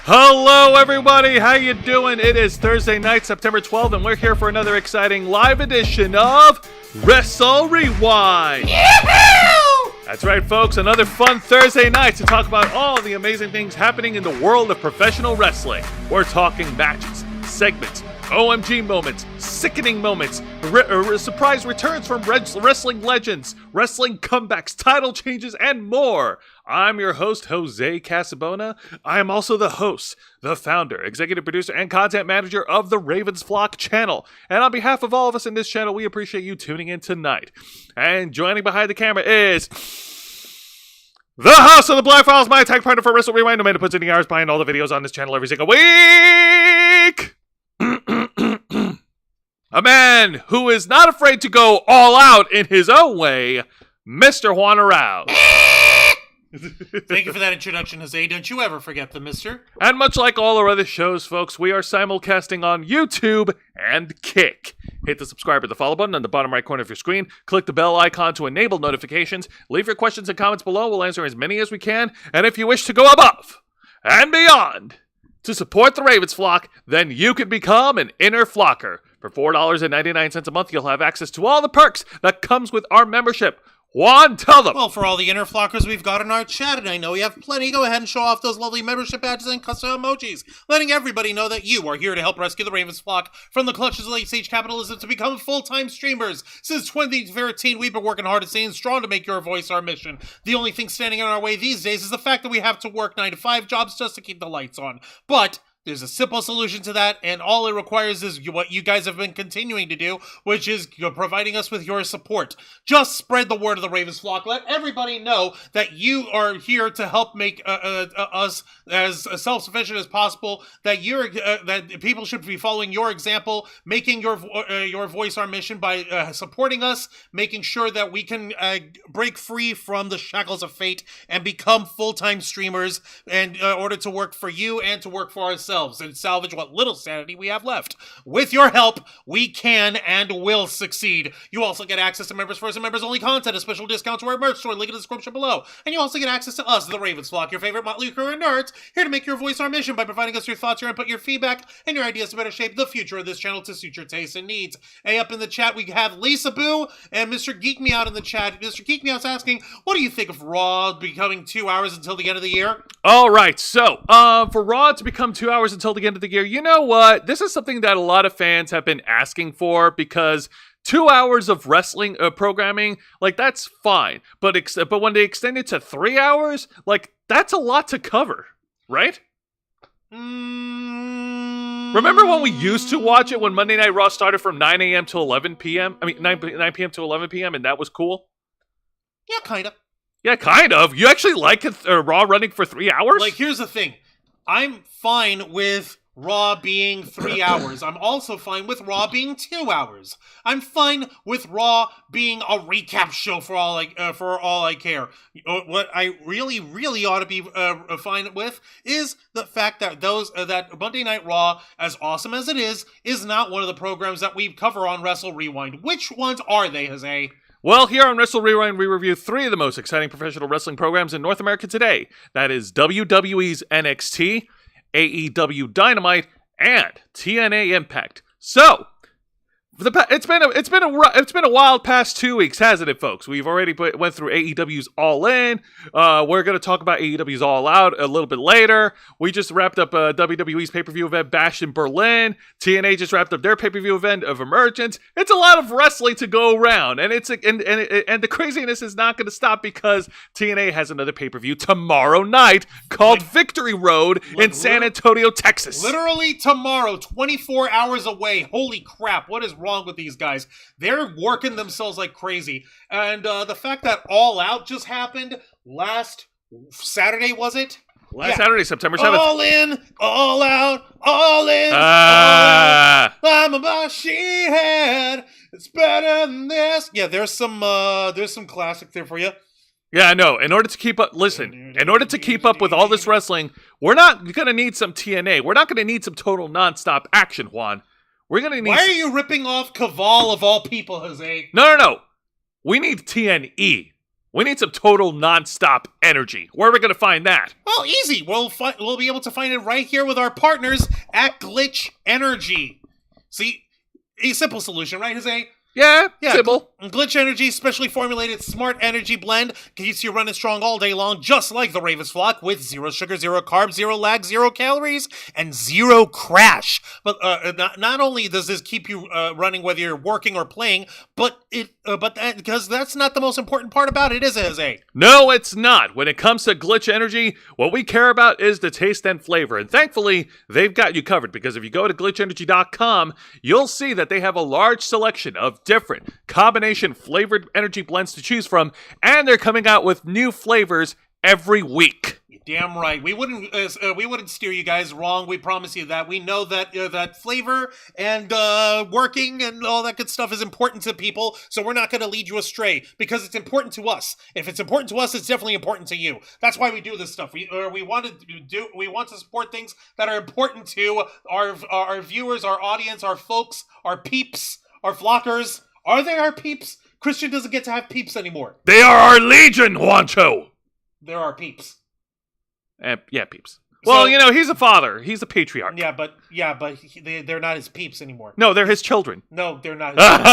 Hello everybody, how you doing? It is Thursday night, September 12th, and we're here for another exciting live edition of Wrestle Rewind. Yahoo! That's right folks, another fun Thursday night to talk about all the amazing things happening in the world of professional wrestling. We're talking matches, segments, OMG moments, sickening moments, surprise returns from wrestling legends, wrestling comebacks, title changes, and more. I'm your host, Jose Casabona. I am also the host, the founder, executive producer, and content manager of the Ravens Flock channel. And on behalf of all of us in this channel, we appreciate you tuning in tonight. And joining behind the camera is the host of the Black Files, my tag partner for Wrestle Rewind, no man who puts in the hours behind all the videos on this channel every single week. A man who is not afraid to go all out in his own way, Mr. Juan Arau. Thank you for that introduction, Jose. Don't you ever forget the mister. And much like all our other shows, folks, we are simulcasting on YouTube and Kick. Hit the subscribe or the follow button on the bottom right corner of your screen. Click the bell icon to enable notifications. Leave your questions and comments below. We'll answer as many as we can. And if you wish to go above and beyond to support the Ravens Flock, then you can become an inner flocker. For $4.99 a month, you'll have access to all the perks that comes with our membership. Juan, tell them. Well, for all the inner flockers we've got in our chat, and I know we have plenty, go ahead and show off those lovely membership badges and custom emojis, letting everybody know that you are here to help rescue the Ravens Flock from the clutches of late-stage capitalism to become full-time streamers. Since 2013, we've been working hard and staying strong to make your voice our mission. The only thing standing in our way these days is the fact that we have to work 9-to-5 jobs just to keep the lights on. But there's a simple solution to that, and all it requires is what you guys have been continuing to do, which is providing us with your support. Just spread the word of the Ravens Flock. Let everybody know that you are here to help make us as self-sufficient as possible, that that people should be following your example, making your voice our mission by supporting us, making sure that we can break free from the shackles of fate and become full-time streamers in order to work for you and to work for ourselves and salvage what little sanity we have left. With your help, we can and will succeed. You also get access to members first and members only content, a special discount to our merch store, link in the description below. And you also get access to us, the Ravens Flock, your favorite motley crew of nerds, here to make your voice our mission by providing us your thoughts, your input, your feedback, and your ideas to better shape the future of this channel to suit your tastes and needs. Hey, up in the chat, we have Lisa Boo and Mr. Geek Me Out in the chat. Mr. Geek Me Out's asking, what do you think of Raw becoming 2 hours until the end of the year? All right, so for Raw to become 2 hours until the end of the year, you know what? This is something that a lot of fans have been asking for because 2 hours of wrestling programming, like, that's fine. But when they extend it to 3 hours, like, that's a lot to cover, right? Remember when we used to watch it when Monday Night Raw started from 9 a.m. to 11 p.m.? I mean, 9 p.m. to 11 p.m., and that was cool? Yeah, kind of. Yeah, kind of. You actually like Raw running for 3 hours? Like, here's the thing. I'm fine with Raw being 3 hours. I'm also fine with Raw being 2 hours. I'm fine with Raw being a recap show for all I care. What I really ought to be fine with is the fact that that Monday Night Raw, as awesome as it is not one of the programs that we cover on Wrestle Rewind. Which ones are they, Jose? Well, here on Wrestle Rewind, we review 3 of the most exciting professional wrestling programs in North America today. That is WWE's NXT, AEW Dynamite, and TNA Impact. So, it's been a wild past 2 weeks, hasn't it, folks? We've already went through AEW's All In. We're going to talk about AEW's All Out a little bit later. We just wrapped up WWE's pay-per-view event, Bash in Berlin. TNA just wrapped up their pay-per-view event of Emergence. It's a lot of wrestling to go around, and the craziness is not going to stop because TNA has another pay-per-view tomorrow night called Victory Road in San Antonio, Texas. Literally tomorrow, 24 hours away. Holy crap! What is wrong with these guys? They're working themselves like crazy. And the fact that All Out just happened last Saturday, was it? Saturday, September 7th. All in, all out, all in, all out. I'm a boss she had. It's better than this. Yeah, there's some classic there for you. Yeah, I know. In order to keep up with all this wrestling, we're not going to need some TNA. We're not going to need some total nonstop action, Juan. We're going to need... Why are you ripping off Caval of all people, Jose? No. We need TNE. We need some total non-stop energy. Where are we going to find that? Well, easy. We'll be able to find it right here with our partners at Glitch Energy. See, a simple solution, right, Jose? Yeah, simple. Glitch Energy, specially formulated smart energy blend, keeps you running strong all day long, just like the Ravens flock, with 0 sugar, 0 carbs, 0 lag, 0 calories, and 0 crash. But not only does this keep you running whether you're working or playing, because that's not the most important part about it, is it, Jose? No, it's not. When it comes to Glitch Energy, what we care about is the taste and flavor. And thankfully, they've got you covered, because if you go to glitchenergy.com, you'll see that they have a large selection of different combination flavored energy blends to choose from, and they're coming out with new flavors every week. You're damn right. We wouldn't steer you guys wrong. We promise you that. We know that that flavor and working and all that good stuff is important to people, so we're not going to lead you astray because it's important to us. If it's important to us, it's definitely important to you. That's why we do this stuff. We want to support things that are important to our viewers, our audience, our folks, our peeps, our flockers. Are they our peeps? Christian doesn't get to have peeps anymore. They are our legion, Juancho. They're our peeps. Yeah, peeps. Well, he's a father. He's a patriarch. Yeah, but they're not his peeps anymore. No, they're his children. No, they're not his peeps.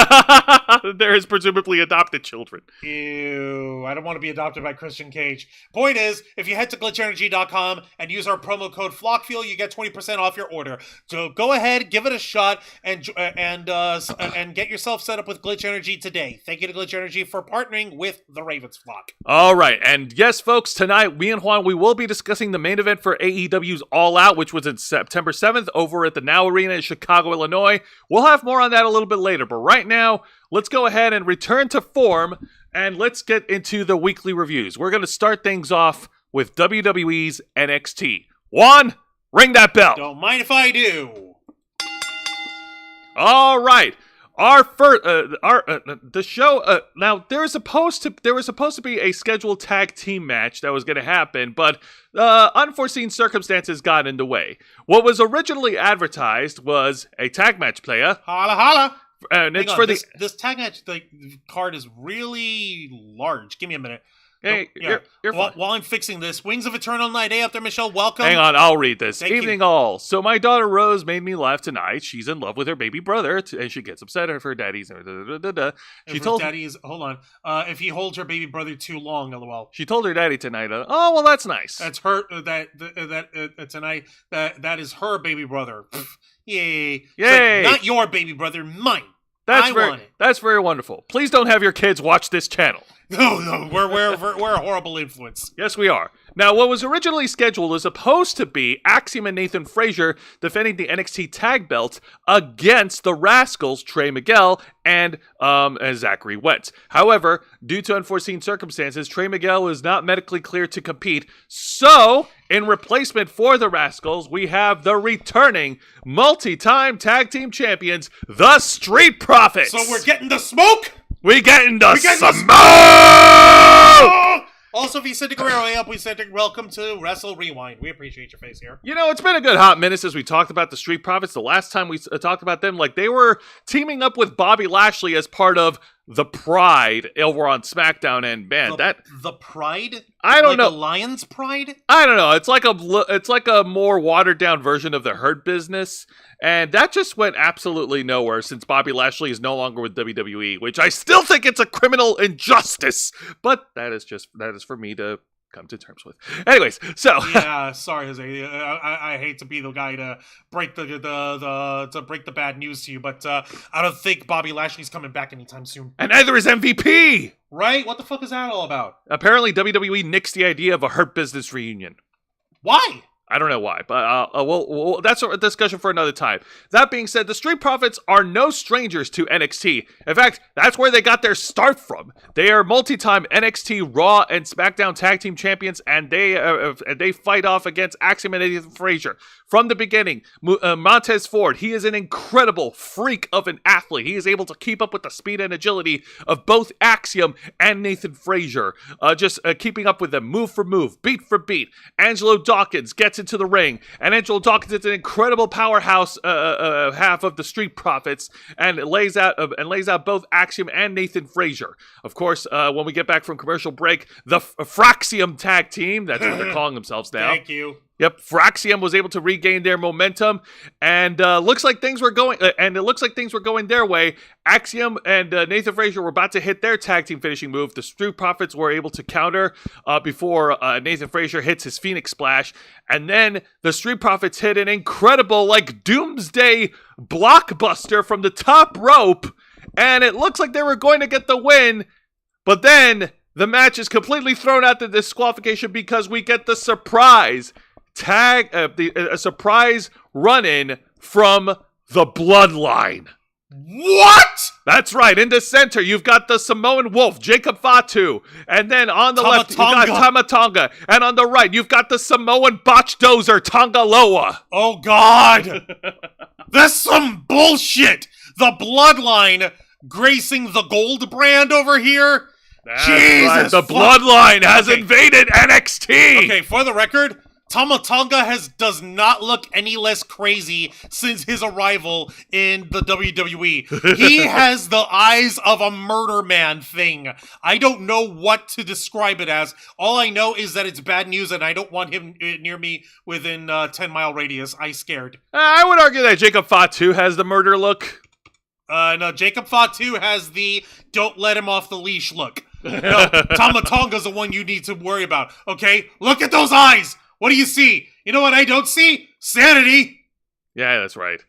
They're his presumably adopted children. Ew, I don't want to be adopted by Christian Cage. Point is, if you head to glitchenergy.com and use our promo code FlockFuel, you get 20% off your order. So go ahead, give it a shot, and get yourself set up with Glitch Energy today. Thank you to Glitch Energy for partnering with the Ravens flock. All right, and yes, folks, tonight, me and Juan, we will be discussing the main event for AEW's All Out, which was in September 7th over at the Now Arena in Chicago, Illinois. We'll have more on that a little bit later, but right now, let's go ahead and return to form, and let's get into the weekly reviews. We're going to start things off with WWE's NXT. Juan, ring that bell. Don't mind if I do. All right. The show, now there was supposed to be a scheduled tag team match that was going to happen, but unforeseen circumstances got in the way. What was originally advertised was a tag match player. Holla holla. And it's this tag match card is really large. Give me a minute. Hey, yeah. you're fine. While I'm fixing this, Wings of Eternal Night. Hey, up there, Michelle. Welcome. Hang on, I'll read this. Thank Evening you. all. So my daughter Rose made me laugh tonight. She's in love with her baby brother, and she gets upset if her daddy's. Hold on. If he holds her baby brother too long, lol. She told her daddy tonight. Oh well, that's nice. That's her. Tonight. That is her baby brother. Yay! Yay! So not your baby brother, mine. That's very wonderful. Please don't have your kids watch this channel. No, we're a horrible influence. Yes, we are. Now, what was originally scheduled was supposed to be Axiom and Nathan Frazier defending the NXT tag belts against the Rascals, Trey Miguel and Zachary Wentz. However, due to unforeseen circumstances, Trey Miguel was not medically cleared to compete. So, in replacement for the Rascals, we have the returning multi-time tag team champions, the Street Profits. So we're getting the smoke? We getting the smoke! Also, Vicente Guerrero, hey up, welcome to Wrestle Rewind. We appreciate your face here. It's been a good hot minute since we talked about the Street Profits. The last time we talked about them, they were teaming up with Bobby Lashley as part of the Pride over on SmackDown, and man, the Pride? I don't know. The Lion's Pride? I don't know. It's like a more watered down version of the Hurt Business, and that just went absolutely nowhere since Bobby Lashley is no longer with WWE, which I still think it's a criminal injustice. But that is for me to come to terms with. Anyways, so yeah, sorry, Jose. I hate to be the guy to break the bad news to you, but I don't think Bobby Lashley's coming back anytime soon. And neither is MVP. Right? What the fuck is that all about? Apparently, WWE nixed the idea of a Hurt Business reunion. Why? I don't know why, but that's a discussion for another time. That being said, the Street Profits are no strangers to NXT. In fact, that's where they got their start from. They are multi-time NXT Raw and SmackDown Tag Team Champions, and they fight off against Axiom and Nathan Frazier. From the beginning, Montez Ford, he is an incredible freak of an athlete. He is able to keep up with the speed and agility of both Axiom and Nathan Frazier, just keeping up with them move for move, beat for beat. Angelo Dawkins gets into the ring, and Angelo Dawkins is an incredible powerhouse half of the Street Profits, and lays out both Axiom and Nathan Frazier. Of course, when we get back from commercial break, the Fraxium tag team, that's what they're calling themselves now. Thank you. Yep, Fraxium was able to regain their momentum, and looks like things were going. Their way. Axiom and Nathan Frazier were about to hit their tag team finishing move. The Street Profits were able to counter before Nathan Frazier hits his Phoenix Splash, and then the Street Profits hit an incredible, like, doomsday blockbuster from the top rope, and it looks like they were going to get the win, but then the match is completely thrown out to disqualification because we get the surprise a surprise run-in from the Bloodline. What? That's right. In the center, you've got the Samoan Wolf, Jacob Fatu. And then on the left, you've got Tama Tonga. And on the right, you've got the Samoan Botch Dozer, Tonga Loa. Oh, God. That's some bullshit. The Bloodline gracing the gold brand over here. That's Jesus. right. The Bloodline has invaded NXT. Okay, for the record, Tama Tonga does not look any less crazy since his arrival in the WWE. He has the eyes of a murder man thing. I don't know what to describe it as. All I know is that it's bad news and I don't want him near me within 10-mile radius. I scared. I would argue that Jacob Fatu has the murder look. No, Jacob Fatu has the don't let him off the leash look. No, Tama Tonga's the one you need to worry about. Okay, look at those eyes. What do you see? You know what I don't see? Sanity! Yeah, that's right.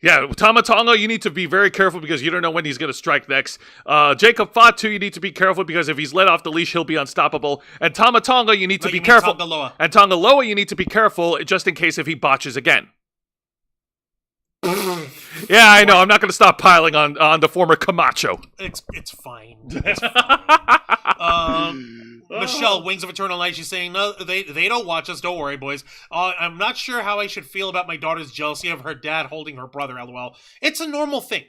Yeah, Tama Tonga, you need to be very careful because you don't know when he's going to strike next. Jacob Fatu, you need to be careful because if he's let off the leash, he'll be unstoppable. And Tama Tonga, you need to be careful. Tonga Loa. And Tonga Loa, you need to be careful just in case if he botches again. Yeah, I know. I'm not going to stop piling on the former Camacho. It's fine. It's fine. Michelle, Wings of Eternal Night, she's saying, no, they don't watch us. Don't worry, boys. I'm not sure how I should feel about my daughter's jealousy of her dad holding her brother, LOL. It's a normal thing.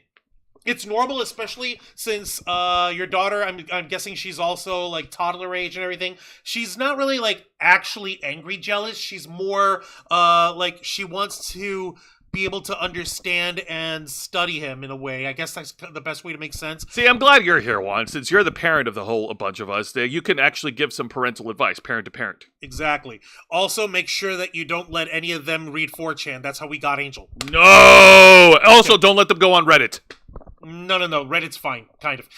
It's normal, especially since your daughter, I'm guessing she's also, like, toddler age and everything. She's not really, like, actually angry jealous. She's more, like, she wants to be able to understand and study him in a way. I guess that's the best way to make sense. See, I'm glad you're here, Juan, since you're the parent of the whole bunch of us. You can actually give some parental advice, parent to parent. Exactly. Also, make sure that you don't let any of them read 4chan. That's how we got Angel. No! Also, don't let them go on Reddit. No. Reddit's fine, kind of.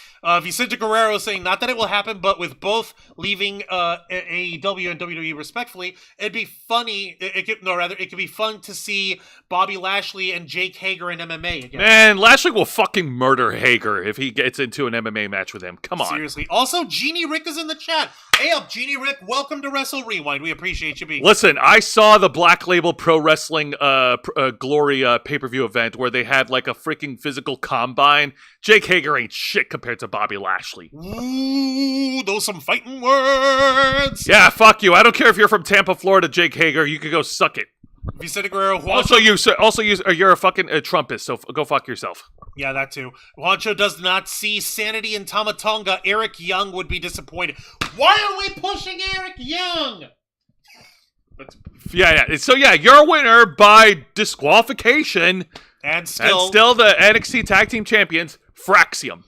Vicente Guerrero saying, not that it will happen, but with both leaving AEW and WWE respectfully, it'd be funny. It could be fun to see Bobby Lashley and Jake Hager in MMA again. Man, Lashley will fucking murder Hager if he gets into an MMA match with him. Come on. Seriously. Also, Jeannie Rick is in the chat. Hey up, Jeannie Rick. Welcome to Wrestle Rewind. We appreciate you being here. Listen, I saw the Black Label Pro Wrestling Glory pay-per-view event where they had like a freaking physical combine. Jake Hager ain't shit compared to Bobby Lashley. Ooh, those some fighting words. Yeah, fuck you. I don't care if you're from Tampa, Florida, Jake Hager. You could go suck it. Vicente Guerrero. You're a fucking Trumpist, so go fuck yourself. Yeah, that too. Juancho does not see Sanity in Tama Tonga. Eric Young would be disappointed. Why are we pushing Eric Young? Yeah. So yeah, you're a winner by disqualification. And still the NXT Tag Team Champions, Fraxium.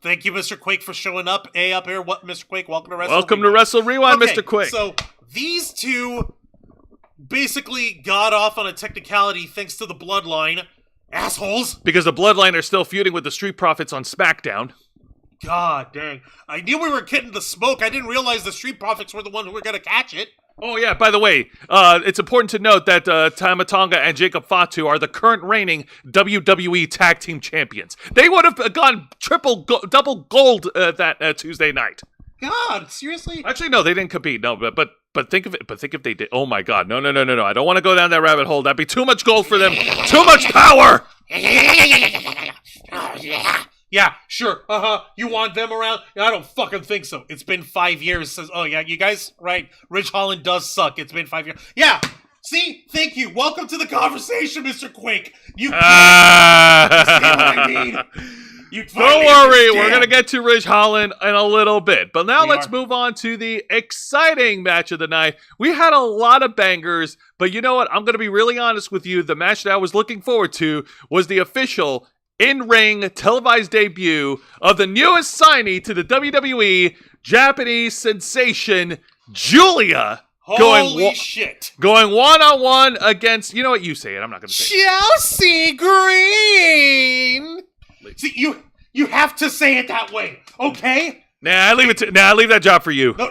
Thank you, Mr. Quake, for showing up. Hey, up here, what, Mr. Quake? Welcome to Wrestle Welcome to Wrestle Rewind, okay, Mr. Quake. So these two basically got off on a technicality thanks to the Bloodline. Assholes! Because the Bloodline are still feuding with the Street Profits on SmackDown. God dang. I knew we were getting the smoke. I didn't realize the Street Profits were the ones who were going to catch it. Oh yeah, by the way, it's important to note that Tama Tonga and Jacob Fatu are the current reigning WWE Tag Team Champions. They would have gone double gold that Tuesday night. God, seriously? Actually, no, they didn't compete. No, but think of it. But think if they did. Oh my God, no! I don't want to go down that rabbit hole. That'd be too much gold for them. Too much power. Yeah, sure. You want them around? I don't fucking think so. It's been 5 years since. Oh yeah, you guys, right? Ridge Holland does suck. It's been 5 years. Yeah. See, thank you. Welcome to the conversation, Mr. Quake. You understand what I mean? Don't worry, we're going to get to Ridge Holland in a little bit. But now let's move on to the exciting match of the night. We had a lot of bangers, but you know what? I'm going to be really honest with you. The match that I was looking forward to was the official in-ring televised debut of the newest signee to the WWE, Japanese sensation, Julia. Holy shit. Going one-on-one against, you know what, you say it, I'm not going to say it. Chelsea Green! See, you have to say it that way, okay? I leave that job for you. No,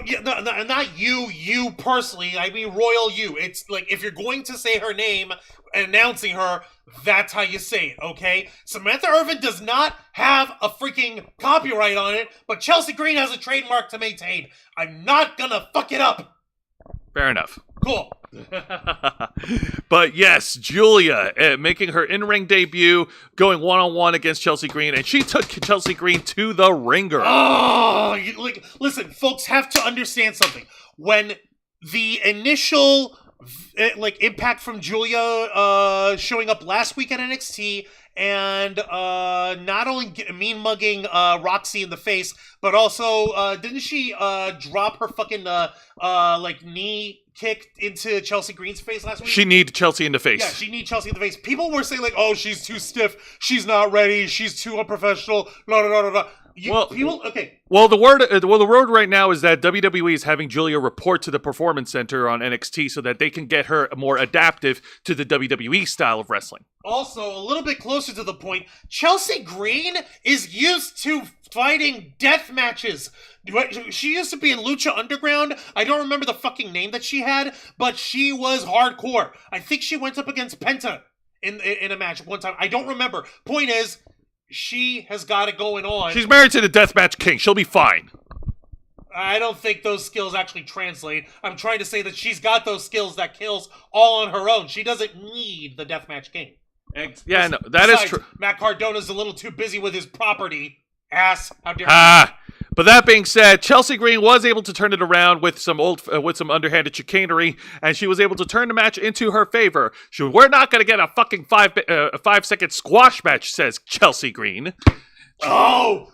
not you personally. I mean royal you. It's like, if you're going to say her name, announcing her, that's how you say it, okay? Samantha Irvin does not have a freaking copyright on it, but Chelsea Green has a trademark to maintain. I'm not gonna fuck it up. Fair enough. Cool. But yes, Julia making her in-ring debut, going one-on-one against Chelsea Green, and she took Chelsea Green to the ringer. Oh, listen, folks have to understand something. When the initial impact from Julia showing up last week at NXT and not only mean mugging Roxy in the face, but also didn't she drop her fucking knee kick into Chelsea Green's face last week? She kneed Chelsea in the face. Yeah, she kneed Chelsea in the face. People were saying like, "Oh, she's too stiff. She's not ready. She's too unprofessional." Blah blah blah blah. Okay. Well, the word right now is that WWE is having Julia report to the Performance Center on NXT so that they can get her more adaptive to the WWE style of wrestling. Also, a little bit closer to the point, Chelsea Green is used to fighting death matches. She used to be in Lucha Underground. I don't remember the fucking name that she had, but she was hardcore. I think she went up against Penta in a match one time. I don't remember. Point is, she has got it going on. She's married to the Deathmatch King. She'll be fine. I don't think those skills actually translate. I'm trying to say that she's got those skills that kills all on her own. She doesn't need the Deathmatch King. Yeah, no, that is true. Matt Cardona's a little too busy with his property. Ass. How dare you? But that being said, Chelsea Green was able to turn it around with some underhanded chicanery, and she was able to turn the match into her favor. We're not going to get a fucking 5-second squash match, says Chelsea Green. Oh,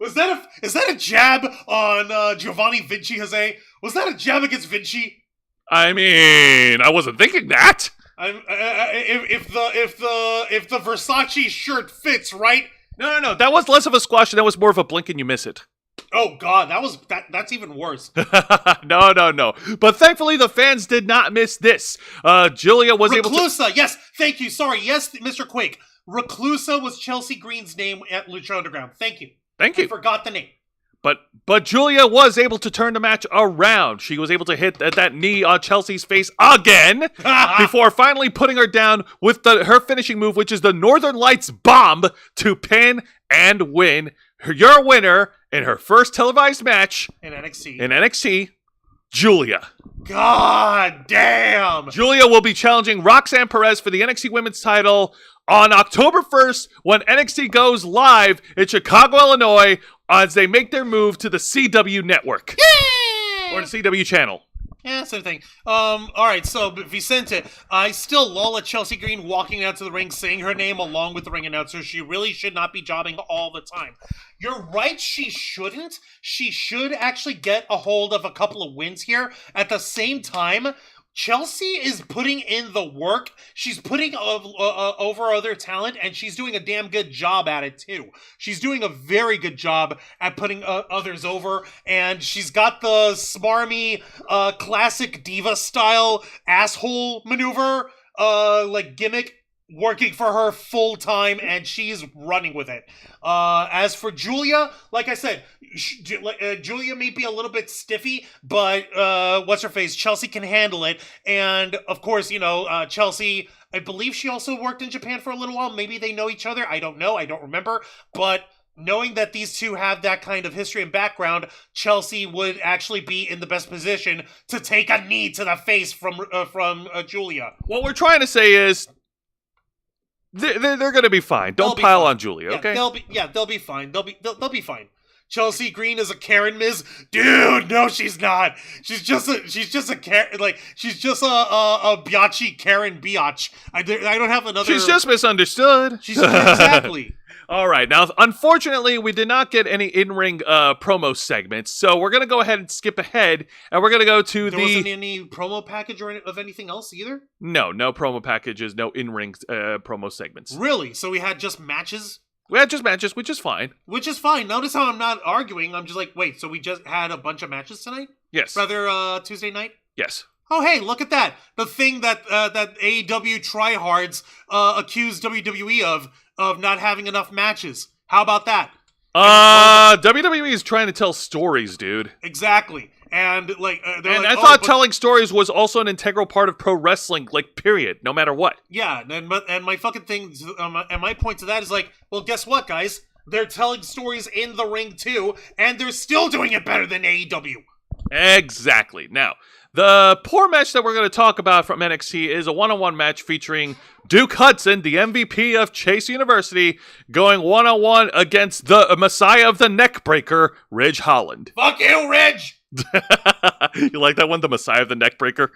is that a jab on Giovanni Vinci, Jose? Was that a jab against Vinci? I mean, I wasn't thinking that. If the Versace shirt fits, right? No. That was less of a squash, and that was more of a blink and you miss it. Oh God, that's even worse. No. But thankfully, the fans did not miss this. Julia was able to. Reclusa, yes, thank you. Sorry, yes, Mr. Quake. Reclusa was Chelsea Green's name at Lucha Underground. Thank you. I forgot the name. But Julia was able to turn the match around. She was able to hit that knee on Chelsea's face again before finally putting her down with her finishing move, which is the Northern Lights Bomb, to pin and win. Your winner in her first televised match in NXT, Julia. God damn! Julia will be challenging Roxanne Perez for the NXT Women's title on October 1st when NXT goes live in Chicago, Illinois, as they make their move to the CW network. Yeah! Or the CW channel. Yeah, same thing. Alright, so Vicente, I still lull at Chelsea Green walking out to the ring, saying her name along with the ring announcer. She really should not be jobbing all the time. You're right, she shouldn't. She should actually get a hold of a couple of wins here. At the same time, Chelsea is putting in the work. She's putting over other talent, and she's doing a damn good job at it, too. She's doing a very good job at putting others over, and she's got the smarmy, classic diva-style asshole maneuver, gimmick working for her full time, and she's running with it. As for Julia, like I said, Julia may be a little bit stiffy, but what's her face? Chelsea can handle it. And of course, Chelsea, I believe she also worked in Japan for a little while. Maybe they know each other. I don't know. I don't remember. But knowing that these two have that kind of history and background, Chelsea would actually be in the best position to take a knee to the face from Julia. What we're trying to say is, they're going to be fine. Don't pile on Julia, okay? They'll be fine. They'll be fine. Chelsea Green is a Karen Miz, dude. No, she's not. She's just a biatchy Karen biatch. I don't have another. She's just misunderstood. Exactly. All right. Now, unfortunately, we did not get any in-ring promo segments, so we're going to go ahead and skip ahead, and we're going to go to There wasn't any promo package or of anything else either? No promo packages, no in-ring promo segments. Really? So we had just matches? We had just matches, which is fine. Which is fine. Notice how I'm not arguing. I'm just like, wait, so we just had a bunch of matches tonight? Yes. Rather, Tuesday night? Yes. Oh, hey, look at that. The thing that AEW tryhards accused WWE of not having enough matches. How about that? WWE is trying to tell stories, dude. Exactly. And I thought telling stories was also an integral part of pro wrestling, like, period, no matter what. Yeah, and my fucking thing, and my point to that is like, well, guess what, guys? They're telling stories in the ring too, and they're still doing it better than AEW. Exactly. Now, the poor match that we're going to talk about from NXT is a one-on-one match featuring Duke Hudson, the MVP of Chase University, going one-on-one against the Messiah of the Neckbreaker, Ridge Holland. Fuck you, Ridge! You like that one, the Messiah of the Neckbreaker?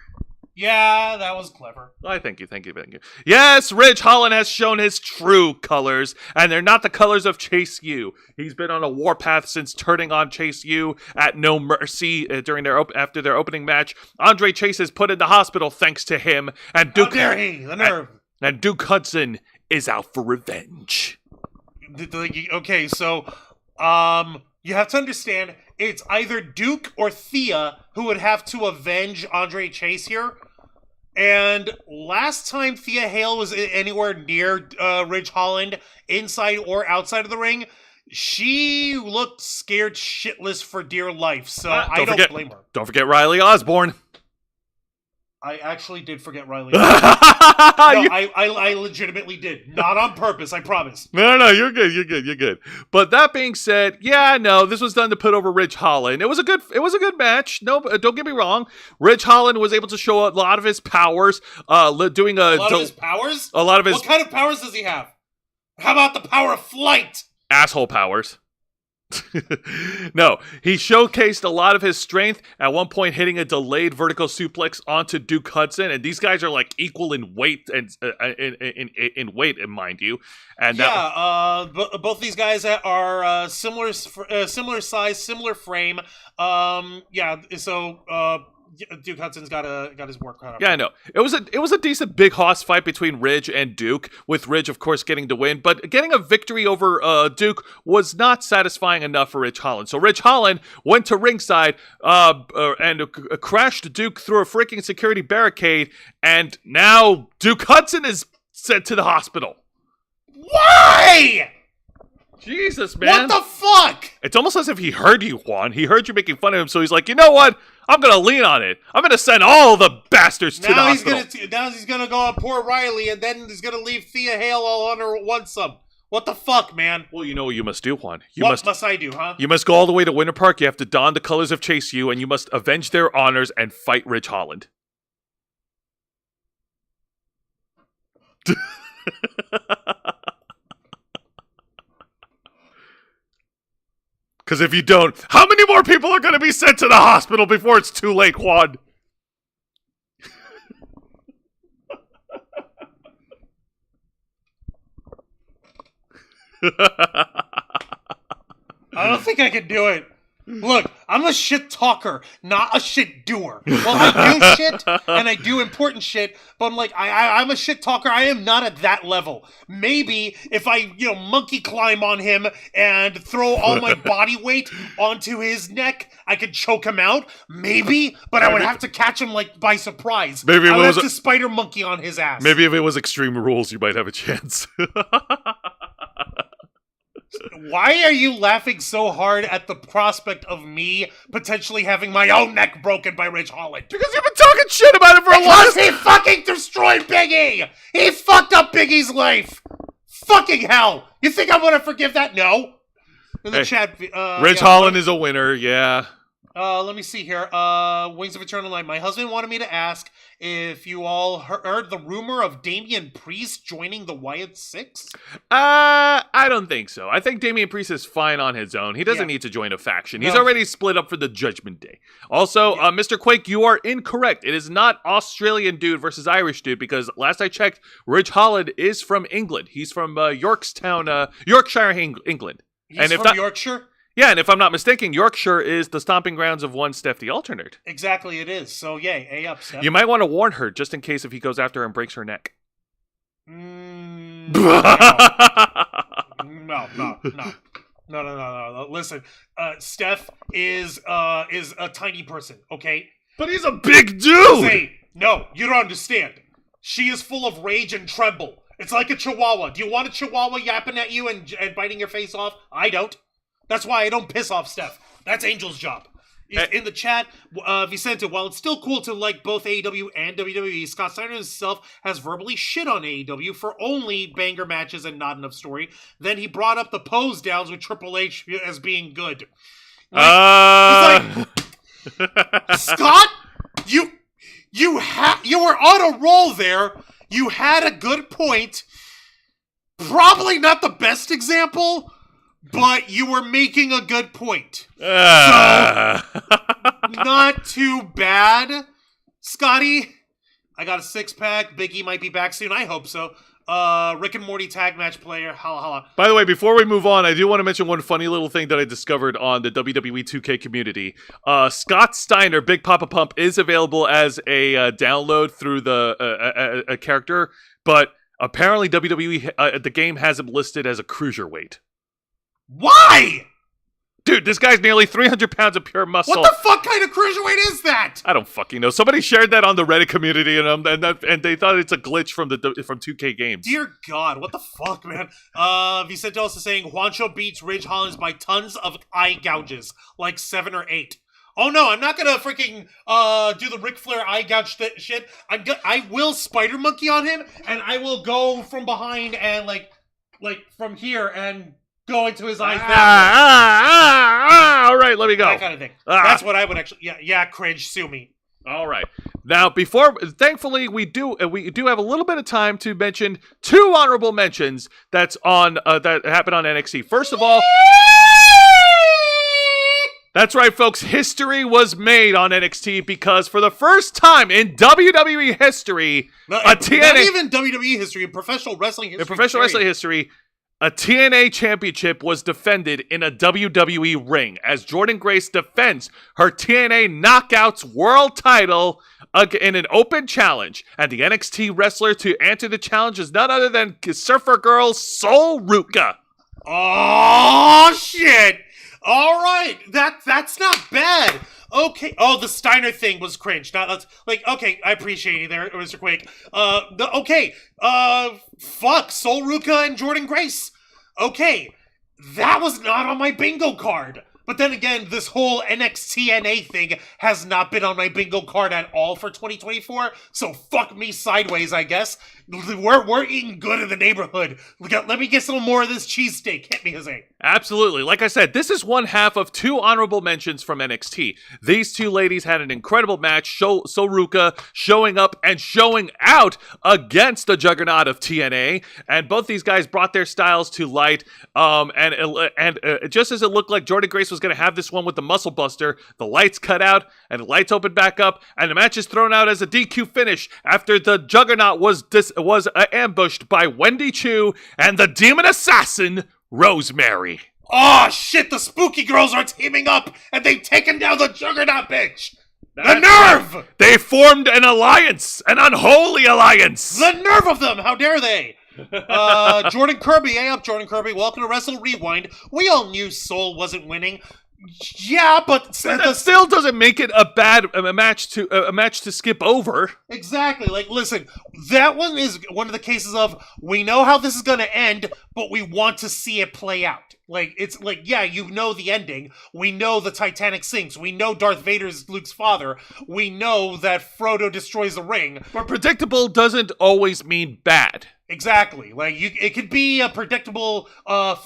Yeah, that was clever. Thank you. Yes, Ridge Holland has shown his true colors, and they're not the colors of Chase U. He's been on a warpath since turning on Chase U at No Mercy after their opening match. Andre Chase is put in the hospital thanks to him, and Duke. How dare he? The nerve. And Duke Hudson is out for revenge. Okay, so you have to understand, it's either Duke or Thea who would have to avenge Andre Chase here. And last time Thea Hale was anywhere near Ridge Holland, inside or outside of the ring, she looked scared shitless for dear life. So I don't blame her. Don't forget Riley Osborne. I actually did forget Riley. I legitimately did. Not on purpose, I promise. No, you're good. But that being said, yeah, no, this was done to put over Ridge Holland. It was a good match. No, don't get me wrong. Ridge Holland was able to show a lot of his powers, doing a lot of his powers? A lot of his. What kind of powers does he have? How about the power of flight? Asshole powers. No, he showcased a lot of his strength, at one point hitting a delayed vertical suplex onto Duke Hudson, and these guys are like equal in weight and in weight, mind you. And both these guys are similar size, similar frame. Duke Hudson's got his work cut out. Yeah, I know. It was a decent big hoss fight between Ridge and Duke, with Ridge, of course, getting the win. But getting a victory over Duke was not satisfying enough for Ridge Holland. So Ridge Holland went to ringside and crashed Duke through a freaking security barricade, and now Duke Hudson is sent to the hospital. Why? Jesus, man. What the fuck? It's almost as if he heard you, Juan. He heard you making fun of him, so he's like, you know what? I'm going to lean on it. I'm going to send all the bastards to the hospital. Now he's going to go on poor Riley, and then he's going to leave Thea Hale all on her one sum. What the fuck, man? Well, you know what you must do, Juan. What must I do, huh? You must go all the way to Winter Park. You have to don the colors of Chase U, and you must avenge their honors and fight Ridge Holland. Because if you don't, how many more people are going to be sent to the hospital before it's too late, Juan? I don't think I can do it. Look, I'm a shit talker, not a shit doer. Well, I do shit, and I do important shit, but I'm a shit talker. I am not at that level. Maybe if I, monkey climb on him and throw all my body weight onto his neck, I could choke him out. Maybe, but I would have to catch him, by surprise. Maybe I would have to spider monkey on his ass. Maybe if it was Extreme Rules, you might have a chance. Why are you laughing so hard at the prospect of me potentially having my own neck broken by Ridge Holland? Because you've been talking shit about it for a while. Because he fucking destroyed Biggie! He fucked up Biggie's life! Fucking hell! You think I'm gonna forgive that? No. In the chat, Ridge Holland is a winner, yeah. Let me see here. Wings of Eternal Night. My husband wanted me to ask if you all heard the rumor of Damian Priest joining the Wyatt Six? I don't think so. I think Damian Priest is fine on his own. He doesn't need to join a faction. He's already split up for the Judgment Day. Also, Mr. Quake, you are incorrect. It is not Australian dude versus Irish dude, because last I checked, Ridge Holland is from England. He's from Yorkshire, England. He's from Yorkshire? Yeah, and if I'm not mistaken, Yorkshire is the stomping grounds of one Steph the Alternate. Exactly, it is. So, yay, A up, Steph. You might want to warn her, just in case if he goes after her and breaks her neck. No. Listen, Steph is a tiny person, okay? But he's a big dude! No, you don't understand. She is full of rage and tremble. It's like a chihuahua. Do you want a chihuahua yapping at you and biting your face off? I don't. That's why I don't piss off Steph. That's Angel's job. In the chat, Vicente, while it's still cool to like both AEW and WWE, Scott Steiner himself has verbally shit on AEW for only banger matches and not enough story. Then he brought up the pose downs with Triple H as being good. Scott, you were on a roll there. You had a good point. Probably not the best example, but you were making a good point. So, not too bad, Scotty. I got a 6-pack. Big E might be back soon. I hope so. Rick and Morty tag match player. Holla holla. By the way, before we move on, I do want to mention one funny little thing that I discovered on the WWE 2K community. Scott Steiner, Big Papa Pump, is available as a download through the a character, but apparently WWE the game has him listed as a cruiserweight. Why? Dude, this guy's nearly 300 pounds of pure muscle. What the fuck kind of cruiserweight is that? I don't fucking know. Somebody shared that on the Reddit community, and they thought it's a glitch from 2K games. Dear God, what the fuck, man? Vicente also saying Juancho beats Ridge Hollins by tons of eye gouges, like 7 or 8. Oh no, I'm not gonna freaking do the Ric Flair eye gouge shit. I will Spider Monkey on him, and I will go from behind and like from here and go into his eyes. All right, let me go. That kind of thing. That's what I would actually. Yeah, cringe. Sue me. All right. Now, thankfully, we do have a little bit of time to mention 2 honorable mentions that happened on NXT. First of all, that's right, folks. History was made on NXT because for the first time in WWE history, not even WWE history, in professional wrestling history. A TNA championship was defended in a WWE ring as Jordynne Grace defends her TNA Knockouts World title in an open challenge. And the NXT wrestler to answer the challenge is none other than Surfer Girl Sol Ruka. Oh, shit. All right. That's not bad. Okay. Oh, the Steiner thing was cringe. Okay, I appreciate you there, Mr. Quake. Fuck, Sol Ruka and Jordynne Grace. Okay, that was not on my bingo card. But then again, this whole NXT thing has not been on my bingo card at all for 2024, so fuck me sideways, I guess. We're eating good in the neighborhood. Let me get some more of this cheesesteak. Hit me, Jose. Absolutely. Like I said, this is one half of 2 honorable mentions from NXT. These 2 ladies had an incredible match. Soruka showing up and showing out against the juggernaut of TNA, and both these guys brought their styles to light. And just as it looked like Jordynne Grace was going to have this one with the Muscle Buster, the lights cut out and the lights opened back up, and the match is thrown out as a DQ finish after the juggernaut was ambushed by Wendy Chu and the demon assassin Rosemary. Oh shit, the spooky girls are teaming up and they've taken down the juggernaut bitch. The nerve! They formed an alliance, an unholy alliance. The nerve of them, how dare they? Jordan Kirby, hey up Jordan Kirby, welcome to Wrestle Rewind. We all knew Soul wasn't winning. Yeah, but that still doesn't make it a match to skip over. Exactly. Like, listen, that one is one of the cases of we know how this is going to end, but we want to see it play out. Like, it's like, yeah, you know the ending. We know the Titanic sinks. We know Darth Vader's Luke's father. We know that Frodo destroys the ring. But predictable doesn't always mean bad. Exactly. Like, it could be a predictable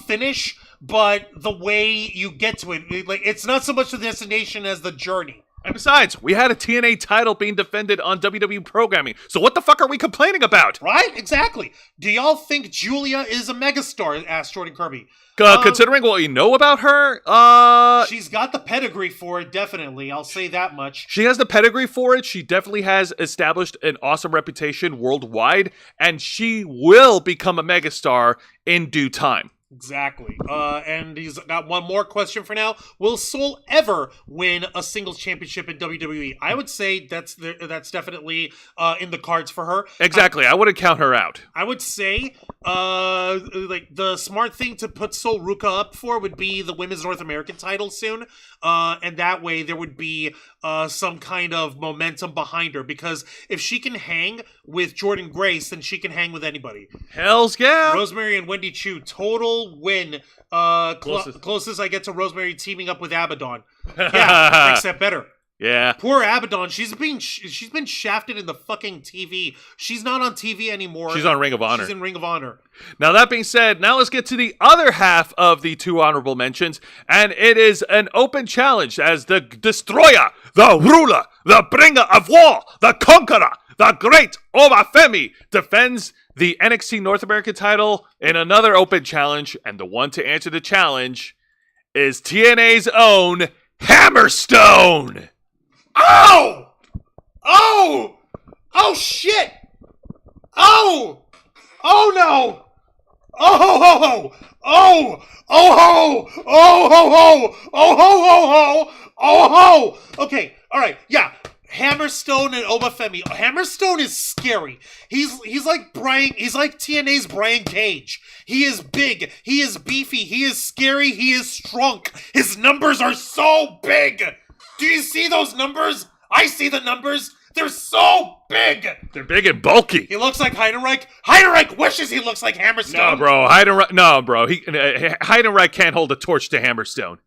finish, but the way you get to it, like, it's not so much the destination as the journey. And besides, we had a TNA title being defended on WWE programming, so what the fuck are we complaining about? Right? Exactly. Do y'all think Julia is a megastar? Asked Jordan Kirby. Considering what we know about her, she's got the pedigree for it, definitely. I'll say that much. She has the pedigree for it. She definitely has established an awesome reputation worldwide, and she will become a megastar in due time. Exactly. And he's got one more question for now. Will Soul ever win a singles championship in WWE? I would say that's definitely in the cards for her. Exactly. I wouldn't count her out. I would say like the smart thing to put Sol Ruka up for would be the Women's North American title soon. And that way there would be some kind of momentum behind her, because if she can hang with Jordan Grace, then she can hang with anybody. Hells yeah. Rosemary and Wendy Chu, total win. Closest I get to Rosemary teaming up with Abaddon. Yeah, except better. Yeah. Poor Abaddon. She's been shafted in the fucking TV. She's not on TV anymore. She's on Ring of Honor. She's in Ring of Honor. Now, that being said, now let's get to the other half of the two honorable mentions, and it is an open challenge as the Destroyer, the Ruler, the Bringer of War, the Conqueror, the Great Obafemi defends the NXT North American title in another open challenge, and the one to answer the challenge is TNA's own Hammerstone. Oh! Oh! Oh shit! Oh! Oh no! Oh ho ho ho! Oh! Oh ho! Oh ho ho! Oh ho ho ho! Oh ho! Okay, alright, yeah. Hammerstone and Obafemi. Hammerstone is scary. He's like TNA's Brian Cage. He is big, he is beefy, he is scary, he is strong. His numbers are so big! Do you see those numbers? I see the numbers. They're so big. They're big and bulky. He looks like Heidenreich. Heidenreich wishes he looks like Hammerstone. No, bro. Heidenreich can't hold a torch to Hammerstone.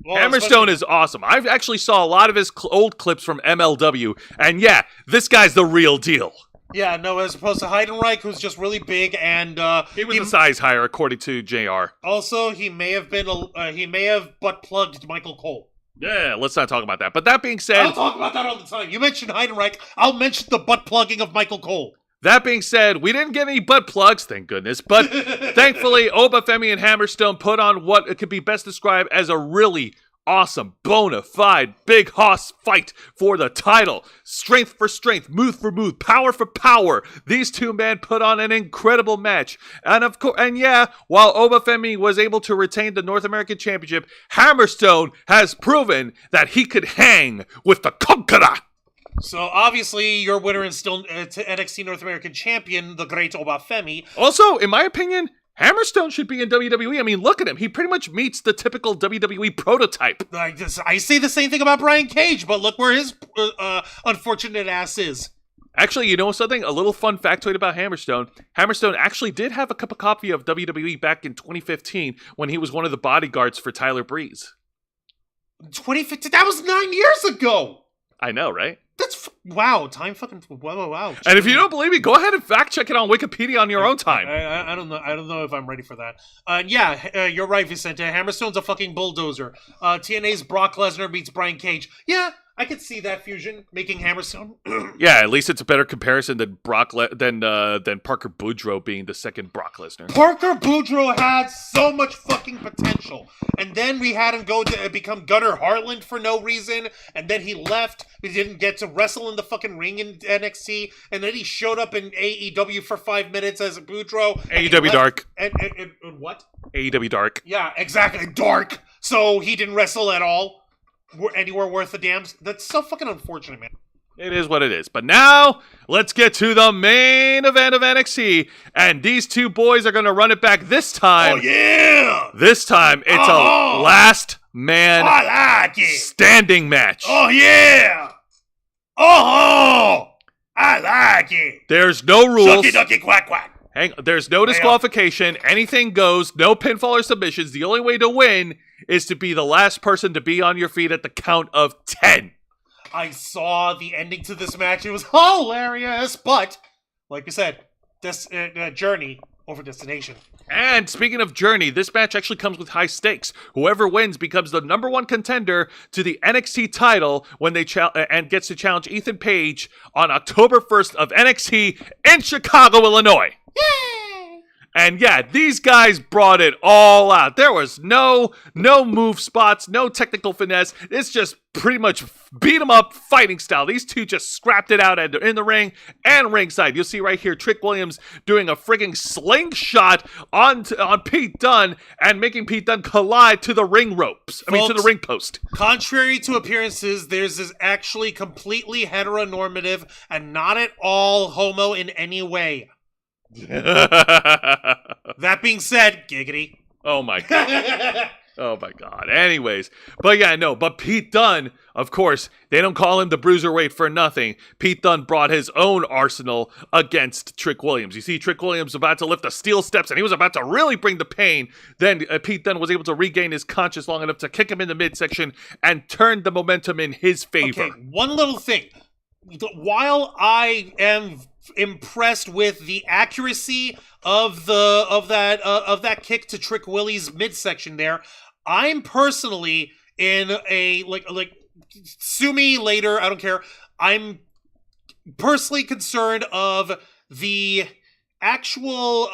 Well, Hammerstone is awesome. I've actually saw a lot of his old clips from MLW, and yeah, this guy's the real deal. Yeah, no, as opposed to Heidenreich, who's just really big, and he was a size higher, according to JR. Also, he may have butt plugged Michael Cole. Yeah, let's not talk about that. But that being said... I'll talk about that all the time. You mentioned Heidenreich, I'll mention the butt plugging of Michael Cole. That being said, we didn't get any butt plugs, thank goodness. But thankfully, Obafemi and Hammerstone put on what could be best described as a really awesome, bona fide, big hoss fight for the title. Strength for strength, move for move, power for power. These two men put on an incredible match. And of course, while Obafemi was able to retain the North American Championship, Hammerstone has proven that he could hang with the Conqueror. So obviously, your winner is still NXT North American Champion, the Great Obafemi. Also, in my opinion, Hammerstone should be in WWE. I mean, look at him. He pretty much meets the typical WWE prototype. I say the same thing about Brian Cage, but look where his unfortunate ass is. Actually, you know something? A little fun factoid about Hammerstone. Hammerstone actually did have a cup of coffee of WWE back in 2015 when he was one of the bodyguards for Tyler Breeze. 2015? That was 9 years ago! I know, right? That's wow. Time fucking wow. And if you don't believe me, go ahead and fact check it on Wikipedia on your own time. I don't know. I don't know if I'm ready for that. You're right, Vicente. Hammerstone's a fucking bulldozer. TNA's Brock Lesnar meets Brian Cage. Yeah, I could see that fusion making Hammerstone. Yeah, at least it's a better comparison than than Parker Boudreaux being the second Brock Lesnar. Parker Boudreaux had so much fucking potential, and then we had him go to become Gunnar Harland for no reason, and then he left. He didn't get to wrestle in the fucking ring in NXT, and then he showed up in AEW for 5 minutes as a Boudreaux. AEW Dark. And what? AEW Dark. Yeah, exactly. Dark. So he didn't wrestle at all. Anywhere worth a damn. That's so fucking unfortunate, man. It is what it is. But now, let's get to the main event of NXT. And these two boys are going to run it back this time. Oh, yeah! This time, it's a last man standing match. Oh, yeah! Oh, I like it. There's no rules. Shucky ducky quack quack. There's no disqualification. Anything goes. No pinfall or submissions. The only way to win is to be the last person to be on your feet at the count of 10. I saw the ending to this match. It was hilarious, but like you said, this journey over destination. And speaking of journey, this match actually comes with high stakes. Whoever wins becomes the number one contender to the NXT title when they and gets to challenge Ethan Page on October 1st of NXT in Chicago, Illinois. And yeah, these guys brought it all out. There was no move spots, no technical finesse. It's just pretty much beat 'em up fighting style. These two just scrapped it out in the ring and ringside. You'll see right here Trick Williams doing a frigging slingshot on Pete Dunne and making Pete Dunne collide to the ring ropes. Folks, to the ring post. Contrary to appearances, theirs is actually completely heteronormative and not at all homo in any way. That being said, giggity. Oh my god. Oh my god. Anyways, but Pete Dunne, of course, they don't call him the bruiserweight for nothing. Pete Dunne brought his own arsenal against Trick Williams. You see Trick Williams about to lift the steel steps and he was about to really bring the pain. Then Pete Dunne was able to regain his conscience long enough to kick him in the midsection and turn the momentum in his favor. Okay, one little thing. While I am impressed with the accuracy of that kick to Trick Willie's midsection there, I'm personally in a like sue me later, I don't care. I'm personally concerned of the actual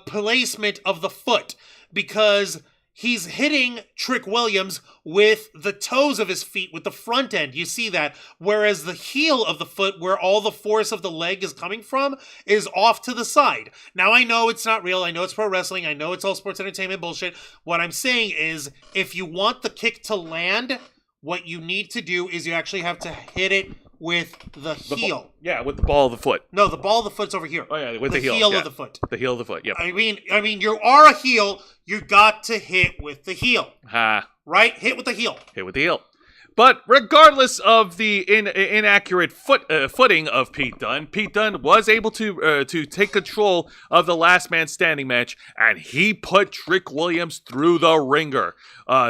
placement of the foot, because he's hitting Trick Williams with the toes of his feet, with the front end. You see that. Whereas the heel of the foot, where all the force of the leg is coming from, is off to the side. Now, I know it's not real. I know it's pro wrestling. I know it's all sports entertainment bullshit. What I'm saying is, if you want the kick to land, what you need to do is you actually have to hit it with the heel. With the ball of the foot. No, the ball of the foot's over here. Oh yeah, with the heel of the foot. The heel of the foot. Yep. I mean, you are a heel. You got to hit with the heel. Right? Hit with the heel. Hit with the heel. But regardless of the inaccurate footing of Pete Dunne was able to take control of the last man standing match, and he put Trick Williams through the ringer.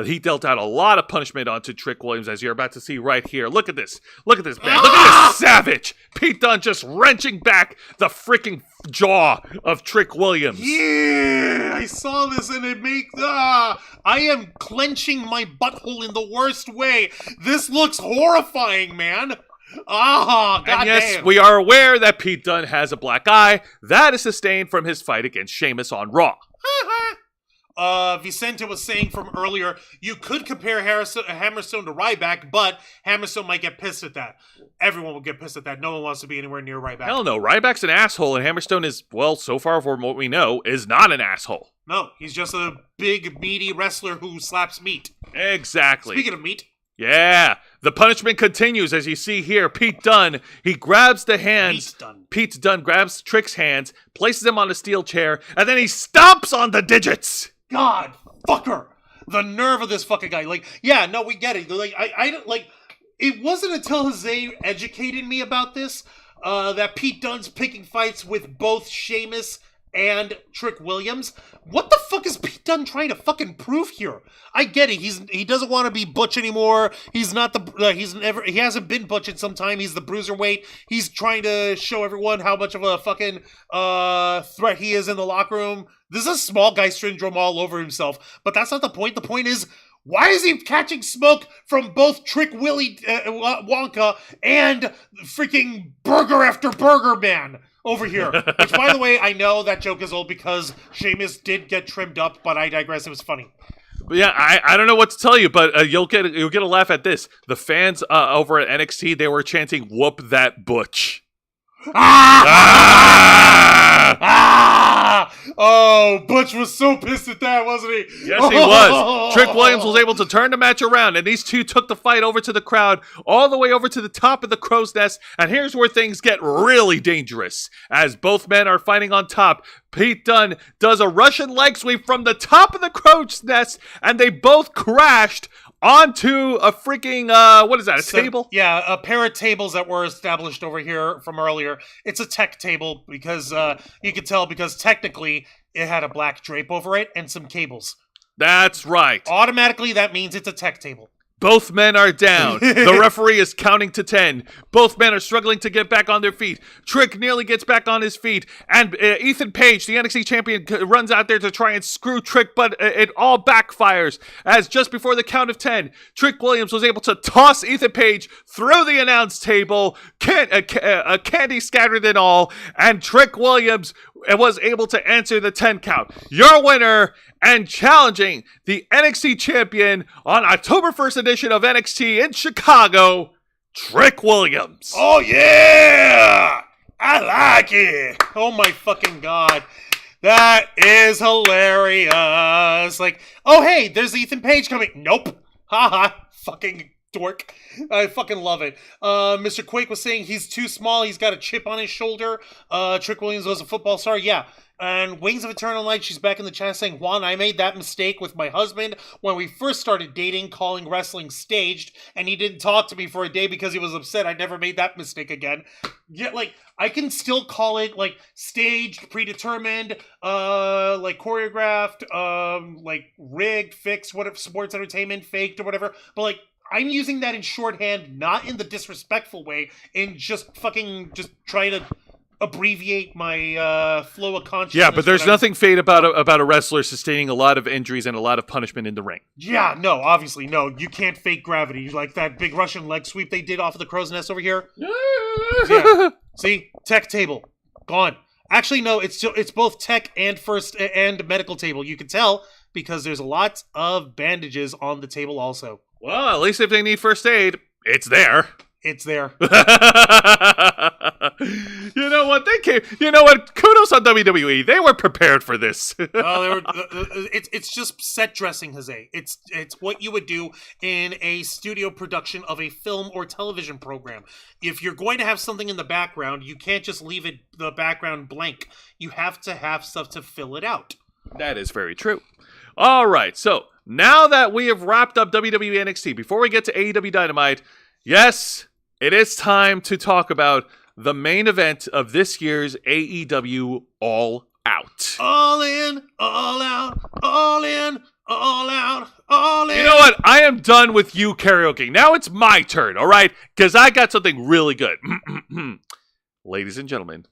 He dealt out a lot of punishment onto Trick Williams, as you're about to see right here. Look at this. Look at this, man. Look at this savage. Pete Dunne just wrenching back the freaking jaw of Trick Williams. Yeah, I saw this and it I am clenching my butthole in the worst way. This looks horrifying, man. God and yes, damn. we are aware that Pete Dunne has a black eye. That is sustained from his fight against Sheamus on Raw. Vicente was saying from earlier, you could compare Hammerstone to Ryback, but Hammerstone might get pissed at that. Everyone will get pissed at that. No one wants to be anywhere near Ryback. Hell no. Ryback's an asshole, and Hammerstone is, well, so far from what we know, is not an asshole. No, he's just a big, meaty wrestler who slaps meat. Exactly. Speaking of meat. Yeah. The punishment continues, as you see here. Pete Dunne, he grabs the hands. Pete Dunne grabs Trick's hands, places him on a steel chair, and then he stomps on the digits. God, fucker. The nerve of this fucking guy. Like, yeah, no, we get it. Like, I like, it wasn't until Jose educated me about this, that Pete Dunne's picking fights with both Sheamus and Trick Williams. What the fuck is Pete Dunne trying to fucking prove here? I get it. He doesn't want to be Butch anymore. He's not the he hasn't been Butch in some time. He's the bruiserweight. He's trying to show everyone how much of a fucking threat he is in the locker room. This is small guy syndrome all over himself. But that's not the point. The point is, why is he catching smoke from both Trick Willie Wonka and freaking Burger After Burger Man over here? Which, by the way, I know that joke is old because Sheamus did get trimmed up, but I digress. It was funny. Yeah, I don't know what to tell you, but you'll get a laugh at this. The fans over at NXT, they were chanting "Whoop that Butch." Oh, Butch was so pissed at that, wasn't he? Yes, he was. Trick Williams was able to turn the match around, and these two took the fight over to the crowd, all the way over to the top of the crow's nest, and here's where things get really dangerous. As both men are fighting on top, Pete Dunne does a Russian leg sweep from the top of the crow's nest, and they both crashed onto a freaking, what is that, a table? Yeah, a pair of tables that were established over here from earlier. It's a tech table because you could tell because technically it had a black drape over it and some cables. That's right. Automatically, that means it's a tech table. Both men are down. The referee is counting to 10. Both men are struggling to get back on their feet. Trick nearly gets back on his feet. And Ethan Page, the NXT champion, runs out there to try and screw Trick, but it all backfires. As just before the count of 10, Trick Williams was able to toss Ethan Page through the announce table, candy scattered and all, and Trick Williams was able to answer the 10 count. Your winner and challenging the NXT champion on October 1st edition of NXT in Chicago, Trick Williams. Oh, yeah! I like it. Oh, my fucking God. That is hilarious. Like, oh, hey, there's Ethan Page coming. Nope. Haha. Fucking dork. I fucking love it. Mr. Quake was saying he's too small. He's got a chip on his shoulder. Trick Williams was a football star. Yeah. And Wings of Eternal Light, she's back in the chat saying, Juan, I made that mistake with my husband when we first started dating, calling wrestling staged, and he didn't talk to me for a day because he was upset. I never made that mistake again. Yeah, like, I can still call it, like, staged, predetermined, like, choreographed, like, rigged, fixed, whatever, sports entertainment, faked, or whatever. But, like, I'm using that in shorthand, not in the disrespectful way, in just fucking just trying to abbreviate my flow of consciousness. Yeah, but there's nothing fake about a wrestler sustaining a lot of injuries and a lot of punishment in the ring. Yeah, no, obviously, no. You can't fake gravity. Like that big Russian leg sweep they did off of the crow's nest over here. Yeah. See? Tech table. Gone. Actually, no, it's both tech and medical table. You can tell because there's lots of bandages on the table also. Well, at least if they need first aid, it's there. It's there. You know what? Kudos on WWE. They were prepared for this. It's just set dressing, Jose. It's what you would do in a studio production of a film or television program. If you're going to have something in the background, you can't just leave the background blank. You have to have stuff to fill it out. That is very true. All right, so now that we have wrapped up WWE NXT, before we get to AEW Dynamite, yes, it is time to talk about the main event of this year's AEW All Out. All in, all out, all in, all out, all in. You know what? I am done with you karaoke. Now it's my turn, all right? Because I got something really good. Ladies and gentlemen,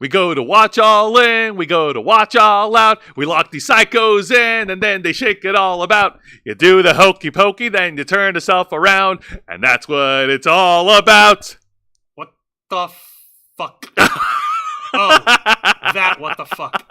we go to watch all in, we go to watch all out, we lock these psychos in, and then they shake it all about. You do the hokey pokey, then you turn yourself around, and that's what it's all about. What the fuck? Oh, that what the fuck.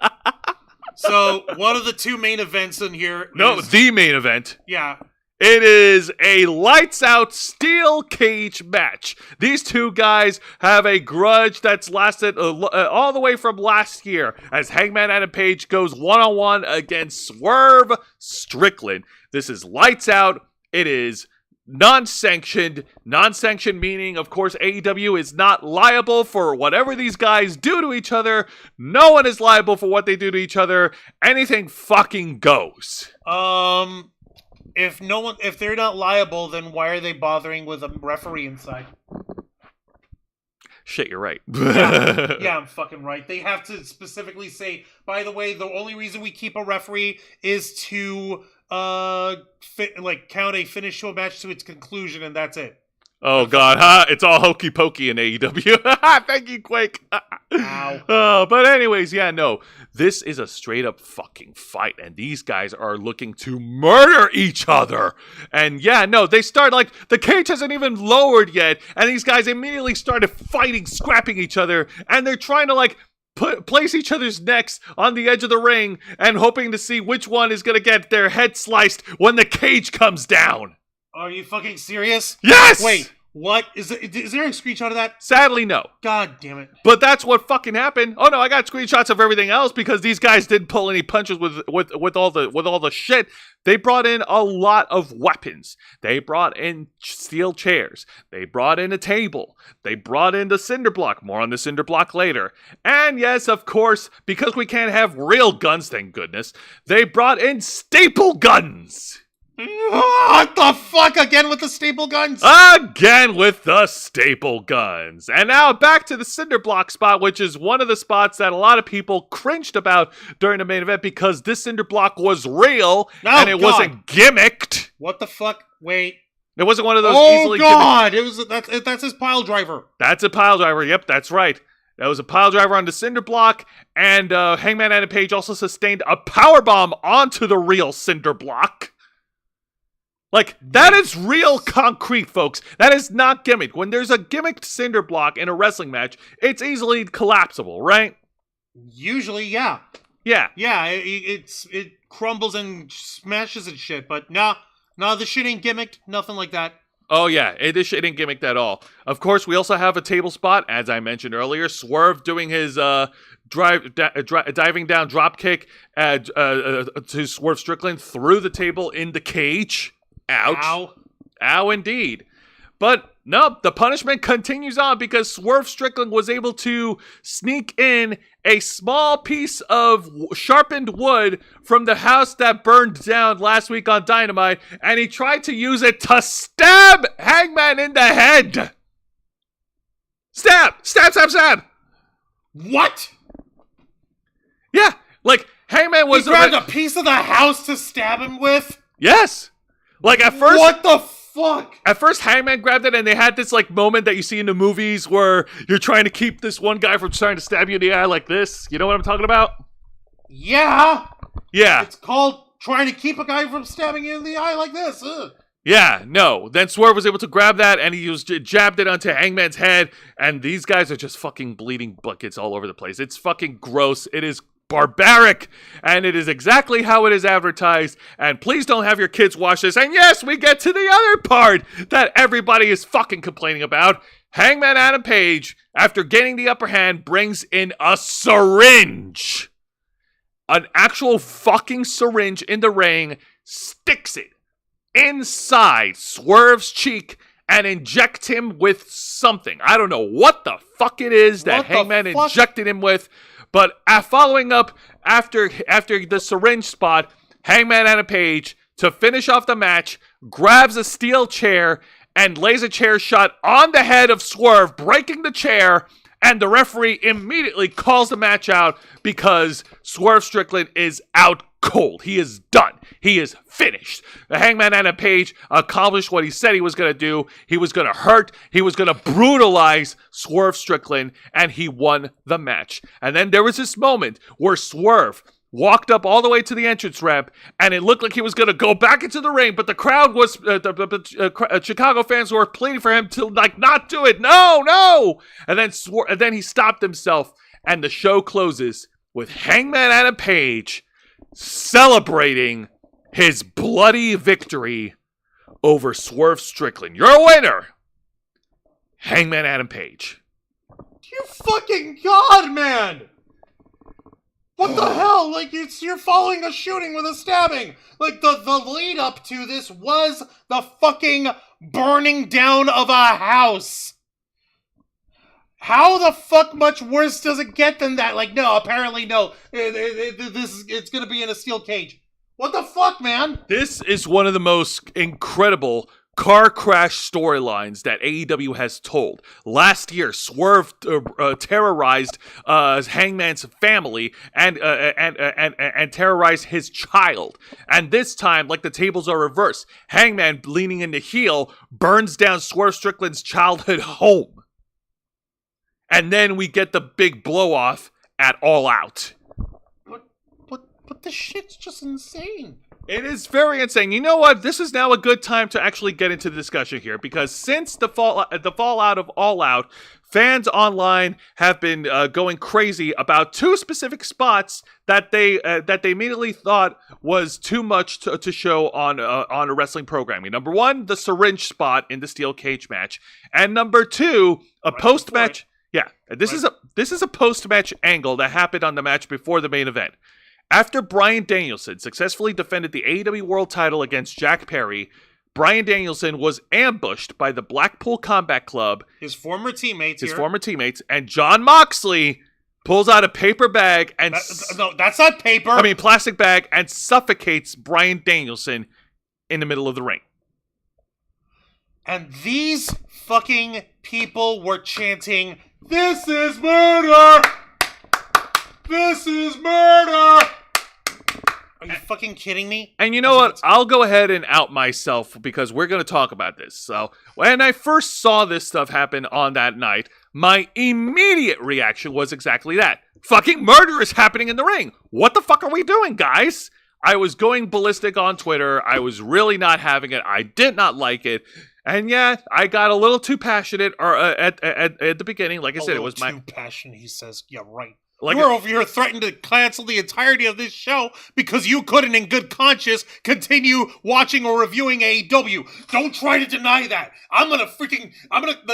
So, one of the two main events in here is... the main event. Yeah. It is a lights-out steel cage match. These two guys have a grudge that's lasted all the way from last year as Hangman Adam Page goes one-on-one against Swerve Strickland. This is lights out. It is non-sanctioned. Non-sanctioned meaning, of course, AEW is not liable for whatever these guys do to each other. No one is liable for what they do to each other. Anything fucking goes. If they're not liable, then why are they bothering with a referee inside? Shit, you're right. Yeah, I'm fucking right. They have to specifically say, by the way, the only reason we keep a referee is to count a finish to a match to its conclusion, and that's it. Oh, God, huh? It's all hokey pokey in AEW. Thank you, Quake. Ow. But anyways, yeah, no. This is a straight up fucking fight, and these guys are looking to murder each other. And yeah, no, they start the cage hasn't even lowered yet, and these guys immediately started fighting, scrapping each other, and they're trying to place each other's necks on the edge of the ring and hoping to see which one is going to get their head sliced when the cage comes down. Are you fucking serious? Yes! Wait, what? Is there a screenshot of that? Sadly, no. God damn it. But that's what fucking happened. Oh no, I got screenshots of everything else because these guys didn't pull any punches with all the shit. They brought in a lot of weapons. They brought in steel chairs. They brought in a table. They brought in the cinder block. More on the cinder block later. And yes, of course, because we can't have real guns, thank goodness, they brought in staple guns. What the fuck? Again with the staple guns? Again with the staple guns. And now back to the cinder block spot, which is one of the spots that a lot of people cringed about during the main event because this cinder block was real and it wasn't gimmicked. What the fuck? Wait. It wasn't one of those easily gimmicked. That's his pile driver. That's a pile driver. Yep, that's right. That was a pile driver on the cinder block, and Hangman Adam Page also sustained a powerbomb onto the real cinder block. Like, that is real concrete, folks. That is not gimmicked. When there's a gimmicked cinder block in a wrestling match, it's easily collapsible, right? Usually, yeah. Yeah. Yeah, it crumbles and smashes and shit, but no, this shit ain't gimmicked. Nothing like that. Oh, yeah, this shit ain't gimmicked at all. Of course, we also have a table spot, as I mentioned earlier. Swerve doing his diving down drop kick to Swerve Strickland through the table in the cage. Ouch. Ow, indeed. But no, the punishment continues on because Swerve Strickland was able to sneak in a small piece of sharpened wood from the house that burned down last week on Dynamite, and he tried to use it to stab Hangman in the head. Stab! What? Yeah, like Hangman was... He grabbed a piece of the house to stab him with? Yes. Like at first... What the fuck? At first, Hangman grabbed it, and they had this like moment that you see in the movies where you're trying to keep this one guy from trying to stab you in the eye like this. You know what I'm talking about? Yeah. Yeah. It's called trying to keep a guy from stabbing you in the eye like this. Ugh. Yeah, no. Then Swerve was able to grab that, and he jabbed it onto Hangman's head, and these guys are just fucking bleeding buckets all over the place. It's fucking gross. It is barbaric, and it is exactly how it is advertised, and please don't have your kids watch this. And yes, we get to the other part that everybody is fucking complaining about. Hangman Adam Page, after gaining the upper hand, brings in a syringe. An actual fucking syringe in the ring, sticks it inside Swerve's cheek, and injects him with something. I don't know what the fuck it is that Hangman injected him with. But following up after the syringe spot, Hangman Adam Page, to finish off the match, grabs a steel chair and lays a chair shot on the head of Swerve, breaking the chair, and the referee immediately calls the match out because Swerve Strickland is out cold. He is done. He is finished. The Hangman Adam Page accomplished what he said he was going to do. He was going to hurt. He was going to brutalize Swerve Strickland, and he won the match. And then there was this moment where Swerve walked up all the way to the entrance ramp, and it looked like he was going to go back into the ring, but the crowd was, Chicago fans were pleading for him to, like, not do it. No! And then he stopped himself, and the show closes with Hangman Adam Page celebrating his bloody victory over Swerve Strickland. Your winner, Hangman Adam Page. You fucking god, man! What the hell? Like, you're following a shooting with a stabbing. Like, the lead up to this was the fucking burning down of a house. How the fuck much worse does it get than that? Like, no, apparently no. It's gonna be in a steel cage. What the fuck, man? This is one of the most incredible car crash storylines that AEW has told. Last year, Swerve terrorized Hangman's family and terrorized his child. And this time, like the tables are reversed, Hangman, leaning into heel, burns down Swerve Strickland's childhood home. And then we get the big blow-off at All Out. But this shit's just insane. It is very insane. You know what? This is now a good time to actually get into the discussion here, because since the fallout of All Out, fans online have been going crazy about two specific spots that they immediately thought was too much to show on a wrestling programming. Number one, the syringe spot in the steel cage match, and number two, a post-match. Yeah, this is a post-match angle that happened on the match before the main event. After Bryan Danielson successfully defended the AEW World title against Jack Perry, Bryan Danielson was ambushed by the Blackpool Combat Club, his former teammates, and Jon Moxley pulls out a paper bag and no, that's not paper. Plastic bag, and suffocates Bryan Danielson in the middle of the ring. And these fucking people were chanting, "This is murder! This is murder!" Are you fucking kidding me? And you know what? I'll go ahead and out myself because we're going to talk about this. So, when I first saw this stuff happen on that night, my immediate reaction was exactly that. Fucking murder is happening in the ring. What the fuck are we doing, guys? I was going ballistic on Twitter. I was really not having it. I did not like it. And yeah, I got a little too passionate at the beginning. Like I said, it was too passionate, he says. Yeah, right. Like you were over here threatening to cancel the entirety of this show because you couldn't, in good conscience, continue watching or reviewing AEW. Don't try to deny that.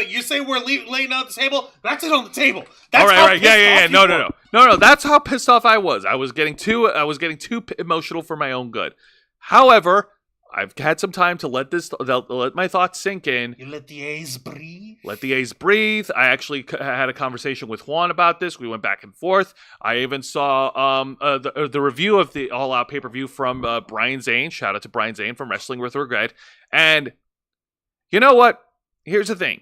You say we're laying out the table? That's it on the table. That's all right. Yeah. No. That's how pissed off I was. I was getting too emotional for my own good. However, I've had some time to let my thoughts sink in. You let the A's breathe? Let the A's breathe. I actually had a conversation with Juan about this. We went back and forth. I even saw the review of the All Out pay-per-view from Brian Zane. Shout out to Brian Zane from Wrestling with Regret. And you know what? Here's the thing.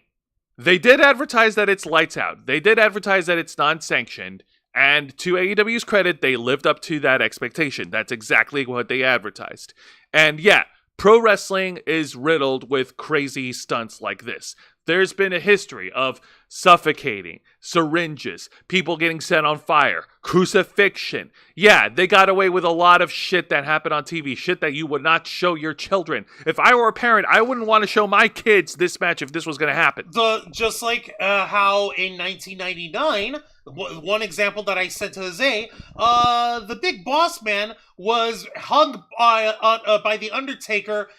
They did advertise that it's lights out. They did advertise that it's non-sanctioned. And to AEW's credit, they lived up to that expectation. That's exactly what they advertised. And yeah, pro wrestling is riddled with crazy stunts like this. There's been a history of suffocating, syringes, people getting set on fire, crucifixion. Yeah, they got away with a lot of shit that happened on TV, shit that you would not show your children. If I were a parent, I wouldn't want to show my kids this match if this was going to happen. Just like how in 1999, one example that I sent to Jose, the Big Boss Man was hung by the Undertaker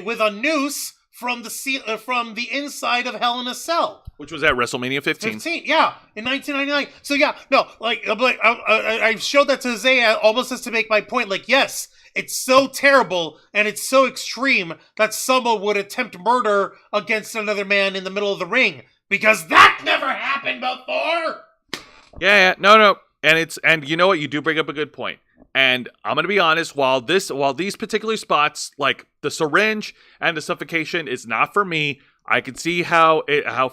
with a noose from the inside of Hell in a Cell, which was at WrestleMania 15. Yeah, in 1999. So yeah, no, I showed that to Jose almost as to make my point. Like, yes, it's so terrible and it's so extreme that someone would attempt murder against another man in the middle of the ring because that never happened before. Yeah, no. And you know what? You do bring up a good point. And I'm going to be honest, while these particular spots, like the syringe and the suffocation, is not for me, I can see how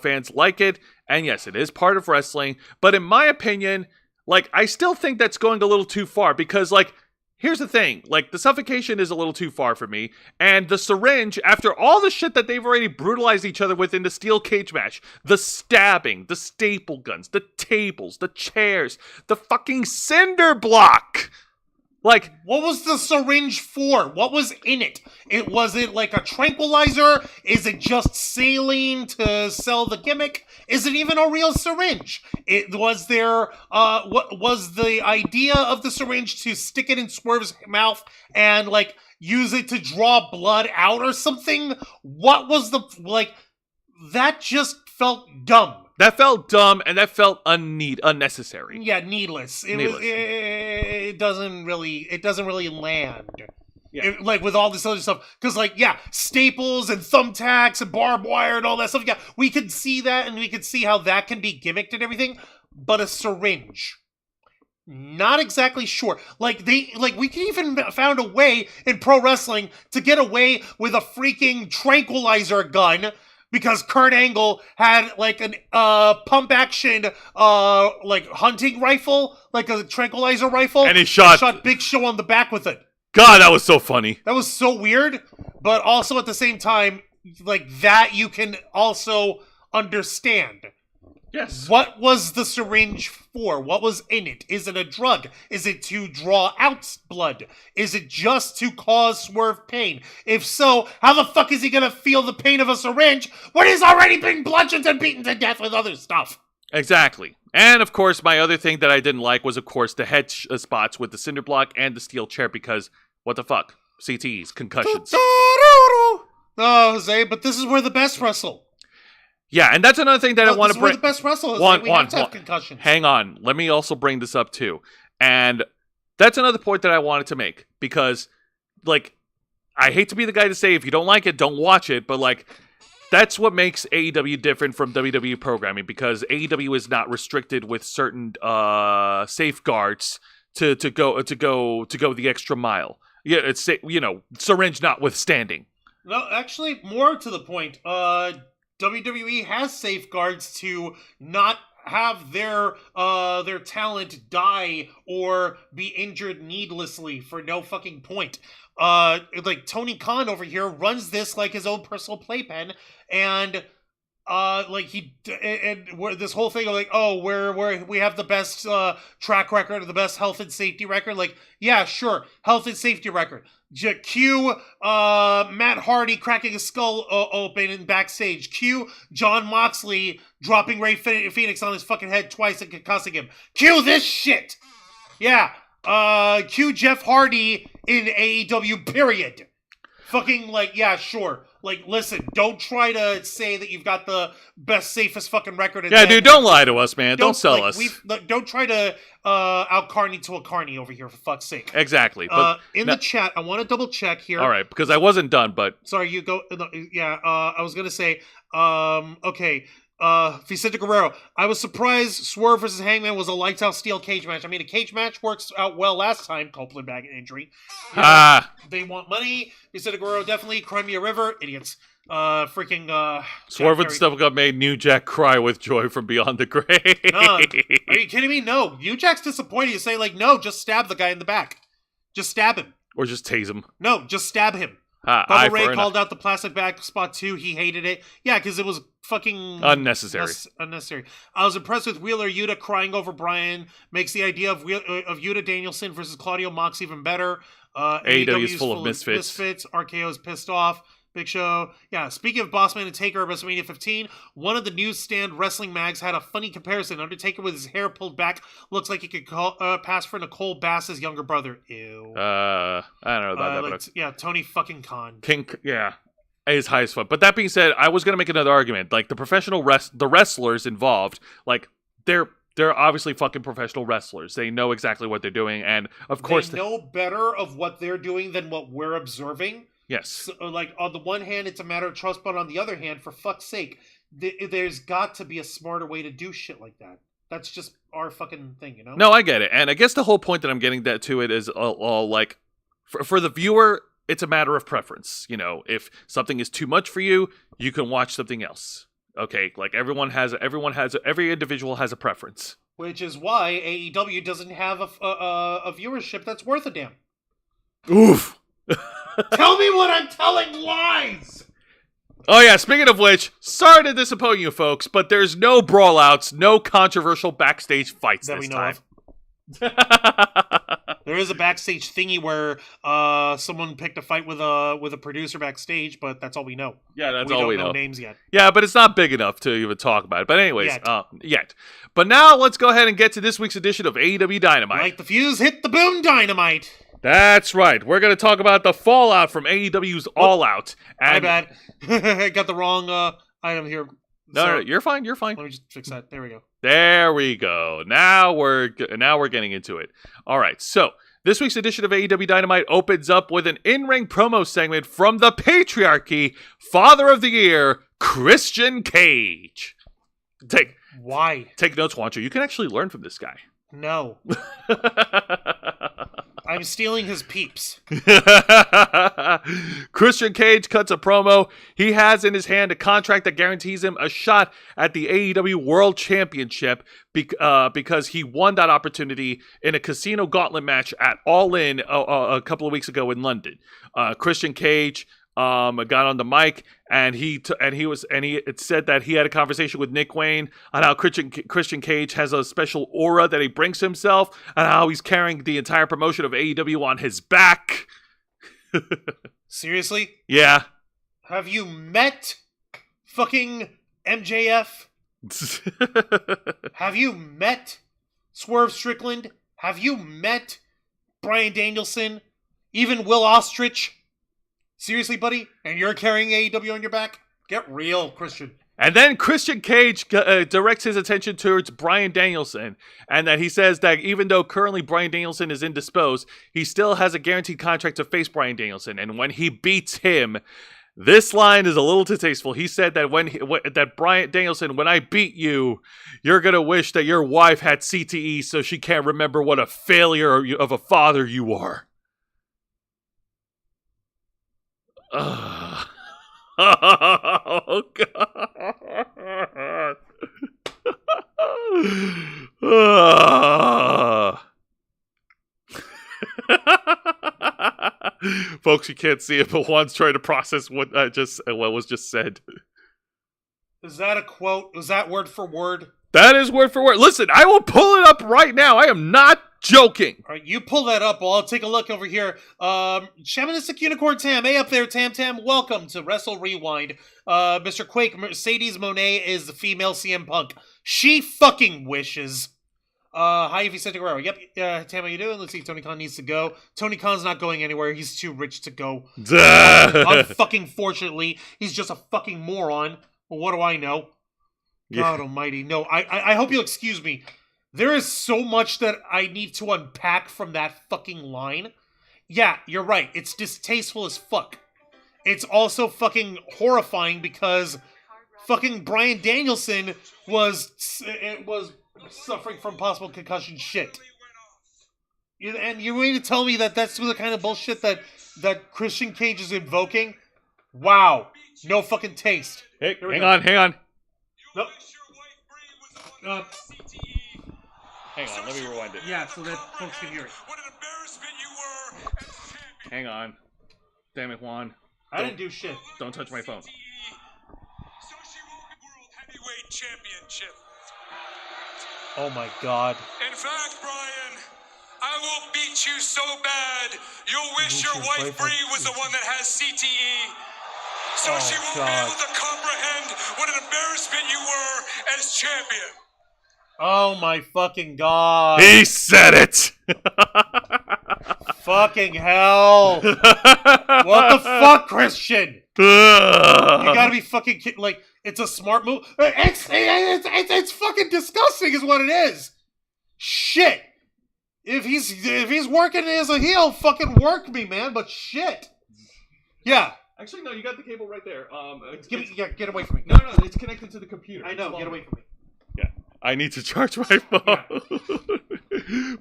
fans like it. And yes, it is part of wrestling. But in my opinion, like, I still think that's going a little too far because, like, here's the thing. Like, the suffocation is a little too far for me. And the syringe, after all the shit that they've already brutalized each other with in the steel cage match, the stabbing, the staple guns, the tables, the chairs, the fucking cinder block. Like, what was the syringe for? What was in it? Was it like a tranquilizer? Is it just saline to sell the gimmick? Is it even a real syringe? What was the idea of the syringe to stick it in Swerve's mouth and like use it to draw blood out or something? What was that just felt dumb. That felt dumb, and that felt unnecessary. Yeah, needless. It doesn't really land. Yeah. Like with all this other stuff, because staples and thumbtacks and barbed wire and all that stuff. Yeah, we could see that, and we could see how that can be gimmicked and everything. But a syringe, not exactly sure. We could even found a way in pro wrestling to get away with a freaking tranquilizer gun. Because Kurt Angle had an pump action hunting rifle, like a tranquilizer rifle, and he shot Big Show on the back with it. God, that was so funny. That was so weird, but also at the same time, that you can also understand. Yes. What was the syringe for? What was in it? Is it a drug? Is it to draw out blood? Is it just to cause Swerve pain? If so, how the fuck is he gonna feel the pain of a syringe when he's already been bludgeoned and beaten to death with other stuff? Exactly. And of course, my other thing that I didn't like was, of course, the head spots with the cinder block and the steel chair, because what the fuck? CTEs, concussions. Oh, Jose, but this is where the best wrestle. Yeah, and that's another thing that I want to bring. The best wrestlers. We have to have concussions. Hang on, let me also bring this up too, and that's another point that I wanted to make, because, I hate to be the guy to say if you don't like it, don't watch it, but that's what makes AEW different from WWE programming, because AEW is not restricted with certain safeguards to go the extra mile. Yeah, it's syringe notwithstanding. No, actually, more to the point, WWE has safeguards to not have their talent die or be injured needlessly for no fucking point. Like Tony Khan over here runs this like his own personal playpen, and like this whole thing of like, oh, we have the best track record or the best health and safety record. Like, yeah, sure, health and safety record. Cue Matt Hardy cracking his skull open in backstage. Cue John Moxley dropping Ray Phoenix on his fucking head twice and concussing him. Cue this shit. Yeah. Cue Jeff Hardy in AEW, period. Fucking, like, yeah, sure. Like, listen, don't try to say that you've got the best, safest fucking record. Yeah, dude, don't lie to us, man. Don't sell us. Don't try to out-Carney to a Carney over here, for fuck's sake. Exactly. But in the chat, I want to double-check here. All right, because I wasn't done, but... Sorry, you go... Yeah, I was going to say, okay... Vicente Guerrero, I was surprised Swerve versus Hangman was a lights out steel cage match. I mean, a cage match works out well last time. Copeland back injury. They want money. Vicente Guerrero definitely. Crimea River, idiots. Swerve and Stuff Up made New Jack cry with joy from beyond the grave. Are you kidding me? No. New Jack's disappointed. You say, like, no, just stab the guy in the back. Just stab him. Or just tase him. No, just stab him. Bubba Ray called out the plastic bag spot too. He hated it. Yeah, because it was fucking unnecessary. Unnecessary. I was impressed with Wheeler Yuta crying over Bryan. Makes the idea of Yuta Danielson versus Claudio Mox even better. AEW is full of misfits. RKO's pissed off. Big Show. Yeah, speaking of Bossman and Taker at WrestleMania 15, one of the newsstand wrestling mags had a funny comparison. Undertaker with his hair pulled back looks like he could pass for Nicole Bass's younger brother. Ew. I don't know about that. Yeah, Tony fucking Khan. Yeah. Is high as fuck. But that being said, I was going to make another argument. Like, the professional the wrestlers involved, like, they're obviously fucking professional wrestlers. They know exactly what they're doing, and of course... They know better of what they're doing than what we're observing. Yes. So, like, on the one hand, it's a matter of trust, but on the other hand, for fuck's sake, there's got to be a smarter way to do shit like that. That's just our fucking thing, you know? No, I get it. And I guess the whole point that I'm getting to it is all like, for the viewer, it's a matter of preference. You know, if something is too much for you, you can watch something else. Okay, like every individual has a preference. Which is why AEW doesn't have a viewership that's worth a damn. Oof. Tell me what I'm telling lies! Oh yeah, speaking of which, sorry to disappoint you folks, but there's no brawlouts, no controversial backstage fights that this time. There is a backstage thingy where someone picked a fight with a producer backstage, but that's all we know. Yeah, that's all we know. We don't know names yet. Yeah, but it's not big enough to even talk about it. But anyways, yet. But now let's go ahead and get to this week's edition of AEW Dynamite. Like the fuse hit the boom dynamite. That's right. We're going to talk about the fallout from AEW's All Out. My bad. I got the wrong item here. No, you're fine. You're fine. Let me just fix that. There we go. There we go. Now we're getting into it. All right. So this week's edition of AEW Dynamite opens up with an in-ring promo segment from the Patriarchy, Father of the Year, Christian Cage. Why? Take notes, Juancho. You can actually learn from this guy. No. I'm stealing his peeps. Christian Cage cuts a promo. He has in his hand a contract that guarantees him a shot at the AEW World Championship because he won that opportunity in a casino gauntlet match at All In a couple of weeks ago in London. Christian Cage got on the mic and it said that he had a conversation with Nick Wayne on how Christian Cage has a special aura that he brings himself and how he's carrying the entire promotion of AEW on his back. Seriously? Yeah. Have you met fucking MJF? Have you met Swerve Strickland? Have you met Bryan Danielson? Even Will Ostrich? Seriously, buddy? And you're carrying AEW on your back? Get real, Christian. And then Christian Cage directs his attention towards Bryan Danielson, and that he says that even though currently Bryan Danielson is indisposed, he still has a guaranteed contract to face Bryan Danielson. And when he beats him, this line is a little too tasteful. He said that that Bryan Danielson, when I beat you, you're gonna wish that your wife had CTE so she can't remember what a failure of a father you are. Oh, God. Folks, you can't see it, but Juan's trying to process what was just said. Is that a quote? Was that word for word? That is word for word. Listen, I will pull it up right now. I am not joking. All right, you pull that up. Well, I'll take a look over here. Shamanistic Unicorn Tam. Hey up there, Tam Tam. Welcome to Wrestle Rewind. Mr. Quake, Mercedes Monet is the female CM Punk. She fucking wishes. Hi, Vicente Guerrero. Yep, Tam, how you doing? Let's see, Tony Khan needs to go. Tony Khan's not going anywhere. He's too rich to go. Unfucking fortunately, he's just a fucking moron. Well, what do I know? Yeah. God almighty. No, I hope you'll excuse me. There is so much that I need to unpack from that fucking line. Yeah, you're right. It's distasteful as fuck. It's also fucking horrifying because fucking Bryan Danielson was suffering from possible concussion shit. And you're going to tell me that that's the kind of bullshit that Christian Cage is invoking? Wow. No fucking taste. Hey, hang on. Nope. Hang on, let me rewind it. Yeah, so that folks can hear it. What an embarrassment you were as champion. Hang on. Damn it, Juan. I didn't do shit. Don't touch my phone. So she won the World Heavyweight Championship. Oh my god. In fact, Brian, I will beat you so bad, you'll wish your wife Bree was the one that has CTE. So she won't be able to comprehend what an embarrassment you were as champion. Oh my fucking god. He said it! Fucking hell. What the fuck, Christian? You gotta be fucking kidding. Like, it's a smart move. It's fucking disgusting is what it is. Shit. If he's working as a heel, fucking work me, man. But shit. Yeah. Actually, no, you got the cable right there. Get away from me. No, it's connected to the computer. I know, get away from me. Yeah, I need to charge my phone. Yeah.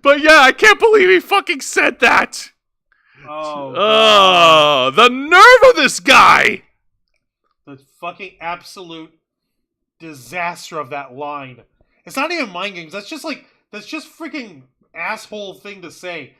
But yeah, I can't believe he fucking said that. Oh, the nerve of this guy. The fucking absolute disaster of that line. It's not even mind games. That's just freaking asshole thing to say.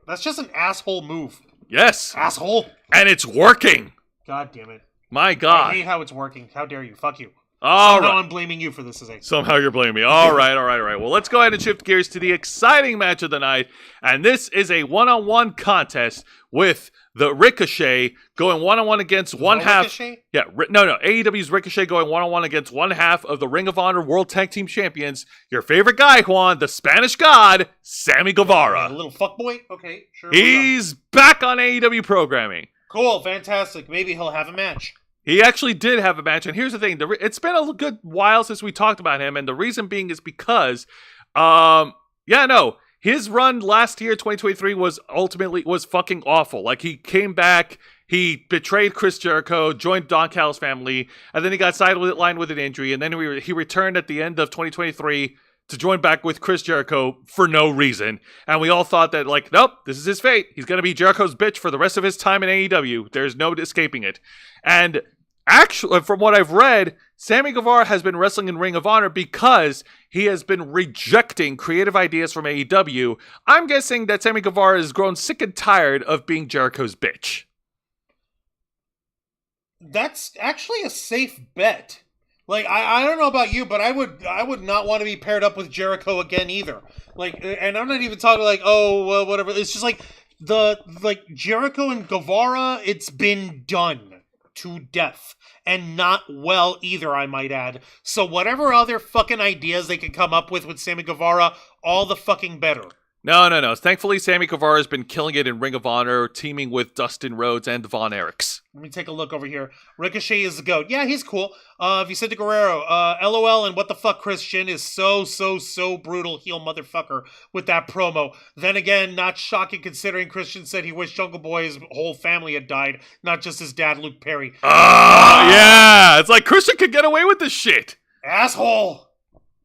That's just an asshole move. Yes. Asshole. And it's working. God damn it. My God. I hate how it's working. How dare you. Fuck you. All right. I'm blaming you for this. Somehow you're blaming me. All right. Well, let's go ahead and shift gears to the exciting match of the night. And this is a one-on-one contest with the Ricochet going one-on-one against one half. Ricochet? Yeah, no. AEW's Ricochet going one-on-one against one half of the Ring of Honor World Tag Team Champions. Your favorite guy, Juan, the Spanish God, Sammy Guevara. A little fuckboy? Okay, sure. He's back on AEW programming. Cool, fantastic. Maybe he'll have a match. He actually did have a match, and here's the thing. It's been a good while since we talked about him, and the reason being is because, his run last year, 2023, was fucking awful. Like, he came back, he betrayed Chris Jericho, joined Don Callis' family, and then he got sidelined with an injury, and then he returned at the end of 2023 to join back with Chris Jericho for no reason. And we all thought that, like, nope, this is his fate. He's going to be Jericho's bitch for the rest of his time in AEW. There's no escaping it. And actually, from what I've read, Sammy Guevara has been wrestling in Ring of Honor because he has been rejecting creative ideas from AEW. I'm guessing that Sammy Guevara has grown sick and tired of being Jericho's bitch. That's actually a safe bet. Like, I don't know about you, but I would not want to be paired up with Jericho again either. Like, and I'm not even talking like, whatever. It's just like Jericho and Guevara, it's been done to death. And not well either, I might add. So whatever other fucking ideas they can come up with Sammy Guevara, all the fucking better. No. Thankfully, Sammy Guevara has been killing it in Ring of Honor, teaming with Dustin Rhodes and Von Erichs. Let me take a look over here. Ricochet is the GOAT. Yeah, he's cool. Vicente Guerrero, LOL, and what the fuck Christian is so brutal heel motherfucker with that promo. Then again, not shocking considering Christian said he wished Jungle Boy's whole family had died, not just his dad, Luke Perry. Yeah, it's like Christian could get away with this shit. Asshole.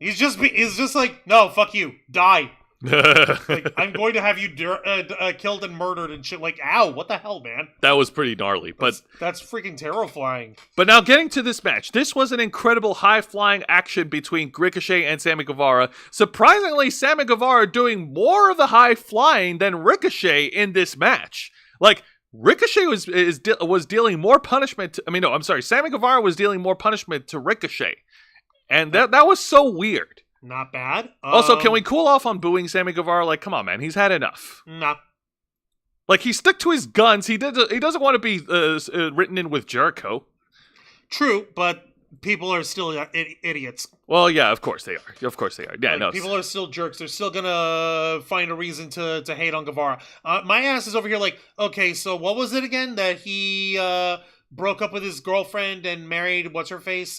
He's just like, no, fuck you. Die. Like, I'm going to have you killed and murdered and shit. Like, ow, what the hell, man? That was pretty gnarly, but that's freaking terrifying. But now getting to this match, this was an incredible high-flying action between Ricochet and Sammy Guevara. Surprisingly, Sammy Guevara doing more of the high-flying than Ricochet in this match. Like, Ricochet was dealing more punishment. Sammy Guevara was dealing more punishment to Ricochet, and that was so weird. Not bad. Also, can we cool off on booing Sammy Guevara? Like, come on, man, he's had enough. Nah. Like, he stuck to his guns. He doesn't want to be written in with Jericho. True, but people are still idiots. Well, yeah, of course they are. Yeah, like, people are still jerks. They're still gonna find a reason to hate on Guevara. My ass is over here like, okay, so what was it again that he broke up with his girlfriend and married what's her face?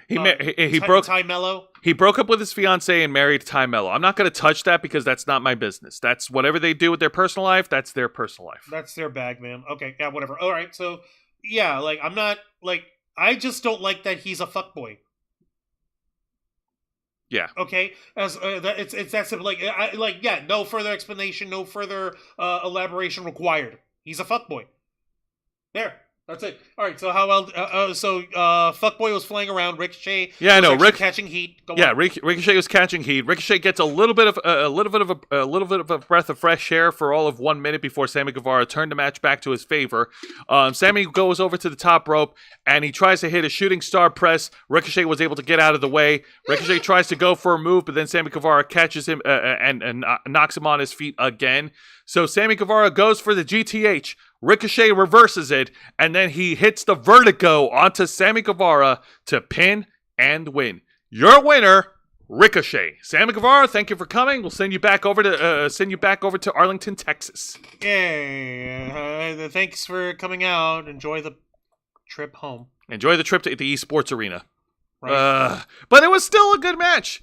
He broke Ty Mello. He broke up with his fiance and married Ty Mello. I'm not going to touch that because that's not my business. That's whatever they do with their personal life. That's their personal life. That's their bag, man. Okay, yeah, whatever. All right, so yeah, like I'm not like I just don't like that he's a fuckboy. Yeah. Okay. It's that simple. Like, no further explanation, no further elaboration required. He's a fuckboy. There. That's it. All right. So how well? Fuckboy was flying around. Ricochet. Yeah, I know. Catching heat. Ricochet was catching heat. Ricochet gets a little bit of a breath of fresh air for all of 1 minute before Sammy Guevara turned the match back to his favor. Sammy goes over to the top rope and he tries to hit a shooting star press. Ricochet was able to get out of the way. Ricochet tries to go for a move, but then Sammy Guevara catches him and knocks him on his feet again. So Sammy Guevara goes for the GTH. Ricochet reverses it, and then he hits the vertigo onto Sammy Guevara to pin and win. Your winner, Ricochet. Sammy Guevara, thank you for coming. We'll send you back over to Arlington, Texas. Yay! Thanks for coming out. Enjoy the trip home. Enjoy the trip to the esports arena. Right. But it was still a good match.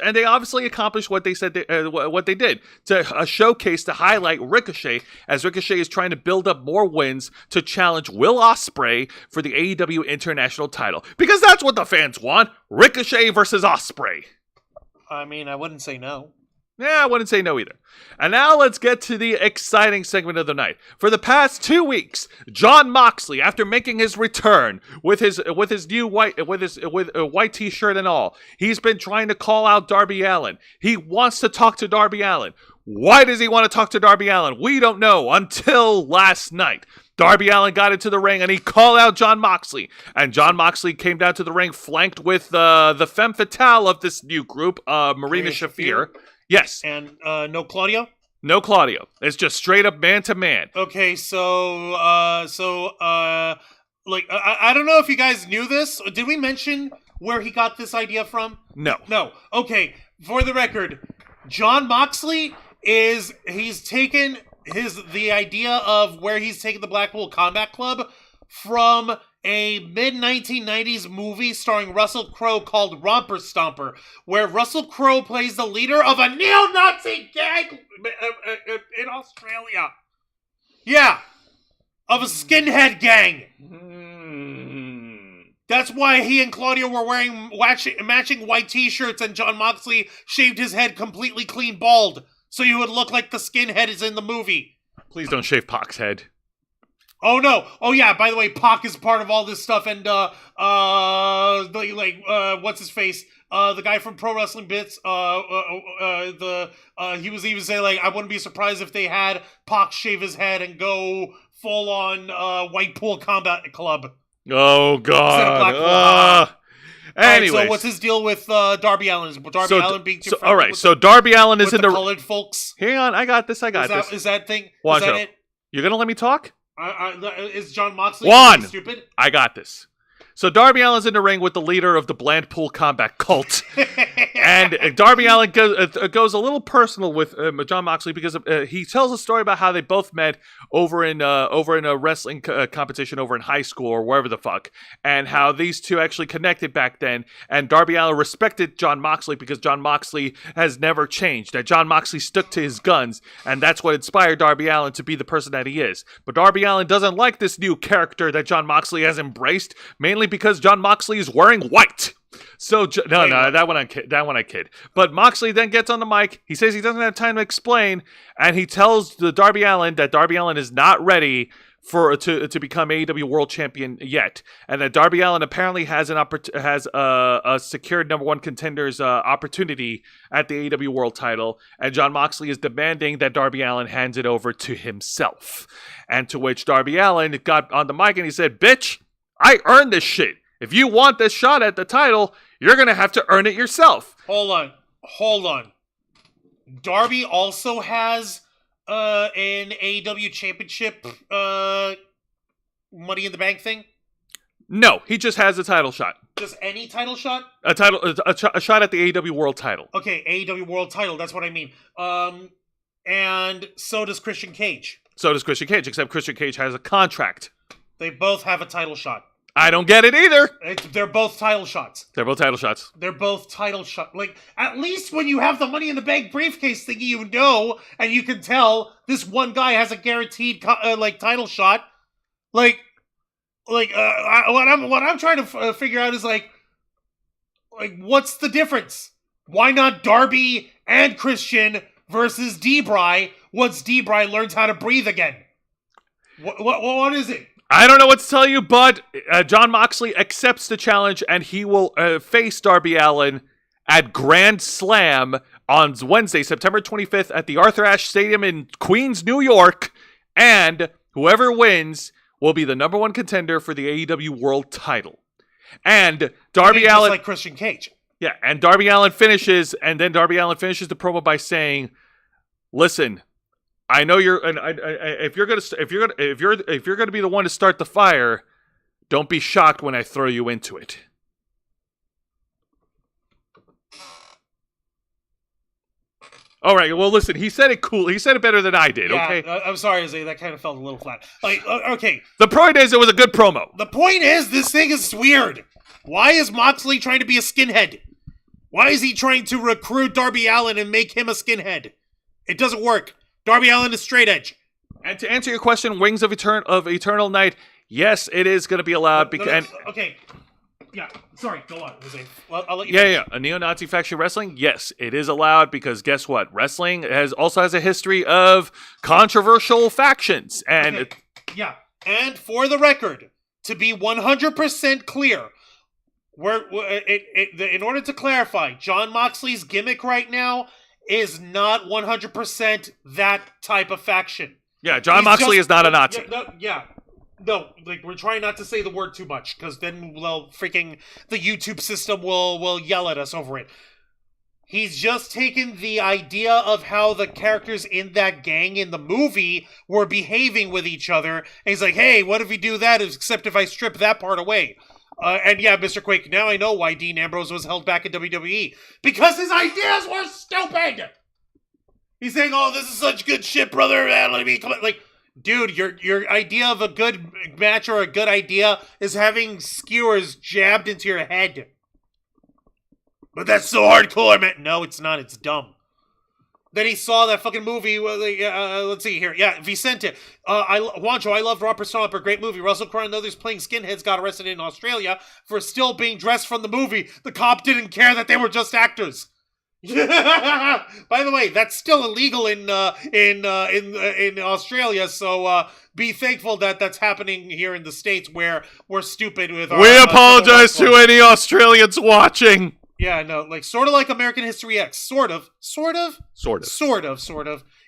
And they obviously accomplished what they said what they did to showcase to highlight Ricochet as Ricochet is trying to build up more wins to challenge Will Ospreay for the AEW International title because that's what the fans want: Ricochet versus Ospreay. I mean, I wouldn't say no. Yeah, I wouldn't say no either. And now let's get to the exciting segment of the night. For the past 2 weeks, Jon Moxley, after making his return with his new white t-shirt and all, he's been trying to call out Darby Allin. He wants to talk to Darby Allin. Why does he want to talk to Darby Allin? We don't know until last night. Darby Allin got into the ring and he called out Jon Moxley. And Jon Moxley came down to the ring flanked with the femme fatale of this new group, Marina Shafir. Yes. And no Claudio? No Claudio. It's just straight up man to man. Okay, I don't know if you guys knew this. Did we mention where he got this idea from? No. Okay, for the record, Jon Moxley he's taken the idea of where he's taken the Blackpool Combat Club from a mid-1990s movie starring Russell Crowe called Romper Stomper, where Russell Crowe plays the leader of a neo-Nazi gang in Australia. Yeah, of a skinhead gang. That's why he and Claudio were wearing matching white t-shirts and Jon Moxley shaved his head completely clean bald, so you would look like the skinhead is in the movie. Please don't shave Pac's head. Oh no! Oh yeah. By the way, Pac is part of all this stuff, and what's his face? The guy from Pro Wrestling Bits. He was even saying like, I wouldn't be surprised if they had Pac shave his head and go full on White Pool Combat Club. Oh God. Anyways, right, so what's his deal with Darby Allin? Is Darby Allin being too friendly? All right, so Darby Allin is in the colored folks. Hang on, I got this. Is that thing? Watch is that out. it? You're gonna let me talk? Is Jon Moxley stupid? I got this. So Darby Allin's in the ring with the leader of the Blackpool Combat Cult. And Darby Allin goes a little personal with Jon Moxley because he tells a story about how they both met over in a wrestling competition over in high school or wherever the fuck, and how these two actually connected back then. And Darby Allin respected Jon Moxley because Jon Moxley has never changed. That Jon Moxley stuck to his guns, and that's what inspired Darby Allin to be the person that he is. But Darby Allin doesn't like this new character that Jon Moxley has embraced, mainly because Jon Moxley is wearing white. So that one I kid. But Moxley then gets on the mic. He says he doesn't have time to explain, and he tells the Darby Allin that Darby Allin is not ready to become AEW World Champion yet, and that Darby Allin apparently has a secured number one contender's opportunity at the AEW World Title, and Jon Moxley is demanding that Darby Allin hands it over to himself. And to which Darby Allin got on the mic and he said, "Bitch, I earned this shit. If you want this shot at the title, you're gonna have to earn it yourself." Hold on. Darby also has an AEW Championship Money in the Bank thing? No, he just has a title shot. Just any title shot? A shot at the AEW World Title. Okay, AEW World Title. That's what I mean. And so does Christian Cage. So does Christian Cage, except Christian Cage has a contract. They both have a title shot. I don't get it either. They're both title shots. They're both title shots. They're both title shots. Like, at least when you have the Money in the Bank briefcase thingy, you know, and you can tell this one guy has a guaranteed title shot. What I'm trying to figure out is like, what's the difference? Why not Darby and Christian versus D-Bry once D-Bry learns how to breathe again? What is it? I don't know what to tell you, but Jon Moxley accepts the challenge, and he will face Darby Allin at Grand Slam on Wednesday, September 25th at the Arthur Ashe Stadium in Queens, New York, and whoever wins will be the number one contender for the AEW World Title. And Darby Allin, like Christian Cage. Yeah, and Darby Allin finishes, the promo by saying, "Listen, I know you're, and if you're gonna be the one to start the fire, don't be shocked when I throw you into it." All right. Well, listen. He said it cool. He said it better than I did. Yeah, okay. I'm sorry, Zay. That kind of felt a little flat. Okay. The point is, it was a good promo. The point is, this thing is weird. Why is Moxley trying to be a skinhead? Why is he trying to recruit Darby Allin and make him a skinhead? It doesn't work. Darby Allin is straight edge. And to answer your question, Wings of Eternal Night, yes, it is going to be allowed. Okay. Yeah, sorry, go on, Jose. I'll let you Yeah. A neo-Nazi faction wrestling, yes, it is allowed because guess what? Wrestling also has a history of controversial factions. And and for the record, to be 100% clear, in order to clarify, Jon Moxley's gimmick right now is not 100% that type of faction. Yeah, Jon Moxley is not a Nazi. No, we're trying not to say the word too much, because then, freaking the YouTube system will yell at us over it. He's just taken the idea of how the characters in that gang in the movie were behaving with each other, and he's like, hey, what if we do that, except if I strip that part away? And yeah, Mr. Quake, now I know why Dean Ambrose was held back in WWE. Because his ideas were stupid! He's saying, oh, this is such good shit, brother, let me come. Dude, your idea of a good match or a good idea is having skewers jabbed into your head. But that's so hardcore, man. No, it's not. It's dumb. Then he saw that fucking movie. Let's see here. Yeah, Vicente. Juancho, I loved Rob Persona, great movie. Russell Crowe and others playing skinheads got arrested in Australia for still being dressed from the movie. The cop didn't care that they were just actors. By the way, that's still illegal in Australia, so be thankful that that's happening here in the States where we're stupid with our... We apologize to any Australians watching! Yeah, no, sort of like American History X. Sort of.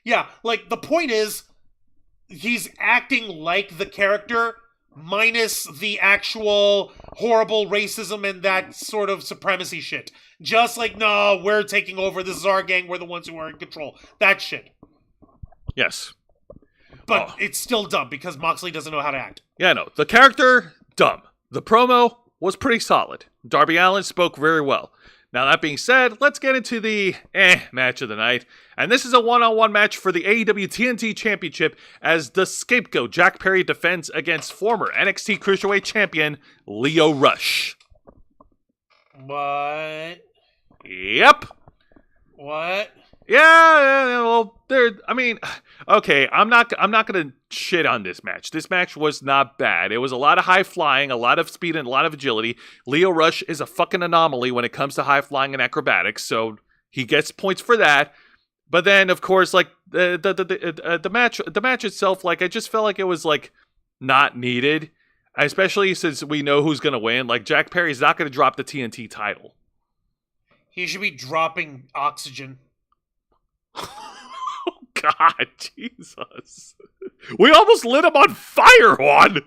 Yeah, the point is, he's acting like the character, minus the actual horrible racism and that sort of supremacy shit. Just no, we're taking over, this is our gang, we're the ones who are in control. That shit. Yes. But it's still dumb, because Moxley doesn't know how to act. Yeah, no. The character, dumb. The promo was pretty solid. Darby Allin spoke very well. Now, that being said, let's get into the match of the night. And this is a one-on-one match for the AEW TNT Championship as the scapegoat, Jack Perry, defends against former NXT Cruiserweight Champion, Lio Rush. What? Yep. What? Yeah, well, okay, I'm not gonna shit on this match. This match was not bad. It was a lot of high flying, a lot of speed, and a lot of agility. Lio Rush is a fucking anomaly when it comes to high flying and acrobatics, so he gets points for that. But then, of course, like the match itself, like I just felt like it was like not needed, especially since we know who's gonna win. Like Jack Perry's not gonna drop the TNT title. He should be dropping Oxygen. Oh, God, Jesus. We almost lit him on fire, Juan.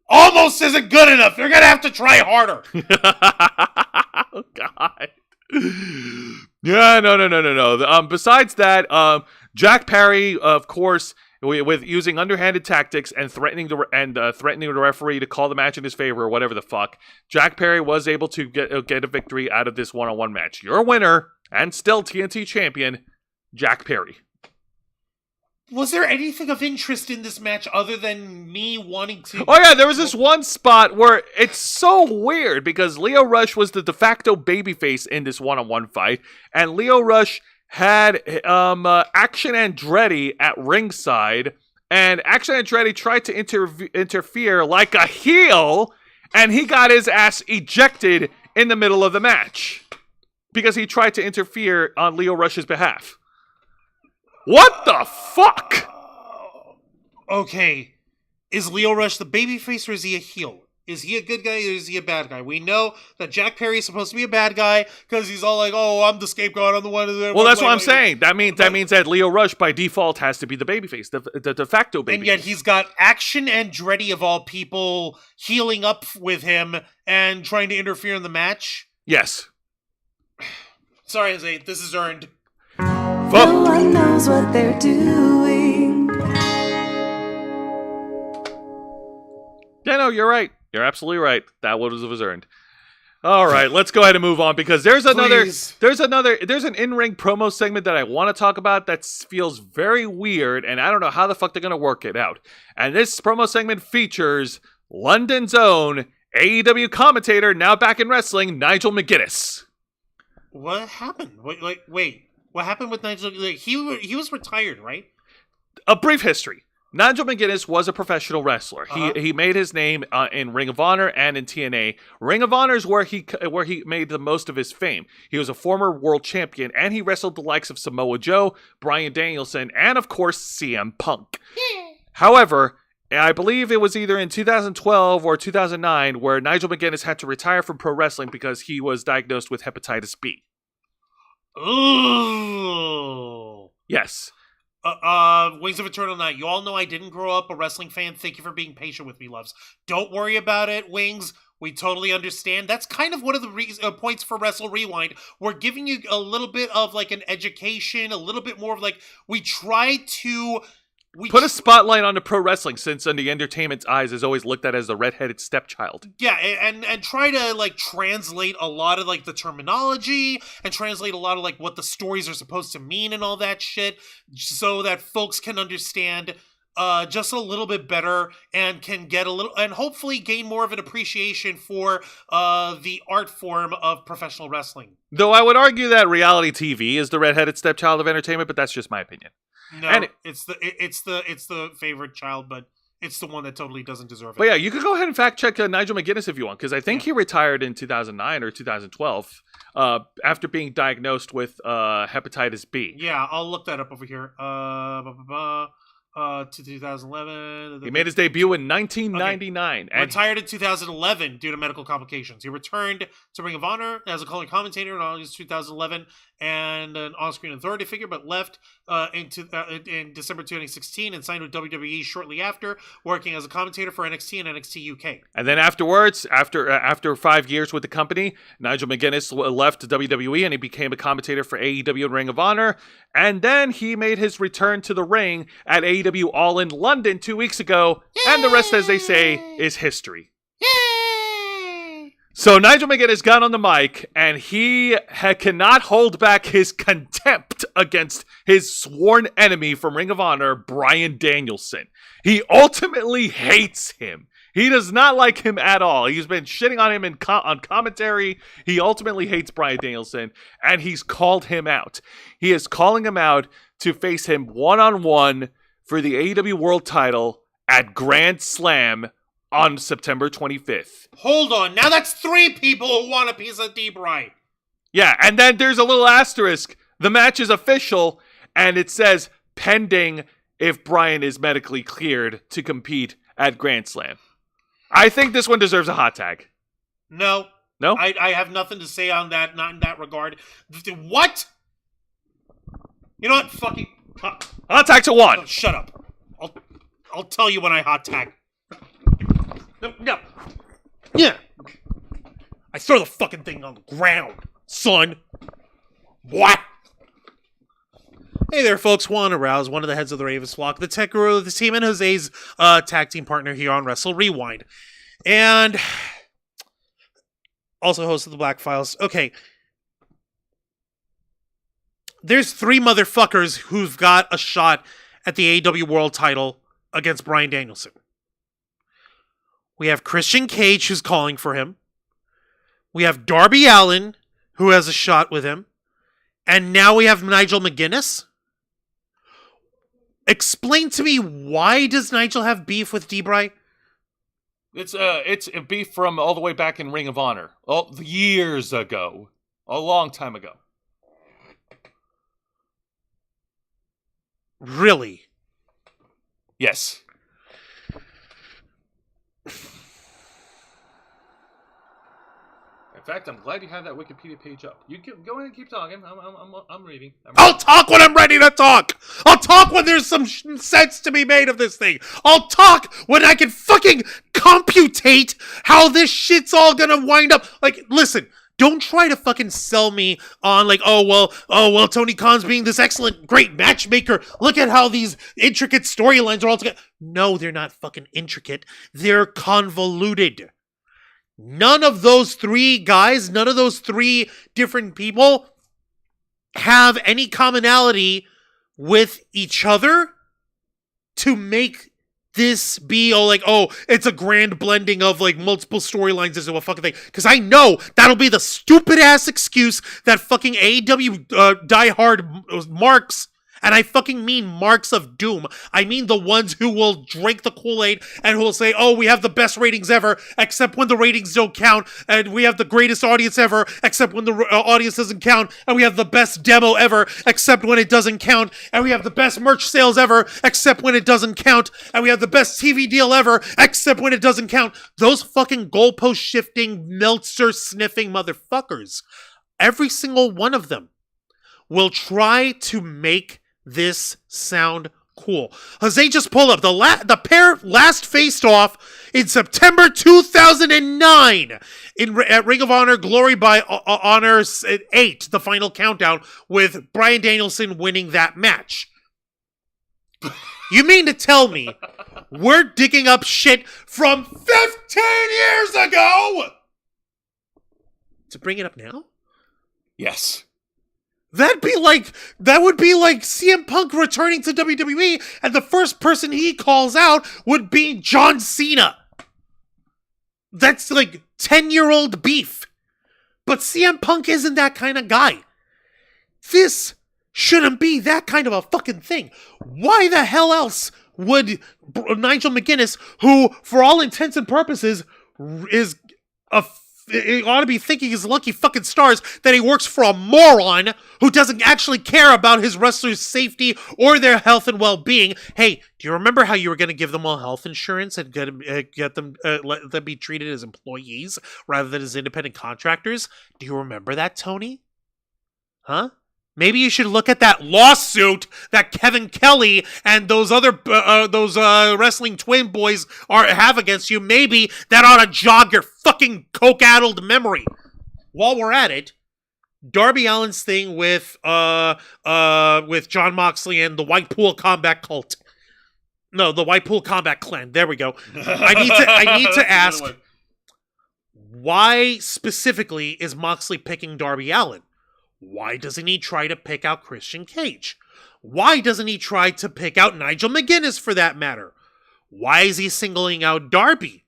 Almost isn't good enough. You're going to have to try harder. Oh, God. Yeah, no. Besides that, Jack Perry, of course, with using underhanded tactics and threatening the referee to call the match in his favor or whatever the fuck, Jack Perry was able to get a victory out of this one-on-one match. Your winner and still TNT champion, Jack Perry. Was there anything of interest in this match other than me wanting to... Oh yeah, there was this one spot where it's so weird because Lio Rush was the de facto babyface in this one-on-one fight, and Lio Rush had Action Andretti at ringside, and Action Andretti tried to interfere like a heel, and he got his ass ejected in the middle of the match because he tried to interfere on Lio Rush's behalf. What the fuck? Okay, is Lio Rush the babyface or is he a heel? Is he a good guy or is he a bad guy? We know that Jack Perry is supposed to be a bad guy because he's all like, "Oh, I'm the scapegoat. I'm the one." Well, that's what I'm saying. That means that Lio Rush by default has to be the babyface, the de facto babyface. And yet he's got Action Andretti of all people healing up with him and trying to interfere in the match. Yes. Sorry, Jose. This is earned. No one knows what they're doing. Yeah, no, you're right. You're absolutely right. That was earned. All right, let's go ahead and move on because there's an in-ring promo segment that I want to talk about that feels very weird, and I don't know how the fuck they're gonna work it out. And this promo segment features London's own AEW commentator, now back in wrestling, Nigel McGuinness. What happened? Wait. What happened with Nigel? Like, he was retired, right? A brief history. Nigel McGuinness was a professional wrestler. He made his name in Ring of Honor and in TNA. Ring of Honor is where he made the most of his fame. He was a former world champion, and he wrestled the likes of Samoa Joe, Bryan Danielson, and of course CM Punk. Yeah. However, I believe it was either in 2012 or 2009 where Nigel McGuinness had to retire from pro wrestling because he was diagnosed with hepatitis B. Ooh. Yes. Wings of Eternal Night. You all know I didn't grow up a wrestling fan. Thank you for being patient with me, loves. Don't worry about it, Wings. We totally understand. That's kind of one of the points for Wrestle Rewind. We're giving you a little bit of like an education, a little bit more of like, we try to... Put a spotlight on the pro wrestling, since in the entertainment's eyes is always looked at as the redheaded stepchild. Yeah, and try to like translate a lot of like the terminology and translate a lot of like what the stories are supposed to mean and all that shit, so that folks can understand just a little bit better and can get a little, and hopefully gain more of an appreciation for the art form of professional wrestling. Though I would argue that reality TV is the redheaded stepchild of entertainment, but that's just my opinion. No, it's the favorite child, but it's the one that totally doesn't deserve it. But yeah, you could go ahead and fact check Nigel McGuinness if you want, because I think he retired in 2009 or 2012 after being diagnosed with hepatitis B. Yeah, I'll look that up over here. To 2011. He made his debut in 1999. Okay. Retired in 2011 due to medical complications. He returned to Ring of Honor as a color commentator in August 2011 and an on-screen authority figure, but left in December 2016 and signed with WWE shortly after, working as a commentator for NXT and NXT UK. And then afterwards, after 5 years with the company, Nigel McGuinness left WWE and he became a commentator for AEW and Ring of Honor. And then he made his return to the ring at AEW All in London 2 weeks ago. Yay! And the rest, as they say, is history. Yay! So Nigel McGuinness got on the mic, and he cannot hold back his contempt against his sworn enemy from Ring of Honor, Bryan Danielson. He ultimately hates him. He does not like him at all. He's been shitting on him on commentary. He ultimately hates Bryan Danielson, and he's called him out. He is calling him out to face him one-on-one for the AEW World title at Grand Slam on September 25th. Hold on. Now that's 3 people who want a piece of D-Bry. Yeah, and then there's a little asterisk. The match is official, and it says pending if Bryan is medically cleared to compete at Grand Slam. I think this one deserves a hot tag. No. No? I have nothing to say on that, not in that regard. What? You know what? Fucking... Hot tag to 1. Oh, shut up. I'll tell you when I hot tag. No. Yeah. I throw the fucking thing on the ground, son. What? Hey there, folks. Juan Arouse, one of the heads of the Ravens flock, the tech guru of the team, and Jose's tag team partner here on Wrestle Rewind. And also host of the Black Files. Okay. There's 3 motherfuckers who've got a shot at the AEW World title against Bryan Danielson. We have Christian Cage, who's calling for him. We have Darby Allin, who has a shot with him. And now we have Nigel McGuinness. Explain to me, why does Nigel have beef with D-Bry? It's a beef from all the way back in Ring of Honor. Years ago. A long time ago. Really? Yes. In fact, I'm glad you have that Wikipedia page up. You go ahead and keep talking. I'm reading. I'll talk when I'm ready to talk. I'll talk when there's some sense to be made of this thing. I'll talk when I can fucking computate how this shit's all gonna wind up. Like, listen, don't try to fucking sell me on like, oh well, Tony Khan's being this excellent, great matchmaker. Look at how these intricate storylines are all together. No, they're not fucking intricate. They're convoluted. None of those 3 guys, none of those 3 different people have any commonality with each other to make this be, it's a grand blending of, like, multiple storylines into a fucking thing. Because I know that'll be the stupid-ass excuse that fucking AEW diehard marks. And I fucking mean marks of doom. I mean the ones who will drink the Kool-Aid and who will say, oh, we have the best ratings ever, except when the ratings don't count. And we have the greatest audience ever, except when the audience doesn't count. And we have the best demo ever, except when it doesn't count. And we have the best merch sales ever, except when it doesn't count. And we have the best TV deal ever, except when it doesn't count. Those fucking goalpost shifting, Meltzer sniffing motherfuckers. Every single one of them will try to make this sound cool. Jose just pulled up the pair last faced off in September 2009 at Ring of Honor Glory by Honor 8, the final countdown, with Bryan Danielson winning that match. You mean to tell me we're digging up shit from 15 years ago to bring it up now? Yes. That would be like CM Punk returning to WWE, and the first person he calls out would be John Cena. That's like 10-year-old beef. But CM Punk isn't that kind of guy. This shouldn't be that kind of a fucking thing. Why the hell else would Nigel McGuinness, who, for all intents and purposes, he ought to be thinking his lucky fucking stars that he works for a moron who doesn't actually care about his wrestlers' safety or their health and well-being. Hey, do you remember how you were going to give them all health insurance and get them let them be treated as employees rather than as independent contractors? Do you remember that, Tony? Huh? Maybe you should look at that lawsuit that Kevin Kelly and those other wrestling twin boys have against you. Maybe that ought to jog your fucking coke-addled memory. While we're at it, Darby Allin's thing with John Moxley and the Whitepool Combat Cult. No, the Whitepool Combat Clan. There we go. I need to ask, why specifically is Moxley picking Darby Allin? Why doesn't he try to pick out Christian Cage? Why doesn't he try to pick out Nigel McGuinness, for that matter? Why is he singling out Darby?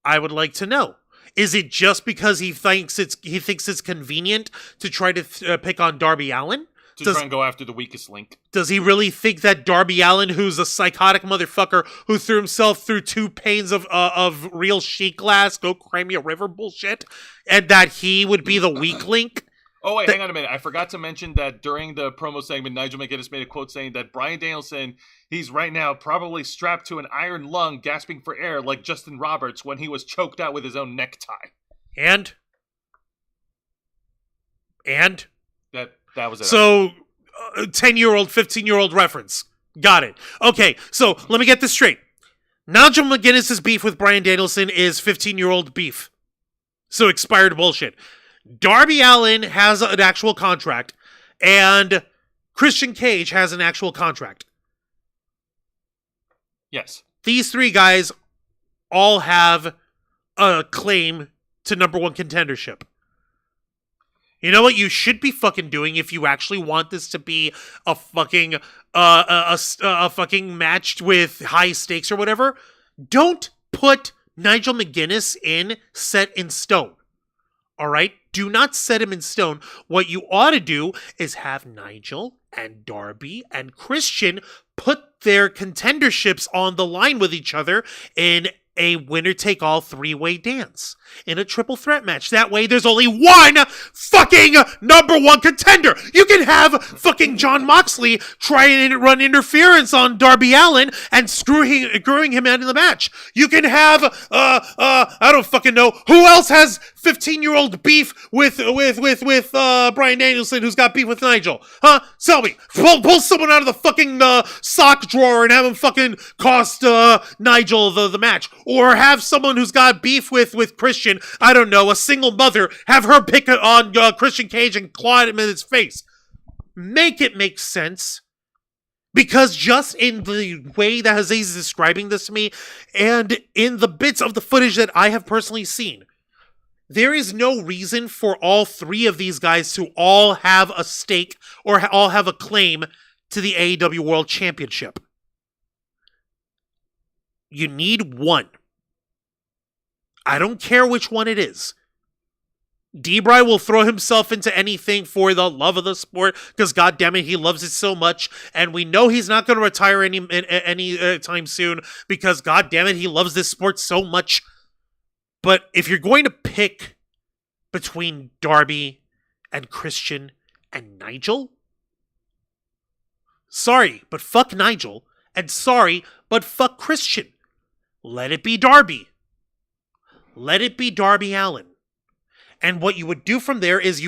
I would like to know. Is it just because he thinks it's convenient to try to pick on Darby Allin? Try and go after the weakest link. Does he really think that Darby Allin, who's a psychotic motherfucker who threw himself through 2 panes of real sheet glass, go cry me a river bullshit, and that he would be the weak link? Oh, wait, hang on a minute. I forgot to mention that during the promo segment, Nigel McGuinness made a quote saying that Bryan Danielson, he's right now probably strapped to an iron lung, gasping for air like Justin Roberts when he was choked out with his own necktie. And? That was it. So, 10-year-old, 15-year-old reference. Got it. Okay, so let me get this straight. Nigel McGuinness's beef with Bryan Danielson is 15-year-old beef. So expired bullshit. Darby Allin has an actual contract, and Christian Cage has an actual contract. Yes. These 3 guys all have a claim to number 1 contendership. You know what you should be fucking doing if you actually want this to be a fucking a fucking match with high stakes or whatever? Don't put Nigel McGuinness in set in stone. All right? Do not set him in stone. What you ought to do is have Nigel and Darby and Christian put their contenderships on the line with each other in a winner-take-all 3-way dance in a triple threat match. That way, there's only one fucking number 1 contender. You can have fucking Jon Moxley try and run interference on Darby Allin and screwing him out of the match. You can have, I don't fucking know, who else has 15-year-old beef with Bryan Danielson who's got beef with Nigel? Huh? Tell me. Pull someone out of the fucking sock drawer and have him fucking cost Nigel the match. Or have someone who's got beef with Christian, I don't know, a single mother, have her pick on Christian Cage and claw at him in his face. Make it make sense. Because just in the way that Jose is describing this to me, and in the bits of the footage that I have personally seen, there is no reason for all 3 of these guys to all have a stake or all have a claim to the AEW World Championship. You need one. I don't care which one it is. D-Bry will throw himself into anything for the love of the sport because, goddammit, he loves it so much. And we know he's not going to retire any time soon because, goddammit, he loves this sport so much. But if you're going to pick between Darby and Christian and Nigel, sorry, but fuck Nigel. And sorry, but fuck Christian. Let it be Darby. Let it be Darby Allin. And what you would do from there is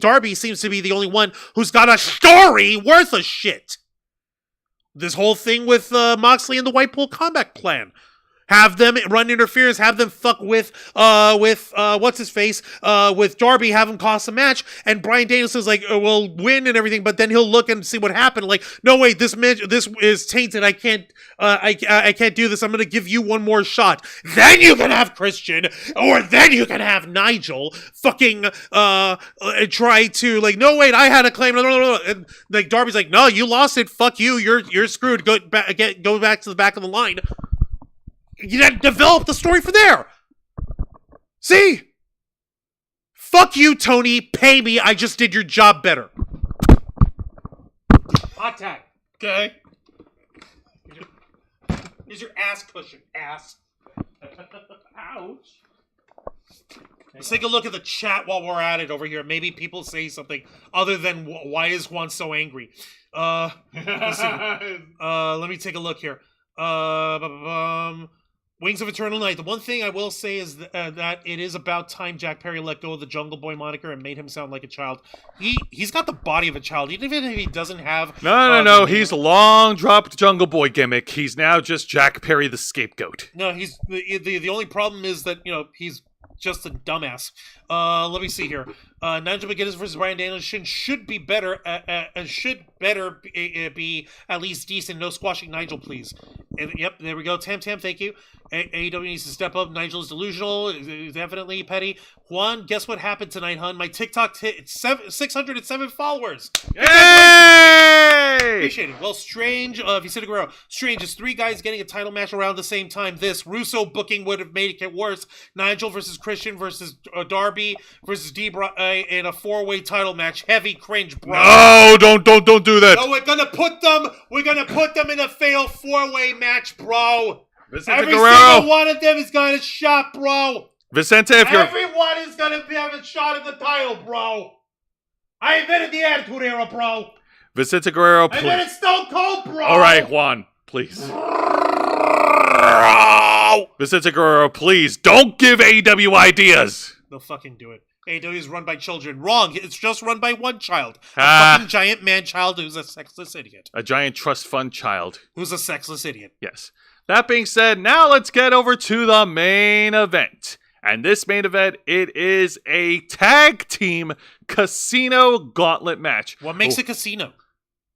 Darby seems to be the only one who's got a story worth a shit. This whole thing with Moxley and the Whitepool Combat Clan. Have them run interference, have them fuck with what's his face, with Darby, have him cost a match, and Bryan Danielson's like, will win and everything, but then he'll look and see what happened. Like, no wait, this is tainted. I can't do this. I'm gonna give you one more shot. Then you can have Christian, or then you can have Nigel fucking try to like, no wait, I had a claim. And like Darby's like, no, you lost it. Fuck you. You're screwed. Go back to the back of the line. You gotta develop the story from there. See? Fuck you, Tony. Pay me. I just did your job better. Hot tag. Okay. Here's your ass cushion, ass. Ouch. Let's take a look at the chat while we're at it over here. Maybe people say something other than why is Juan so angry? Let's see. Let me take a look here. Wings of Eternal Night. The one thing I will say is that it is about time Jack Perry let go of the Jungle Boy moniker and made him sound like a child. He's got the body of a child, even if he doesn't have... No. He's long dropped Jungle Boy gimmick. He's now just Jack Perry the scapegoat. No, he's the only problem is that, he's just a dumbass. Let me see here. Nigel McGuinness versus Bryan Danielson should be better. Be at least decent. No squashing Nigel, please. And, yep, there we go. Tam, thank you. AEW needs to step up. Nigel's delusional. Definitely petty. Juan, guess what happened tonight, hun? My TikTok hit 607 followers. Yay! Appreciate it. Well, Strange, Vicente Guerrero. Strange is 3 guys getting a title match around the same time. This Russo booking would have made it worse. Nigel versus Christian versus Darby versus Debra in a 4-way title match. Heavy cringe, bro. No, don't do that. No, we're gonna put them in a fatal 4-way match, bro. Vicente Every Guerrero. single one of them is gonna shot, bro. Vicente, if you're Everyone is gonna have a shot at the title, bro. I invented the Attitude Era, bro. Vicente Guerrero, I invented Stone Cold, bro. All right, Juan, please. Vicente Guerrero, please don't give AEW ideas. They'll fucking do it. AEW is run by children. Wrong. It's just run by one child. A fucking giant man-child who's a sexless idiot. A giant trust fund child. Who's a sexless idiot. Yes. That being said, now let's get over to the main event. And this main event, it is a tag team casino gauntlet match. What makes a casino?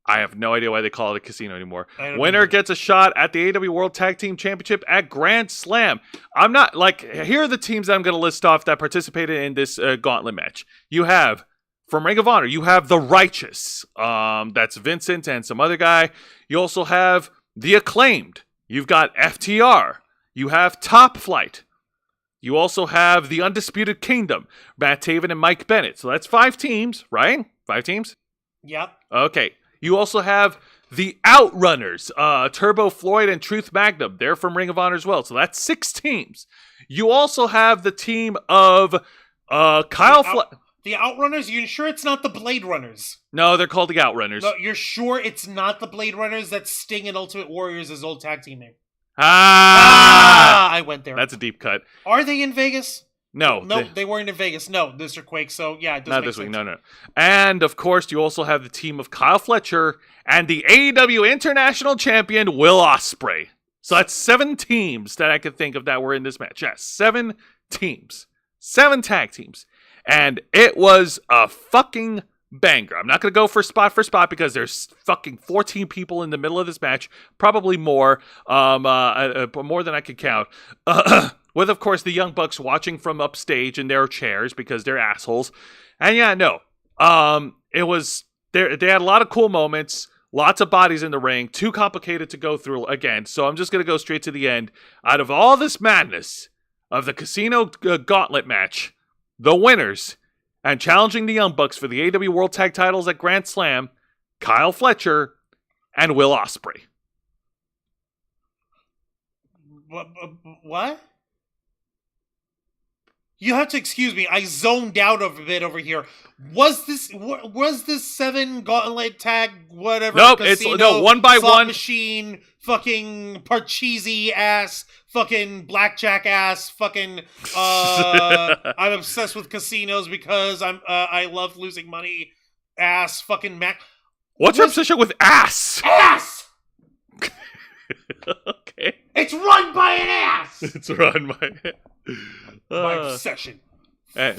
I have no idea why they call it a casino anymore. know. Winner gets a shot at the AEW World Tag Team Championship at Grand Slam. I'm not, here are the teams that I'm going to list off that participated in this gauntlet match. You have, from Ring of Honor, you have The Righteous. That's Vincent and some other guy. You also have The Acclaimed. You've got FTR. You have Top Flight. You also have the Undisputed Kingdom, Matt Taven and Mike Bennett. So that's 5 teams, right? 5 teams? Yep. Okay. You also have the Outrunners, Turbo Floyd and Truth Magnum. They're from Ring of Honor as well. So that's 6 teams. You also have the team of Kyle Fletcher. The Outrunners? You sure it's not the Blade Runners? No, they're called the Outrunners. No, you're sure it's not the Blade Runners? That's Sting and Ultimate Warriors' old tag team name. I went there. That's a deep cut. Are they in Vegas? No. No, they weren't in Vegas. No, Mr. Quake. So, yeah, it doesn't Not make this sense. week, no. And, of course, you also have the team of Kyle Fletcher and the AEW International Champion, Will Ospreay. So that's 7 teams that I could think of that were in this match. Yes, 7 teams. 7 tag teams. And it was a fucking banger. I'm not going to go for spot because there's fucking 14 people in the middle of this match. Probably more. More than I could count. With, of course, the Young Bucks watching from upstage in their chairs because they're assholes. And yeah, no. It was... They had a lot of cool moments. Lots of bodies in the ring. Too complicated to go through again. So I'm just going to go straight to the end. Out of all this madness of the Casino Gauntlet match, the winners, and challenging the Young Bucks for the AEW World Tag Titles at Grand Slam, Kyle Fletcher and Will Ospreay. What? You have to excuse me. I zoned out a bit over here. Was this 7 gauntlet tag whatever? Nope, casino, it's no 1 by slot 1 machine, fucking Parcheesi ass, fucking blackjack ass, fucking. I'm obsessed with casinos because I love losing money. Ass, fucking Mac. What's your obsession with ass? Ass. Okay. It's run by an ass. It's run by. My obsession. Hey.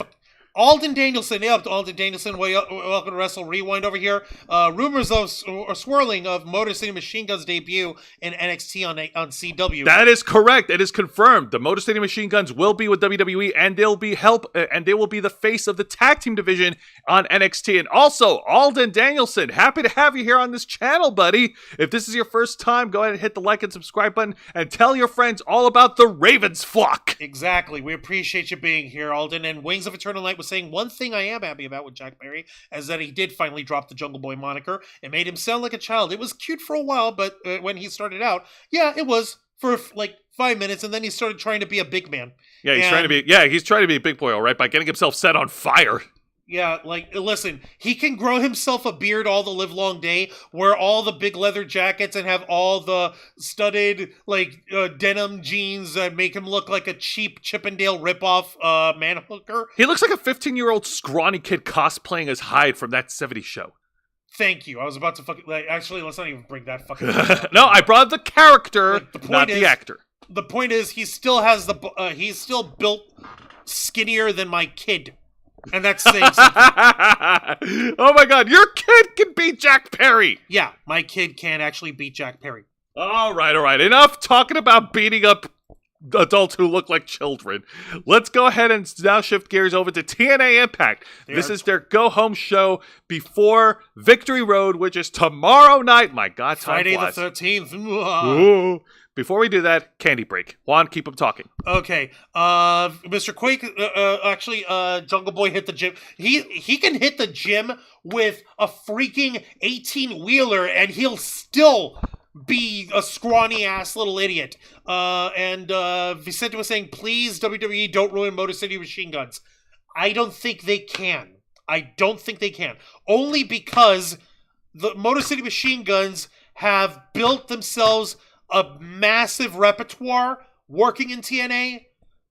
Alden Danielson, Alden Danielson, welcome to Wrestle Rewind over here. Rumors of swirling of Motor City Machine Guns debut in NXT on CW. That is correct. It is confirmed. The Motor City Machine Guns will be with WWE, and they will be the face of the tag team division on NXT. And also, Alden Danielson, happy to have you here on this channel, buddy. If this is your first time, go ahead and hit the like and subscribe button, and tell your friends all about the Ravens flock. Exactly. We appreciate you being here, Alden. And Wings of Eternal Night was saying one thing I am happy about with Jack Perry is that he did finally drop the Jungle Boy moniker. It made him sound like a child. It was cute for a while, but when he started out, yeah, it was for like 5 minutes, and then he started trying to be a big man. Yeah, he's trying to be a big boy, all right, by getting himself set on fire. Yeah, like, listen, he can grow himself a beard all the live long day, wear all the big leather jackets, and have all the studded, like, denim jeans that make him look like a cheap Chippendale ripoff man hooker. He looks like a 15-year-old scrawny kid cosplaying as Hyde from that 70s show. Thank you. I was about to fucking... actually, let's not even bring that fucking... No, I brought the character, not the actor. The point is, he still has the... he's still built skinnier than my kid. And that's saying something. Oh my god, your kid can beat Jack Perry! Yeah, my kid can actually beat Jack Perry. All right. Enough talking about beating up adults who look like children. Let's go ahead and now shift gears over to TNA Impact. This is their go-home show before Victory Road, which is tomorrow night. My God, time Friday flies. the 13th. Ooh. Before we do that, candy break. Juan, keep them talking. Okay, Mr. Quake, actually, Jungle Boy hit the gym. He can hit the gym with a freaking 18-wheeler, and he'll still be a scrawny-ass little idiot. And Vicente was saying, please, WWE, don't ruin Motor City Machine Guns. I don't think they can. Only because the Motor City Machine Guns have built themselves a massive repertoire working in TNA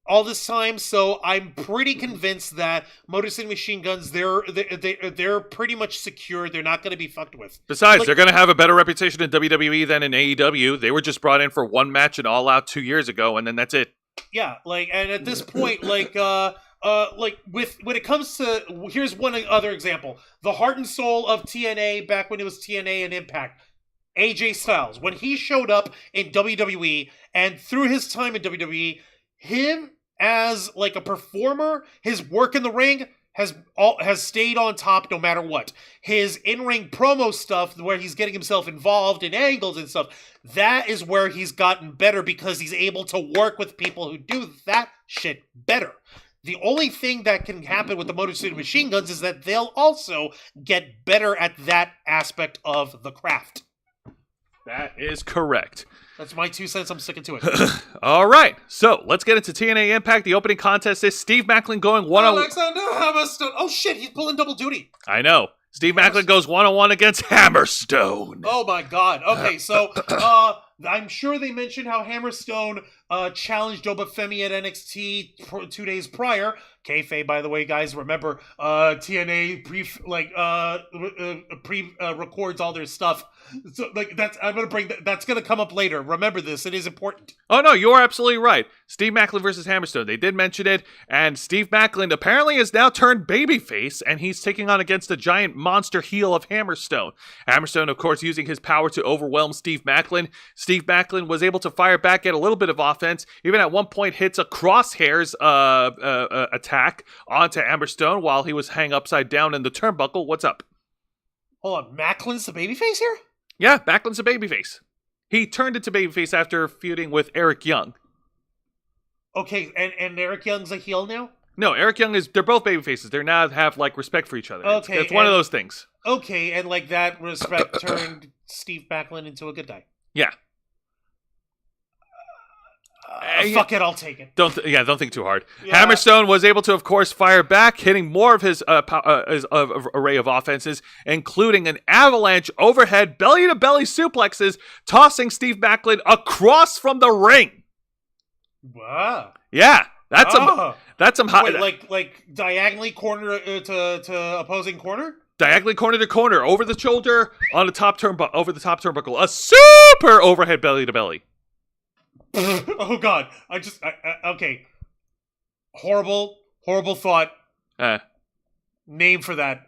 all this time, so I'm pretty convinced that Motor City Machine Guns, they're pretty much secure. They're not going to be fucked with. Besides, they're going to have a better reputation in WWE than in AEW. They were just brought in for one match in All Out 2 years ago, and then that's it. Yeah, and at this point, when it comes to, here's one other example: the heart and soul of TNA back when it was TNA and Impact. AJ Styles, when he showed up in WWE, and through his time in WWE, him as like a performer, his work in the ring has stayed on top no matter what. His in-ring promo stuff, where he's getting himself involved in angles and stuff, that is where he's gotten better because he's able to work with people who do that shit better. The only thing that can happen with the Motor City Machine Guns is that they'll also get better at that aspect of the craft. That is correct. That's my 2 cents. I'm sticking to it. All right. So let's get into TNA Impact. The opening contest is Steve Maclin going one-on-one. Alexander Hammerstone. Oh, shit. He's pulling double duty. I know. Steve Maclin goes one-on-one against Hammerstone. Oh, my God. Okay, so I'm sure they mentioned how Hammerstone challenged Obafemi at NXT 2 days prior. Kayfabe, by the way, guys, remember TNA records all their stuff. So that's gonna come up later. Remember this; it is important. Oh no, you're absolutely right. Steve Maclin versus Hammerstone. They did mention it, and Steve Maclin apparently has now turned babyface, and he's taking on against the giant monster heel of Hammerstone. Hammerstone, of course, using his power to overwhelm Steve Maclin. Steve Maclin was able to fire back at a little bit of offense. Even at one point, hits a crosshairs attack onto Hammerstone while he was hang upside down in the turnbuckle. What's up? Hold on, Macklin's the babyface here? Yeah, Macklin's a babyface. He turned into babyface after feuding with Eric Young. Okay, and Eric Young's a heel now? No, Eric Young they're both babyfaces. They're now have respect for each other. Okay. It's one of those things. Okay, and that respect turned Steve Maclin into a good guy. Yeah. Fuck it, I'll take it. Don't think too hard. Yeah. Hammerstone was able to, of course, fire back, hitting more of his array of offenses, including an avalanche overhead belly-to-belly suplexes, tossing Steve Maclin across from the ring. Wow. Yeah, that's some hot. Wait, like diagonally corner to opposing corner. Diagonally corner to corner, over the shoulder, on the top turnbuckle, a super overhead belly-to-belly. Oh God! Okay. Horrible thought. Name for that.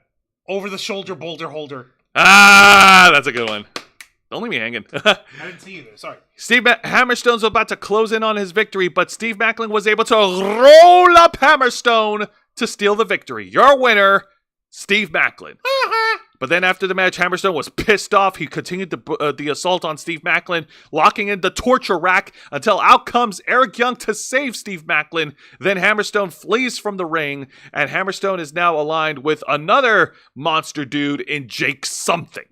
Over the shoulder boulder holder. Ah, that's a good one. Don't leave me hanging. I didn't see you there. Sorry. Hammerstone's about to close in on his victory, but Steve Maclin was able to roll up Hammerstone to steal the victory. Your winner, Steve Maclin. But then after the match, Hammerstone was pissed off. He continued the assault on Steve Maclin, locking in the torture rack until out comes Eric Young to save Steve Maclin. Then Hammerstone flees from the ring, and Hammerstone is now aligned with another monster dude in Jake Something.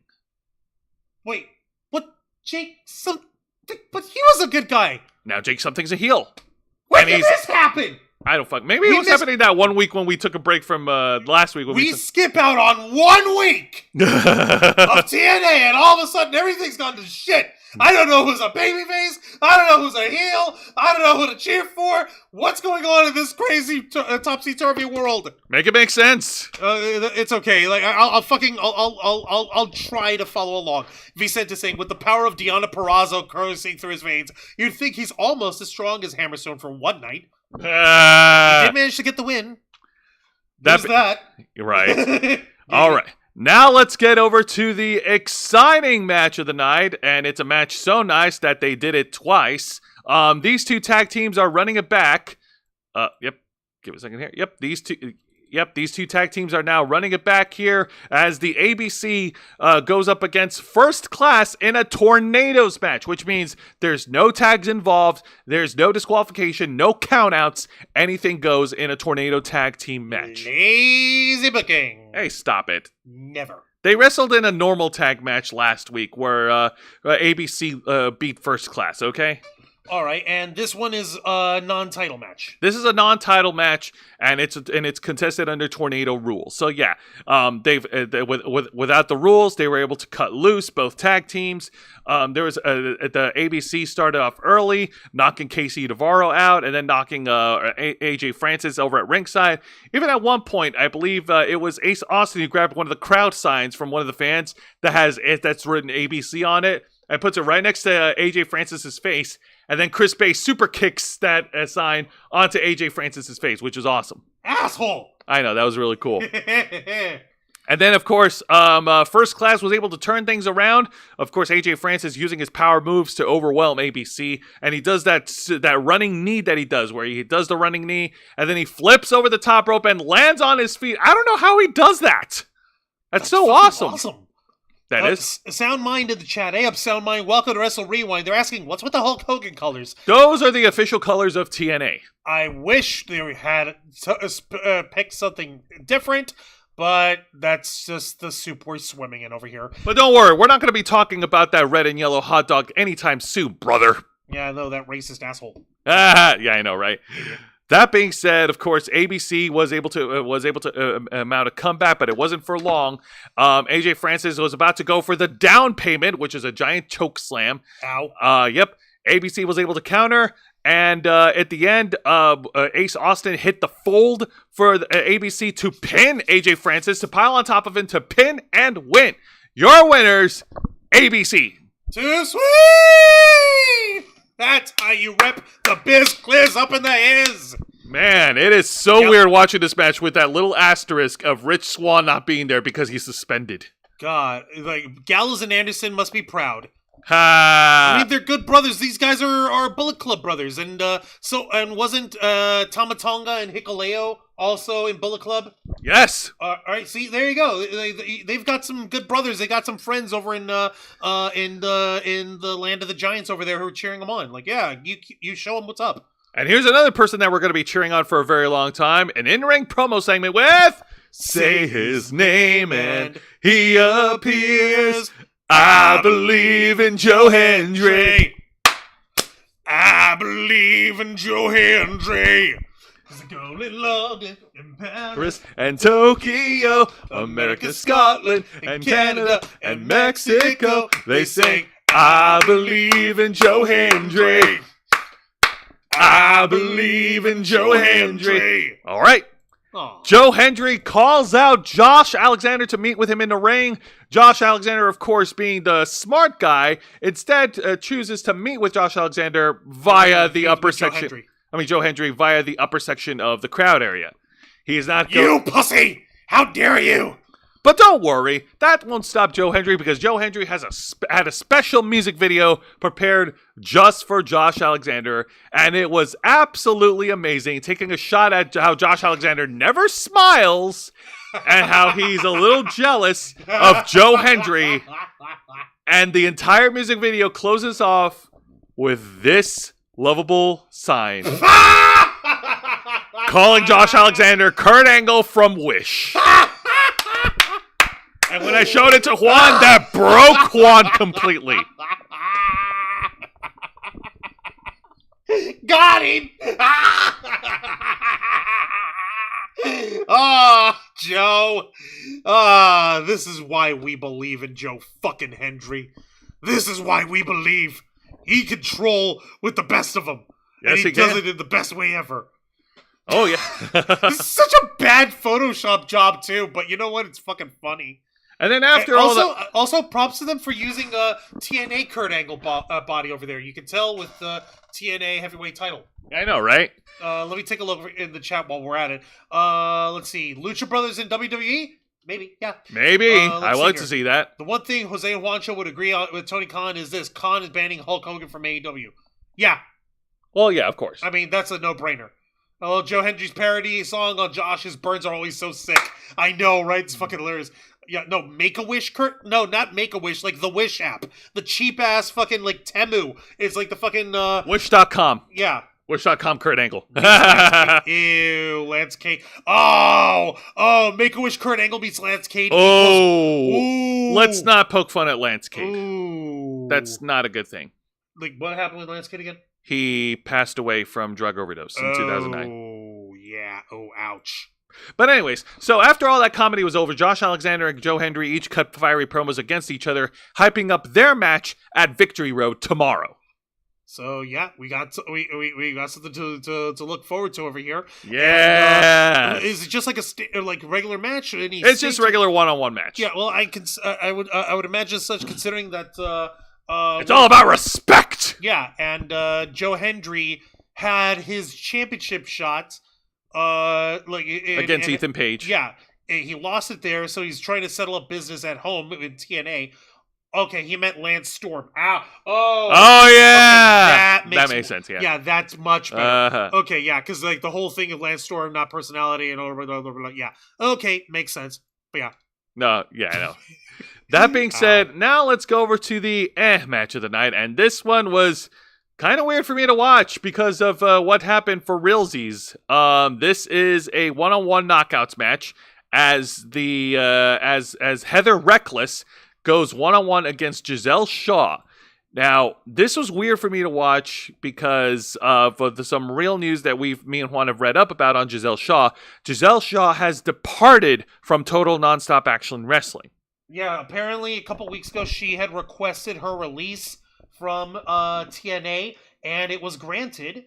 Wait, what? Jake Something? But he was a good guy. Now Jake Something's a heel. When did this happen? I don't fuck. Maybe it was happening that 1 week when we took a break from last week. When we skip out on 1 week of TNA, and all of a sudden everything's gone to shit. I don't know who's a babyface. I don't know who's a heel. I don't know who to cheer for. What's going on in this crazy topsy-turvy world? Make it make sense. It's okay. Like I'll try to follow along. Vicente saying, with the power of Deonna Purrazzo coursing through his veins, you'd think he's almost as strong as Hammerstone for one night. He did manage to get the win. There's that. You're right. All right. Now let's get over to the exciting match of the night, and it's a match so nice that they did it twice. These two tag teams are running it back. Yep. Give it a second here. Yep. These two tag teams are now running it back here as the ABC goes up against First Class in a Tornadoes match, which means there's no tags involved, there's no disqualification, no countouts. Anything goes in a Tornado tag team match. Lazy booking. Hey, stop it. Never. They wrestled in a normal tag match last week where ABC beat First Class, okay? All right, and this one is a non-title match. This is a non-title match, and it's contested under Tornado rules. So yeah, without the rules, they were able to cut loose both tag teams. There was the ABC started off early, knocking Casey Navarro out, and then knocking AJ Francis over at ringside. Even at one point, I believe it was Ace Austin who grabbed one of the crowd signs from one of the fans that's written ABC on it, and puts it right next to AJ Francis's face. And then Chris Bay super kicks that sign onto AJ Francis's face, which is awesome. Asshole! I know, that was really cool. And then, of course, First Class was able to turn things around. Of course, AJ Francis using his power moves to overwhelm ABC. And he does that running knee that he does, where he does the running knee, and then he flips over the top rope and lands on his feet. I don't know how he does that. That's so awesome. That is. Sound Mind in the chat. Hey up, Sound Mind. Welcome to Wrestle Rewind. They're asking, what's with the Hulk Hogan colors? Those are the official colors of TNA. I wish they had picked something different, but that's just the soup we're swimming in over here. But don't worry, we're not going to be talking about that red and yellow hot dog anytime soon, brother. Yeah, I know, that racist asshole. Yeah, I know, right? That being said, of course, ABC was able to mount a comeback, but it wasn't for long. AJ Francis was about to go for the down payment, which is a giant choke slam. Ow. Yep. ABC was able to counter, and at the end, Ace Austin hit the fold for ABC to pin AJ Francis, to pile on top of him, to pin and win. Your winners, ABC. Too sweet! That's how you rep the Biz Cliz up in the is. Man, it is so weird watching this match with that little asterisk of Rich Swann not being there because he's suspended. God, like, Gallows and Anderson must be proud. Ha! I mean, they're good brothers. These guys are Bullet Club brothers, and wasn't Tamatonga and Hikuleo also in Bullet Club? Yes. All right, see, there you go. They've got some good brothers. They got some friends over in the land of the giants over there who are cheering them on. Like, yeah, you show them what's up. And here's another person that we're going to be cheering on for a very long time: an in-ring promo segment with "Say His Name and He Appears." I believe in Joe Hendry. I believe in Joe Hendry. He's golden London in Paris And Tokyo, America, Scotland, and Canada, and Mexico. They sing, I believe in Joe Hendry. I believe in Joe Hendry. All right. Aww. Joe Hendry calls out Josh Alexander to meet with him in the ring. Josh Alexander, of course, being the smart guy, instead chooses to meet with Josh Alexander via the upper section. Joe Hendry via the upper section of the crowd area. He is not You pussy! How dare you! But don't worry, that won't stop Joe Hendry, because Joe Hendry has had a special music video prepared just for Josh Alexander, and it was absolutely amazing, taking a shot at how Josh Alexander never smiles and how he's a little jealous of Joe Hendry. And the entire music video closes off with this lovable sign. Calling Josh Alexander Kurt Angle from Wish. And when I showed it to Juan, that broke Juan completely. Got him! Oh, Joe. This is why we believe in Joe fucking Hendry. This is why we believe he can troll with the best of them. Yes, and he does it in the best way ever. Oh, yeah. This is such a bad Photoshop job, too, but you know what? It's fucking funny. And then after also props to them for using TNA Kurt Angle body over there. You can tell with the TNA heavyweight title. I know, right? Let me take a look in the chat while we're at it. Let's see. Lucha Brothers in WWE? Maybe, yeah. Maybe. I would like to see that. The one thing Jose Juancho would agree on with Tony Khan is this. Khan is banning Hulk Hogan from AEW. Yeah, Well, yeah, of course. I mean, that's a no-brainer. Oh, Joe Hendry's parody song on Josh's Burns Are Always So Sick. I know, right? It's fucking hilarious. Yeah, no, Make-A-Wish, Kurt? No, not Make-A-Wish, like the Wish app. The cheap-ass fucking, like, Temu. It's like the fucking, Wish.com. Yeah. Wish.com, Kurt Angle. Ew, Lance Cade. Oh, Make-A-Wish Kurt Angle beats Lance Cade. Oh. Let's not poke fun at Lance Cade. Ooh. That's not a good thing. Like, what happened with Lance Cade again? He passed away from drug overdose in 2009. Oh, yeah. Oh, ouch. But anyways, so after all that comedy was over, Josh Alexander and Joe Hendry each cut fiery promos against each other, hyping up their match at Victory Road tomorrow. So yeah, we got something to look forward to over here. Yeah, is it just like like regular match? It's just regular one-on-one match. Yeah, well, I would imagine such, considering that it's all about respect. Yeah, and Joe Hendry had his championship shot, against Ethan Page. Yeah, he lost it there, so he's trying to settle up business at home in TNA. Okay, he meant Lance Storm. Ow. Oh, yeah. Okay, that makes sense, yeah. Yeah, that's much better. Okay, yeah, because like the whole thing of Lance Storm, not personality, and yeah. Okay, makes sense. But yeah. No, yeah, I know. That being said, now let's go over to the match of the night, and this one was kind of weird for me to watch because of what happened for realsies. This is a one-on-one knockouts match as the as Heather Reckless goes one-on-one against Giselle Shaw. Now, this was weird for me to watch because of some real news that me and Juan have read up about on Giselle Shaw. Giselle Shaw has departed from Total Nonstop Action Wrestling. Yeah, apparently a couple weeks ago she had requested her release from TNA, and it was granted.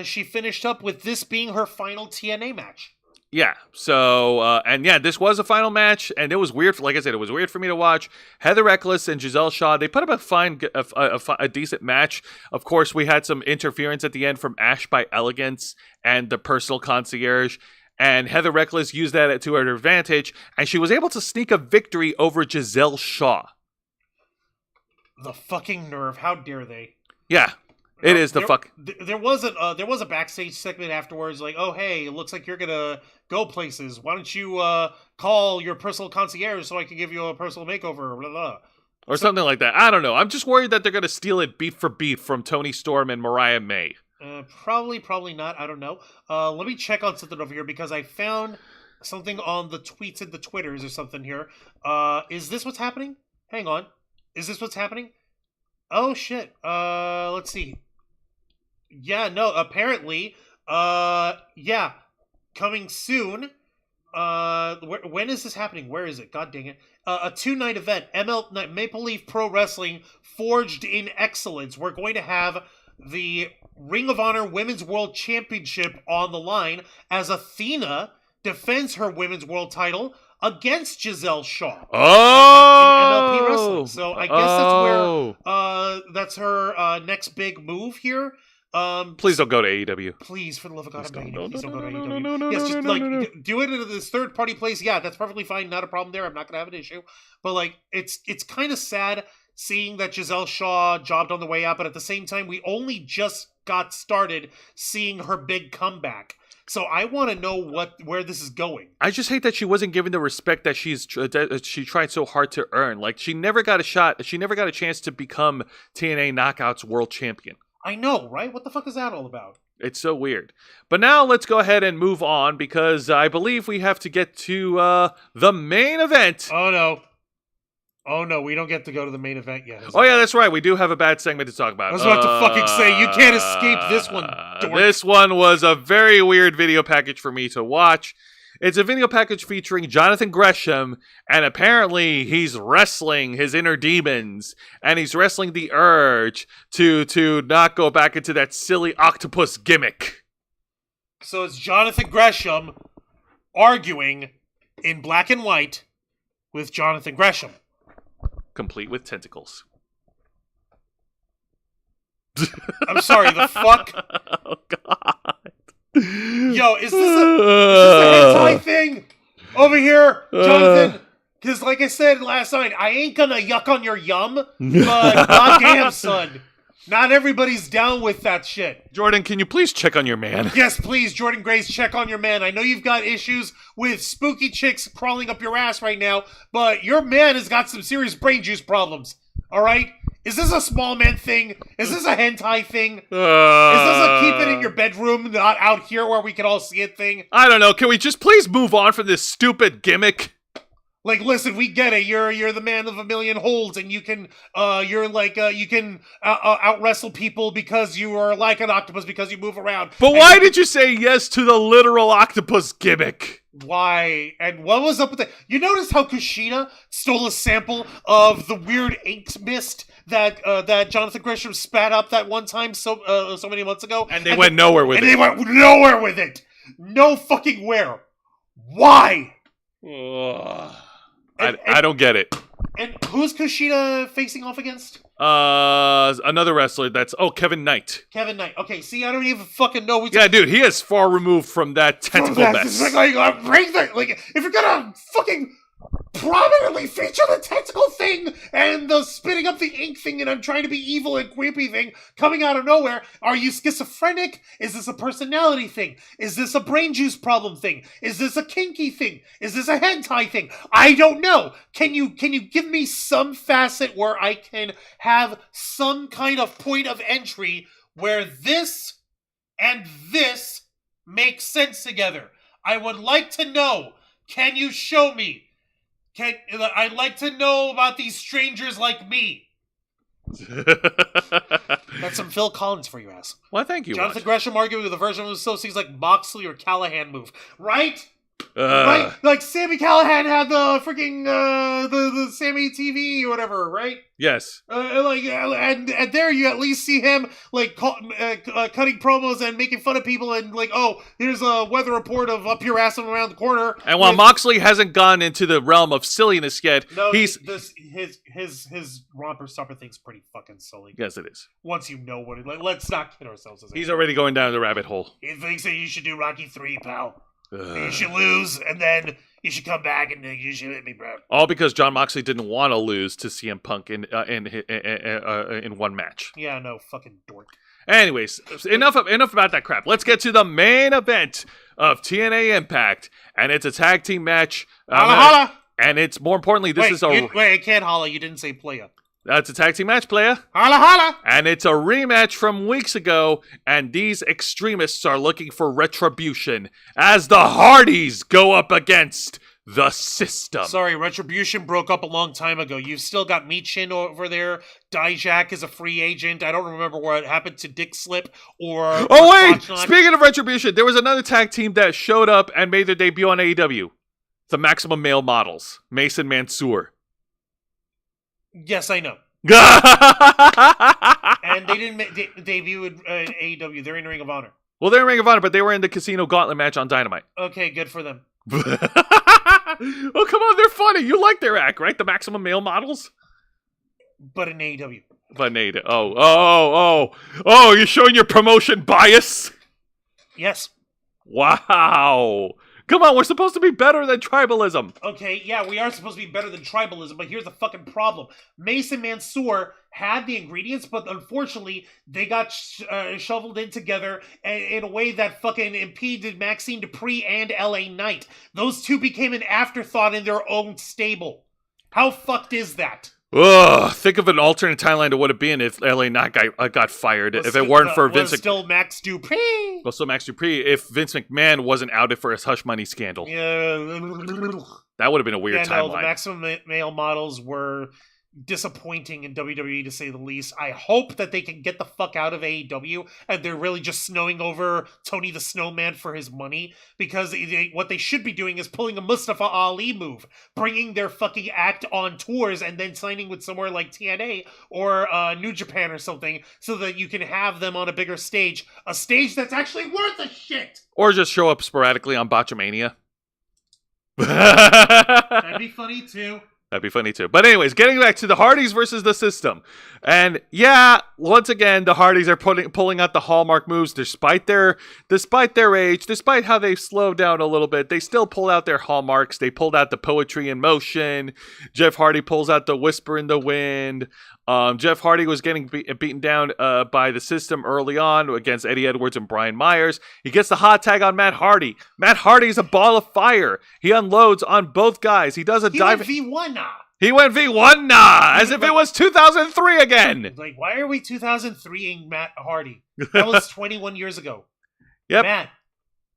She finished up with this being her final TNA match. Yeah, so, and yeah, this was a final match, and it was weird, like I said, it was weird for me to watch. Heather Reckless and Giselle Shaw, they put up a decent match. Of course, we had some interference at the end from Ash by Elegance and the Personal Concierge, and Heather Reckless used that to her advantage, and she was able to sneak a victory over Giselle Shaw. The fucking nerve, how dare they? Yeah. It is the fuck. There was a backstage segment afterwards, like, oh hey, it looks like you're gonna go places. Why don't you call your personal concierge so I can give you a personal makeover, blah, blah. Or something like that. I don't know. I'm just worried that they're gonna steal it beat for beat from Toni Storm and Mariah May. Probably not. I don't know. Let me check on something over here because I found something on the tweets and the Twitters or something here. Is this what's happening? Hang on. Is this what's happening? Oh shit. Let's see. Yeah, no, apparently, yeah, coming soon. When is this happening? Where is it? God dang it. A 2-night event, Maple Leaf Pro Wrestling, Forged in Excellence. We're going to have the Ring of Honor Women's World Championship on the line as Athena defends her Women's World title against Giselle Shaw. Oh! In MLP Wrestling. So I guess that's where, that's her next big move here. Please don't go to AEW. Please, for the love of God, please don't go to AEW. Yes, just like do it in this third-party place. Yeah, that's perfectly fine. Not a problem there. I'm not gonna have an issue. But like, it's kind of sad seeing that Giselle Shaw jobbed on the way out, but at the same time, we only just got started seeing her big comeback. So I want to know where this is going. I just hate that she wasn't given the respect that she tried so hard to earn. Like, she never got a shot. She never got a chance to become TNA Knockouts World Champion. I know, right? What the fuck is that all about? It's so weird. But now let's go ahead and move on because I believe we have to get to the main event. Oh, no. Oh, no, we don't get to go to the main event yet. Oh, yeah, that's right. We do have a bad segment to talk about. I was about to fucking say, you can't escape this one, dork. This one was a very weird video package for me to watch. It's a video package featuring Jonathan Gresham, and apparently he's wrestling his inner demons, and he's wrestling the urge to not go back into that silly octopus gimmick. So it's Jonathan Gresham arguing in black and white with Jonathan Gresham. Complete with tentacles. I'm sorry, the fuck? Oh, God. Yo, is this a hentai thing over here, Jonathan? Because like I said last night, I ain't gonna yuck on your yum, but goddamn, son. Not everybody's down with that shit. Jordan, can you please check on your man? Yes, please, Jordan Grace, check on your man. I know you've got issues with spooky chicks crawling up your ass right now, but your man has got some serious brain juice problems. All right? Is this a small man thing? Is this a hentai thing? Is this a keep it in your bedroom, not out here where we can all see it thing? I don't know. Can we just please move on from this stupid gimmick? Like, listen, we get it. You're the man of a million holds, and you can you can out wrestle people because you are like an octopus because you move around. But why did you say yes to the literal octopus gimmick? Why? And what was up with that? You notice how Kushida stole a sample of the weird ink mist that Jonathan Gresham spat up that one time so many months ago, and they went nowhere with it. And they went nowhere with it. No fucking where. Why? I don't get it. And who's Kushida facing off against? Another wrestler that's Kevin Knight. Kevin Knight. Okay, see, I don't even fucking know who's. Yeah, dude, he is far removed from that tentacle mess. If you're gonna fucking prominently feature the tentacle thing and the spitting up the ink thing and I'm trying to be evil and creepy thing coming out of nowhere, are you schizophrenic? Is this a personality thing? Is this a brain juice problem thing? Is this a kinky thing? Is this a hentai thing? I don't know. Can you give me some facet where I can have some kind of point of entry where this and this make sense together? I would like to know. Can you show me? I'd like to know about these strangers like me. That's some Phil Collins for your ass. Well, thank you. Jonathan Gresham arguing with a version of so things like Moxley or Callahan move, right? Right? Like Sammy Callahan had the freaking the Sammy TV or whatever, right? Yes. And there you at least see him like cutting promos and making fun of people and like, oh, here's a weather report of up your ass and around the corner. And while Moxley hasn't gone into the realm of silliness yet, no, his romper stopper thing's pretty fucking silly. Yes, it is. Once you know what it, let's not kid ourselves. He's already going down the rabbit hole. He thinks that you should do Rocky 3, pal. You should lose, and then you should come back and you should hit me, bro. All because Jon Moxley didn't want to lose to CM Punk in one match. Yeah, no, fucking dork. Anyways, enough about that crap. Let's get to the main event of TNA Impact, and it's a tag team match. Holla, holla! And it's more importantly, wait, I can't holla. You didn't say playa. That's a tag team match, playa. Holla, holla! And it's a rematch from weeks ago, and these extremists are looking for retribution as the Hardys go up against the System. Sorry, Retribution broke up a long time ago. You've still got Michin over there. Dijak is a free agent. I don't remember what happened to Dick Slip or... Speaking of Retribution, there was another tag team that showed up and made their debut on AEW. The Maximum Male Models. Mason Mansoor. Yes, I know. And they didn't debut in AEW. They're in Ring of Honor. Well, they're in Ring of Honor, but they were in the Casino Gauntlet match on Dynamite. Okay, good for them. Oh, come on, they're funny. You like their act, right? The Maximum Male Models? But in AEW. But in AEW. Oh, you're showing your promotion bias? Yes. Wow. Come on, we're supposed to be better than tribalism. Okay, yeah, we are supposed to be better than tribalism, but here's the fucking problem. Mason Mansoor had the ingredients, but unfortunately, they got shoveled in together in a way that fucking impeded Maxine Dupree and LA Knight. Those two became an afterthought in their own stable. How fucked is that? Ugh, think of an alternate timeline to what it'd been if LA Knight got fired. If it weren't for Vince... still Max Dupree. Well, still Max Dupree if Vince McMahon wasn't outed for his Hush Money scandal. Yeah. That would have been a weird timeline. No, the Maximum Male Models were disappointing in WWE, to say the least. I hope that they can get the fuck out of AEW and they're really just snowing over Tony the Snowman for his money, because what they should be doing is pulling a Mustafa Ali move, bringing their fucking act on tours and then signing with somewhere like TNA or New Japan or something, so that you can have them on a bigger stage, a stage that's actually worth a shit. Or just show up sporadically on Botchamania. That'd be funny too. That'd be funny too. But anyways, getting back to the Hardys versus the System. And yeah, once again, the Hardys are pulling out the hallmark moves despite their age, despite how they've slowed down a little bit. They still pull out their hallmarks. They pulled out the poetry in motion. Jeff Hardy pulls out the whisper in the wind. Jeff Hardy was getting beaten down by the System early on against Eddie Edwards and Brian Myers. He gets the hot tag on Matt Hardy. Matt Hardy's a ball of fire. He unloads on both guys. He does a dive. He went V1 He went V1 as if it was 2003 again. Like, why are we 2003ing Matt Hardy? That was 21 years ago. Yep. Matt,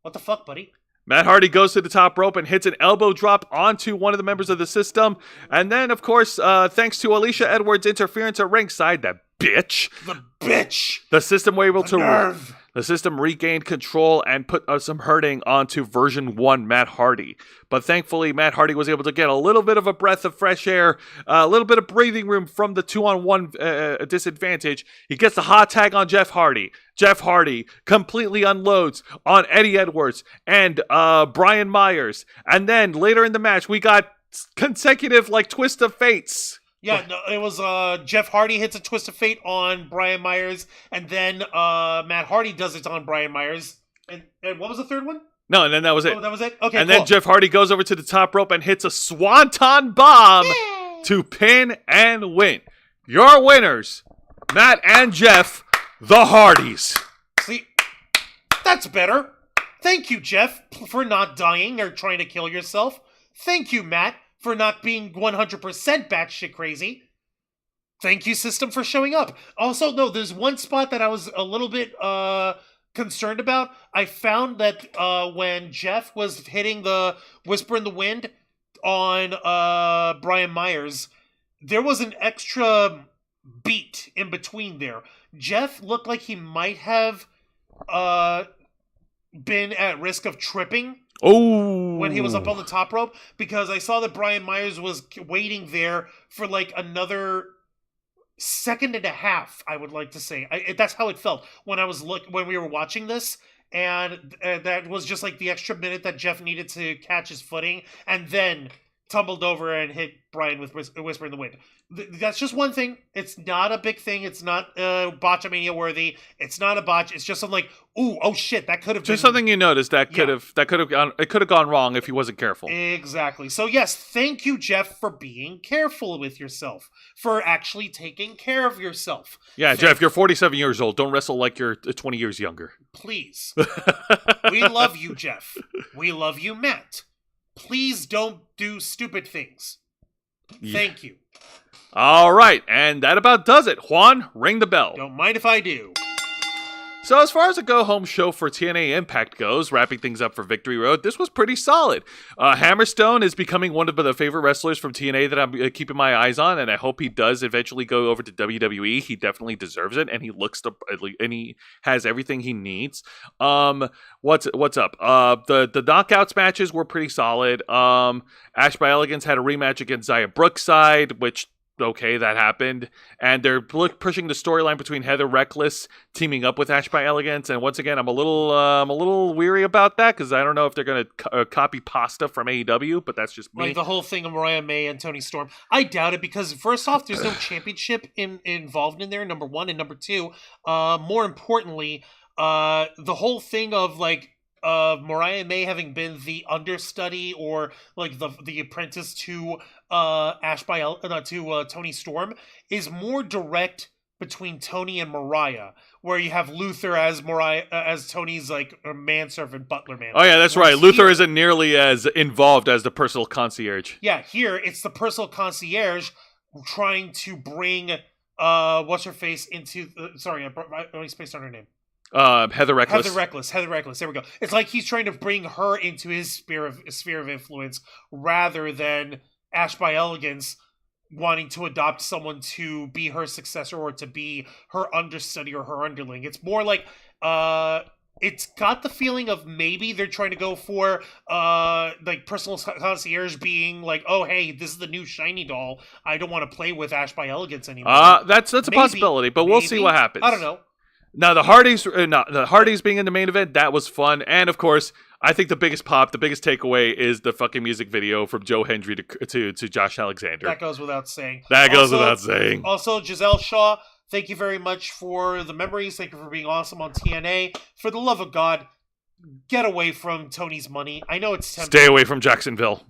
what the fuck, buddy? Matt Hardy goes to the top rope and hits an elbow drop onto one of the members of the System. And then, of course, thanks to Alicia Edwards' interference at ringside, that bitch. The bitch. The System were able The to... nerve. The System regained control and put some hurting onto version 1 Matt Hardy. But thankfully, Matt Hardy was able to get a little bit of a breath of fresh air, a little bit of breathing room from the 2-on-1 disadvantage. He gets the hot tag on Jeff Hardy. Jeff Hardy completely unloads on Eddie Edwards and Brian Myers. And then later in the match, we got consecutive twist of fates. Yeah, no, it was Jeff Hardy hits a twist of fate on Brian Myers, and then Matt Hardy does it on Brian Myers. And what was the third one? No, and then that was it. Oh, that was it? Okay, and cool. then Jeff Hardy goes over to the top rope and hits a swanton bomb to pin and win. Your winners, Matt and Jeff, the Hardys. See, that's better. Thank you, Jeff, for not dying or trying to kill yourself. Thank you, Matt, for not being 100% batshit crazy. Thank you, System, for showing up. Also, no, there's one spot that I was a little bit concerned about. I found that when Jeff was hitting the Whisper in the Wind on Brian Myers, there was an extra beat in between there. Jeff looked like he might have been at risk of tripping. Oh, when he was up on the top rope, because I saw that Brian Myers was waiting there for another second and a half. I would like to say that's how it felt when when we were watching this, and that was just the extra minute that Jeff needed to catch his footing, and then tumbled over and hit Brian with Whisper in the Wind. That's just one thing. It's not a big thing. It's not botchamania worthy. It's not a botch. It's just something ooh, oh shit, that could have been something you noticed that could have gone wrong if he wasn't careful. Exactly. So yes, thank you, Jeff, for being careful with yourself, for actually taking care of yourself. Yeah, Jeff, you're 47 years old. Don't wrestle like you're 20 years younger. Please. We love you, Jeff. We love you, Matt. Please don't do stupid things. Thank you. All right, and that about does it. Juan, ring the bell. Don't mind if I do. So as far as a go-home show for TNA Impact goes, wrapping things up for Victory Road, this was pretty solid. Hammerstone is becoming one of the favorite wrestlers from TNA that I'm keeping my eyes on, and I hope he does eventually go over to WWE. He definitely deserves it, and and he has everything he needs. What's up? The knockouts matches were pretty solid. Ash by Elegance had a rematch against Zaya Brookside, which... okay, that happened, and they're pushing the storyline between Heather Reckless teaming up with Ash by Elegance, and once again, I'm a little weary about that because I don't know if they're going to copy pasta from AEW, but that's just me. The whole thing of Mariah May and Toni Storm, I doubt it because first off, there's no championship involved in there. Number one, and number two, more importantly, the whole thing of Mariah May having been the understudy or the apprentice to Toni Storm is more direct between Toni and Mariah, where you have Luther as Toni's manservant butler man. Oh yeah, that's right. Luther isn't nearly as involved as the personal concierge. Yeah, here it's the personal concierge trying to bring what's her face into. Sorry, I only spaced on her name. Heather Reckless. Heather Reckless. There we go. It's like he's trying to bring her into his sphere of influence rather than Ash by Elegance wanting to adopt someone to be her successor or to be her understudy or her underling. It's more it's got the feeling of maybe they're trying to go for personal concierge being oh hey, this is the new shiny doll. I don't want to play with Ash by Elegance anymore. That's a possibility, but we'll see what happens. I don't know. Now, the Hardys being in the main event, that was fun. And, of course, I think the biggest takeaway is the fucking music video from Joe Hendry to Josh Alexander. That goes without saying. Also, Giselle Shaw, thank you very much for the memories. Thank you for being awesome on TNA. For the love of God, get away from Tony's money. I know it's tempting. Stay away from Jacksonville.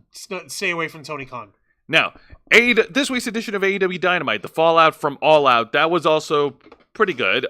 Stay away from Tony Khan. Now, this week's edition of AEW Dynamite, the fallout from All Out, that was also pretty good.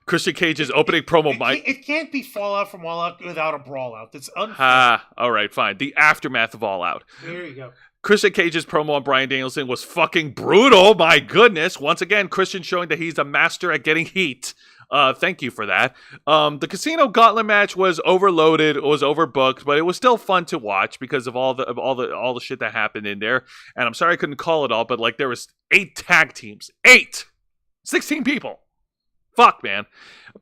Christian Cage's opening promo. It can't be fallout from All Out without a brawl out. That's unfair. All right, fine. The aftermath of All Out. There you go. Christian Cage's promo on Bryan Danielson was fucking brutal. My goodness. Once again, Christian showing that he's a master at getting heat. Thank you for that. The Casino Gauntlet match was overloaded, it was overbooked, but it was still fun to watch because of all the shit that happened in there. And I'm sorry I couldn't call it all, but like there was 8 tag teams. 16 people. Fuck, man.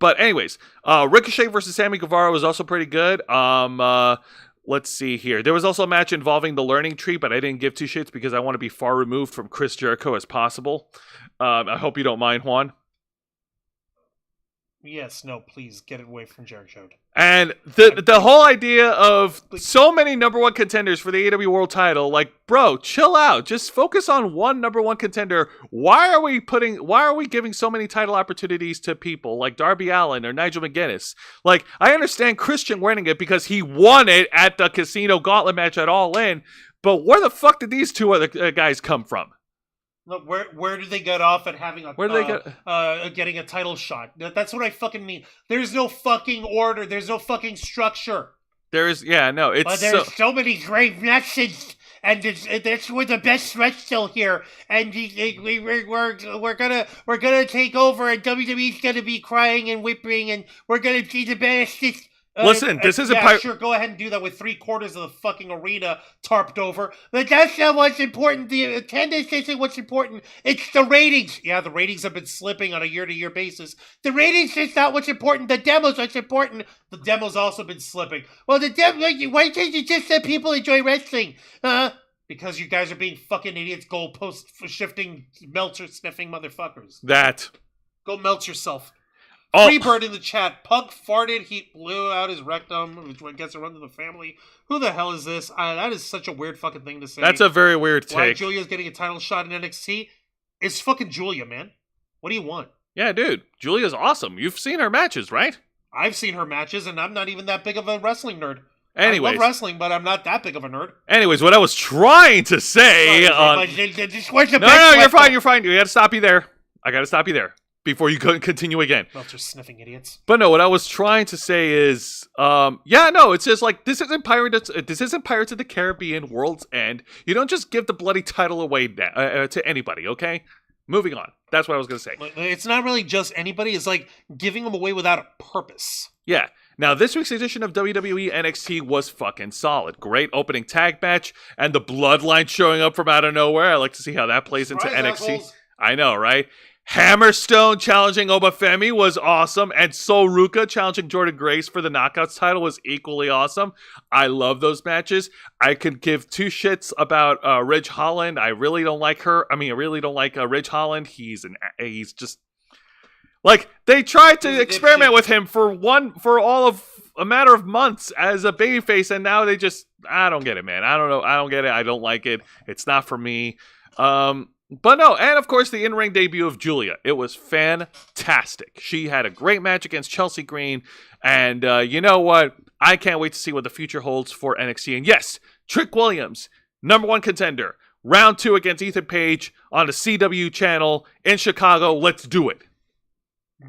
But anyways, Ricochet versus Sammy Guevara was also pretty good. Let's see here. There was also a match involving the Learning Tree, but I didn't give two shits because I want to be far removed from Chris Jericho as possible. I hope you don't mind, Juan. Yes, no, please get it away from Jericho. And the whole idea of so many number one contenders for the AEW World Title, like, bro, chill out. Just focus on one number one contender. Why are we giving so many title opportunities to people like Darby Allin or Nigel McGuinness? Like, I understand Christian winning it because he won it at the Casino Gauntlet match at All In, but where the fuck did these two other guys come from? Look, where do they get off at having getting a title shot? That's what I fucking mean. There's no fucking order. There's no fucking structure. There's so many great matches, and we're the best stretch still here. And we're gonna take over, and WWE's gonna be crying and whimpering, and we're gonna be the best. Listen, this isn't... sure, go ahead and do that with 3/4 of the fucking arena tarped over. But that's not what's important. The attendance isn't what's important. It's the ratings. Yeah, the ratings have been slipping on a year-to-year basis. The ratings is not what's important. The demo's what's important. The demo's also been slipping. Well, why did you just say people enjoy wrestling? Because you guys are being fucking idiots, goalpost shifting, Meltzer sniffing motherfuckers. Go melt yourself. Freebird in the chat. Punk farted. He blew out his rectum, which gets a run to the family. Who the hell is this? That is such a weird fucking thing to say. That's a very weird take. Why Julia's getting a title shot in NXT? It's fucking Julia, man. What do you want? Yeah, dude. Julia's awesome. You've seen her matches, right? I've seen her matches, and I'm not even that big of a wrestling nerd. Anyways. I love wrestling, but I'm not that big of a nerd. Anyways, what I was trying to say... No, you're fine. I gotta stop you there. Before you continue again. Meltzer's sniffing idiots. But no, what I was trying to say is, it's just like, this isn't Pirates of the Caribbean World's End. You don't just give the bloody title away to anybody, okay? Moving on. That's what I was going to say. It's not really just anybody. It's like giving them away without a purpose. Yeah. Now, this week's edition of WWE NXT was fucking solid. Great opening tag match, and the Bloodline showing up from out of nowhere. I like to see how that plays into NXT. Assholes. I know, right? Hammerstone challenging Obafemi was awesome, and Sol Ruka challenging Jordan Grace for the Knockouts title was equally awesome. I love those matches. I could give two shits about Ridge Holland. I really don't like her. I really don't like Ridge Holland. He's just like, they tried to experiment with him for all of a matter of months as a babyface, and now I don't get it, man. I don't know. I don't get it. I don't like it. It's not for me. But no, and of course the in-ring debut of Julia. It was fantastic. She had a great match against Chelsea Green, and you know what? I can't wait to see what the future holds for NXT. And yes, Trick Williams, number one contender, round 2 against Ethan Page on the CW channel in Chicago. Let's do it.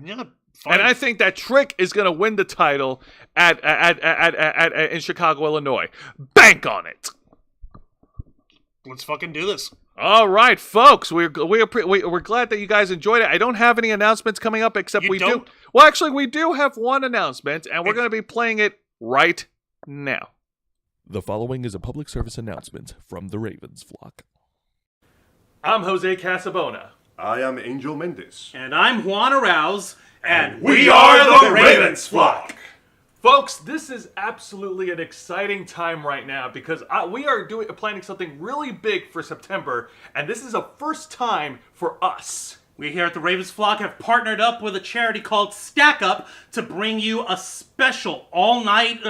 Yeah, and I think that Trick is going to win the title in Chicago, Illinois. Bank on it. Let's fucking do this. All right, folks. We're glad that you guys enjoyed it. I don't have any announcements coming up except we do. Well, actually, we do have one announcement, and we're going to be playing it right now. The following is a public service announcement from the Ravens flock. I'm Jose Casabona. I am Angel Mendes. And I'm Juan Arouse. And we are the Ravens flock. Folks, this is absolutely an exciting time right now because we are planning something really big for September, and this is a first time for us. We here at the Ravens Flock have partnered up with a charity called Stack Up to bring you a special all-night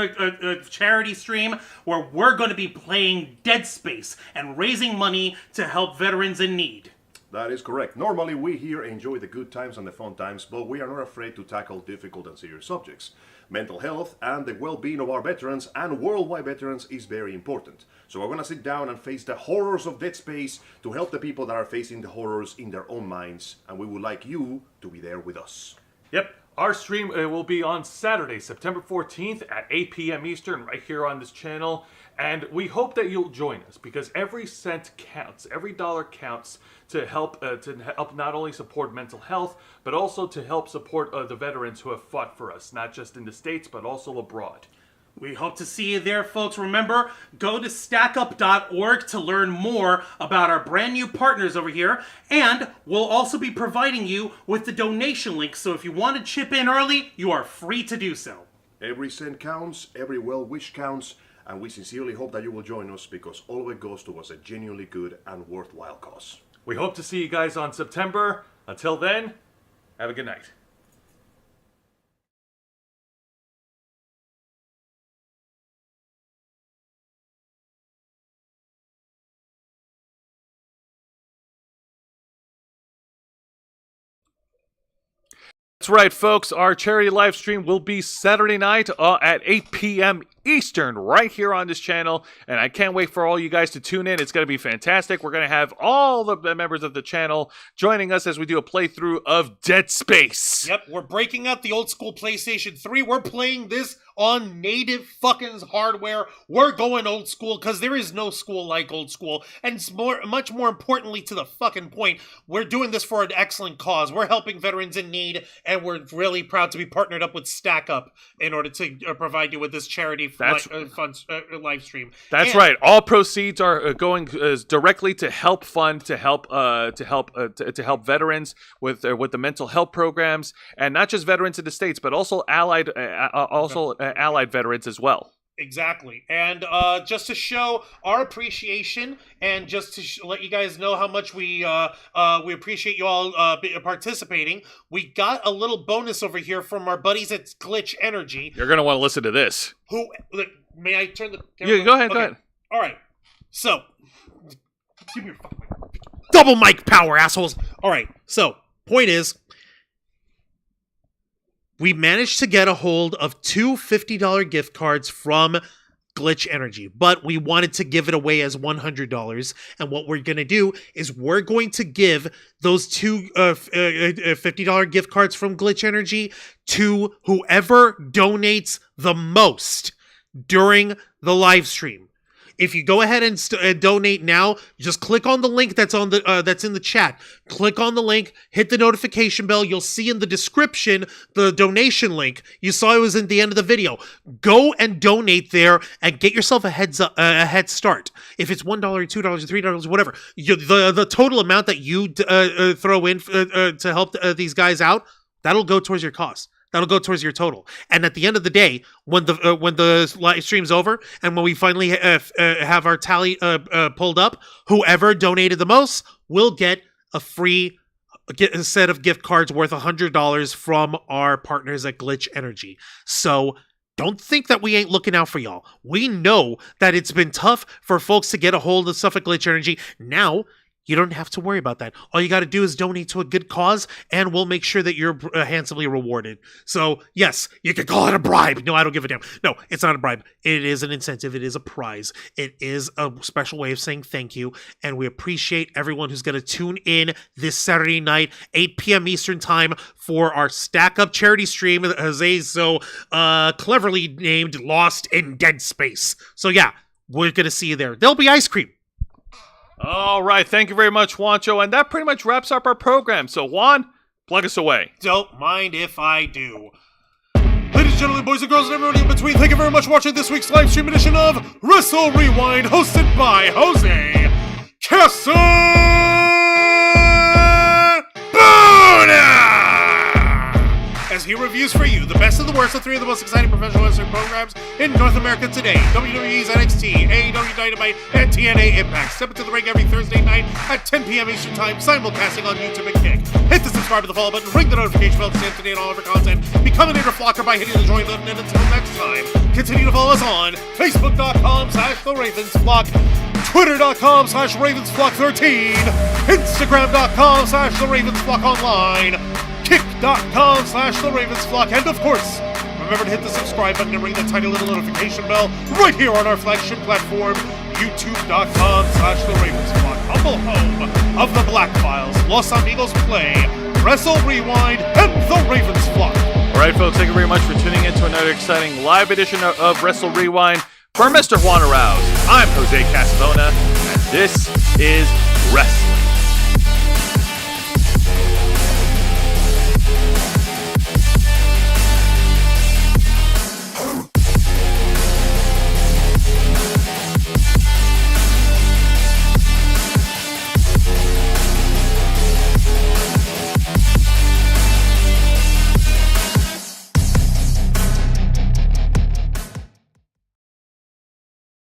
charity stream where we're going to be playing Dead Space and raising money to help veterans in need. That is correct. Normally, we here enjoy the good times and the fun times, but we are not afraid to tackle difficult and serious subjects. Mental health and the well-being of our veterans and worldwide veterans is very important. So we're going to sit down and face the horrors of Dead Space to help the people that are facing the horrors in their own minds, and we would like you to be there with us. Yep. Our stream will be on Saturday, September 14th at 8 p.m. Eastern, right here on this channel. And we hope that you'll join us, because every cent counts. Every dollar counts to help not only support mental health, but also to help support the veterans who have fought for us, not just in the States, but also abroad. We hope to see you there, folks. Remember, go to stackup.org to learn more about our brand new partners over here. And we'll also be providing you with the donation link. So if you want to chip in early, you are free to do so. Every cent counts, every well-wish counts, and we sincerely hope that you will join us, because all of it goes towards a genuinely good and worthwhile cause. We hope to see you guys on September. Until then, have a good night. That's right, folks. Our charity live stream will be Saturday night at 8 p.m. Eastern, right here on this channel. And I can't wait for all you guys to tune in. It's going to be fantastic. We're going to have all the members of the channel joining us as we do a playthrough of Dead Space. Yep, we're breaking out the old school PlayStation 3. We're playing this on native fucking hardware. We're going old school, because there is no school like old school. And it's much more importantly to the fucking point, we're doing this for an excellent cause. We're helping veterans in need, and we're really proud to be partnered up with Stack Up in order to provide you with this charity fun live stream. That's right. All proceeds are going directly to help fund, to help veterans with the mental health programs, and not just veterans in the States, but also allied veterans as well. Exactly. And just to show our appreciation, and just to let you guys know how much we appreciate you all participating, we got a little bonus over here from our buddies at Glitch Energy. You're going to want to listen to this. May I turn the camera? Yeah, go ahead, go ahead. All right. So, give me your fucking mic. Double mic power, assholes. All right. So, point is, we managed to get a hold of two $50 gift cards from Glitch Energy, but we wanted to give it away as $100. And what we're going to do is we're going to give those two $50 gift cards from Glitch Energy to whoever donates the most during the live stream. If you go ahead and donate now, just click on the link that's on the that's in the chat. Click on the link, hit the notification bell. You'll see in the description the donation link. You saw it was at the end of the video. Go and donate there and get yourself a head start. If it's $1, $2, $3, whatever, the total amount that you throw in to help these guys out, that'll go towards your cost. That'll go towards your total. And at the end of the day, when the live stream's over and when we finally have our tally pulled up, whoever donated the most will get a free set of gift cards worth $100 from our partners at Glitch Energy. So don't think that we ain't looking out for y'all. We know that it's been tough for folks to get a hold of stuff at Glitch Energy. Now, you don't have to worry about that. All you got to do is donate to a good cause, and we'll make sure that you're handsomely rewarded. So, yes, you can call it a bribe. No, I don't give a damn. No, it's not a bribe. It is an incentive. It is a prize. It is a special way of saying thank you, and we appreciate everyone who's going to tune in this Saturday night, 8 p.m. Eastern Time, for our Stack Up charity stream, as Jose so cleverly named Lost in Dead Space. So, yeah, we're going to see you there. There'll be ice cream. All right, thank you very much, Juancho, and that pretty much wraps up our program. So, Juan, plug us away. Don't mind if I do. Ladies and gentlemen, boys and girls, and everybody in between, thank you very much for watching this week's live stream edition of Wrestle Rewind, hosted by Jose Casabona! As he reviews for you the best and the worst of three of the most exciting professional wrestling programs in North America today: WWE's NXT, AEW Dynamite, and TNA Impact. Step into the ring every Thursday night at 10 p.m. Eastern Time, simulcasting on YouTube and Kick. Hit the subscribe and the follow button, ring the notification bell to stay up to date on all of our content. Become an interflocker by hitting the join button, and until next time, continue to follow us on Facebook.com/TheRavensFlock, Twitter.com/RavensFlock13, Instagram.com/TheRavensFlockOnline, Kick.com/TheRavensFlock, and of course, remember to hit the subscribe button and ring the tiny little notification bell right here on our flagship platform, YouTube.com/TheRavensFlock, humble home of the Black Files, Los Amigos Play, Wrestle Rewind, and The Ravens Flock. All right, folks, thank you very much for tuning in to another exciting live edition of Wrestle Rewind. For Mr. Juan Arouse, I'm Jose Casabona, and this is Wrestling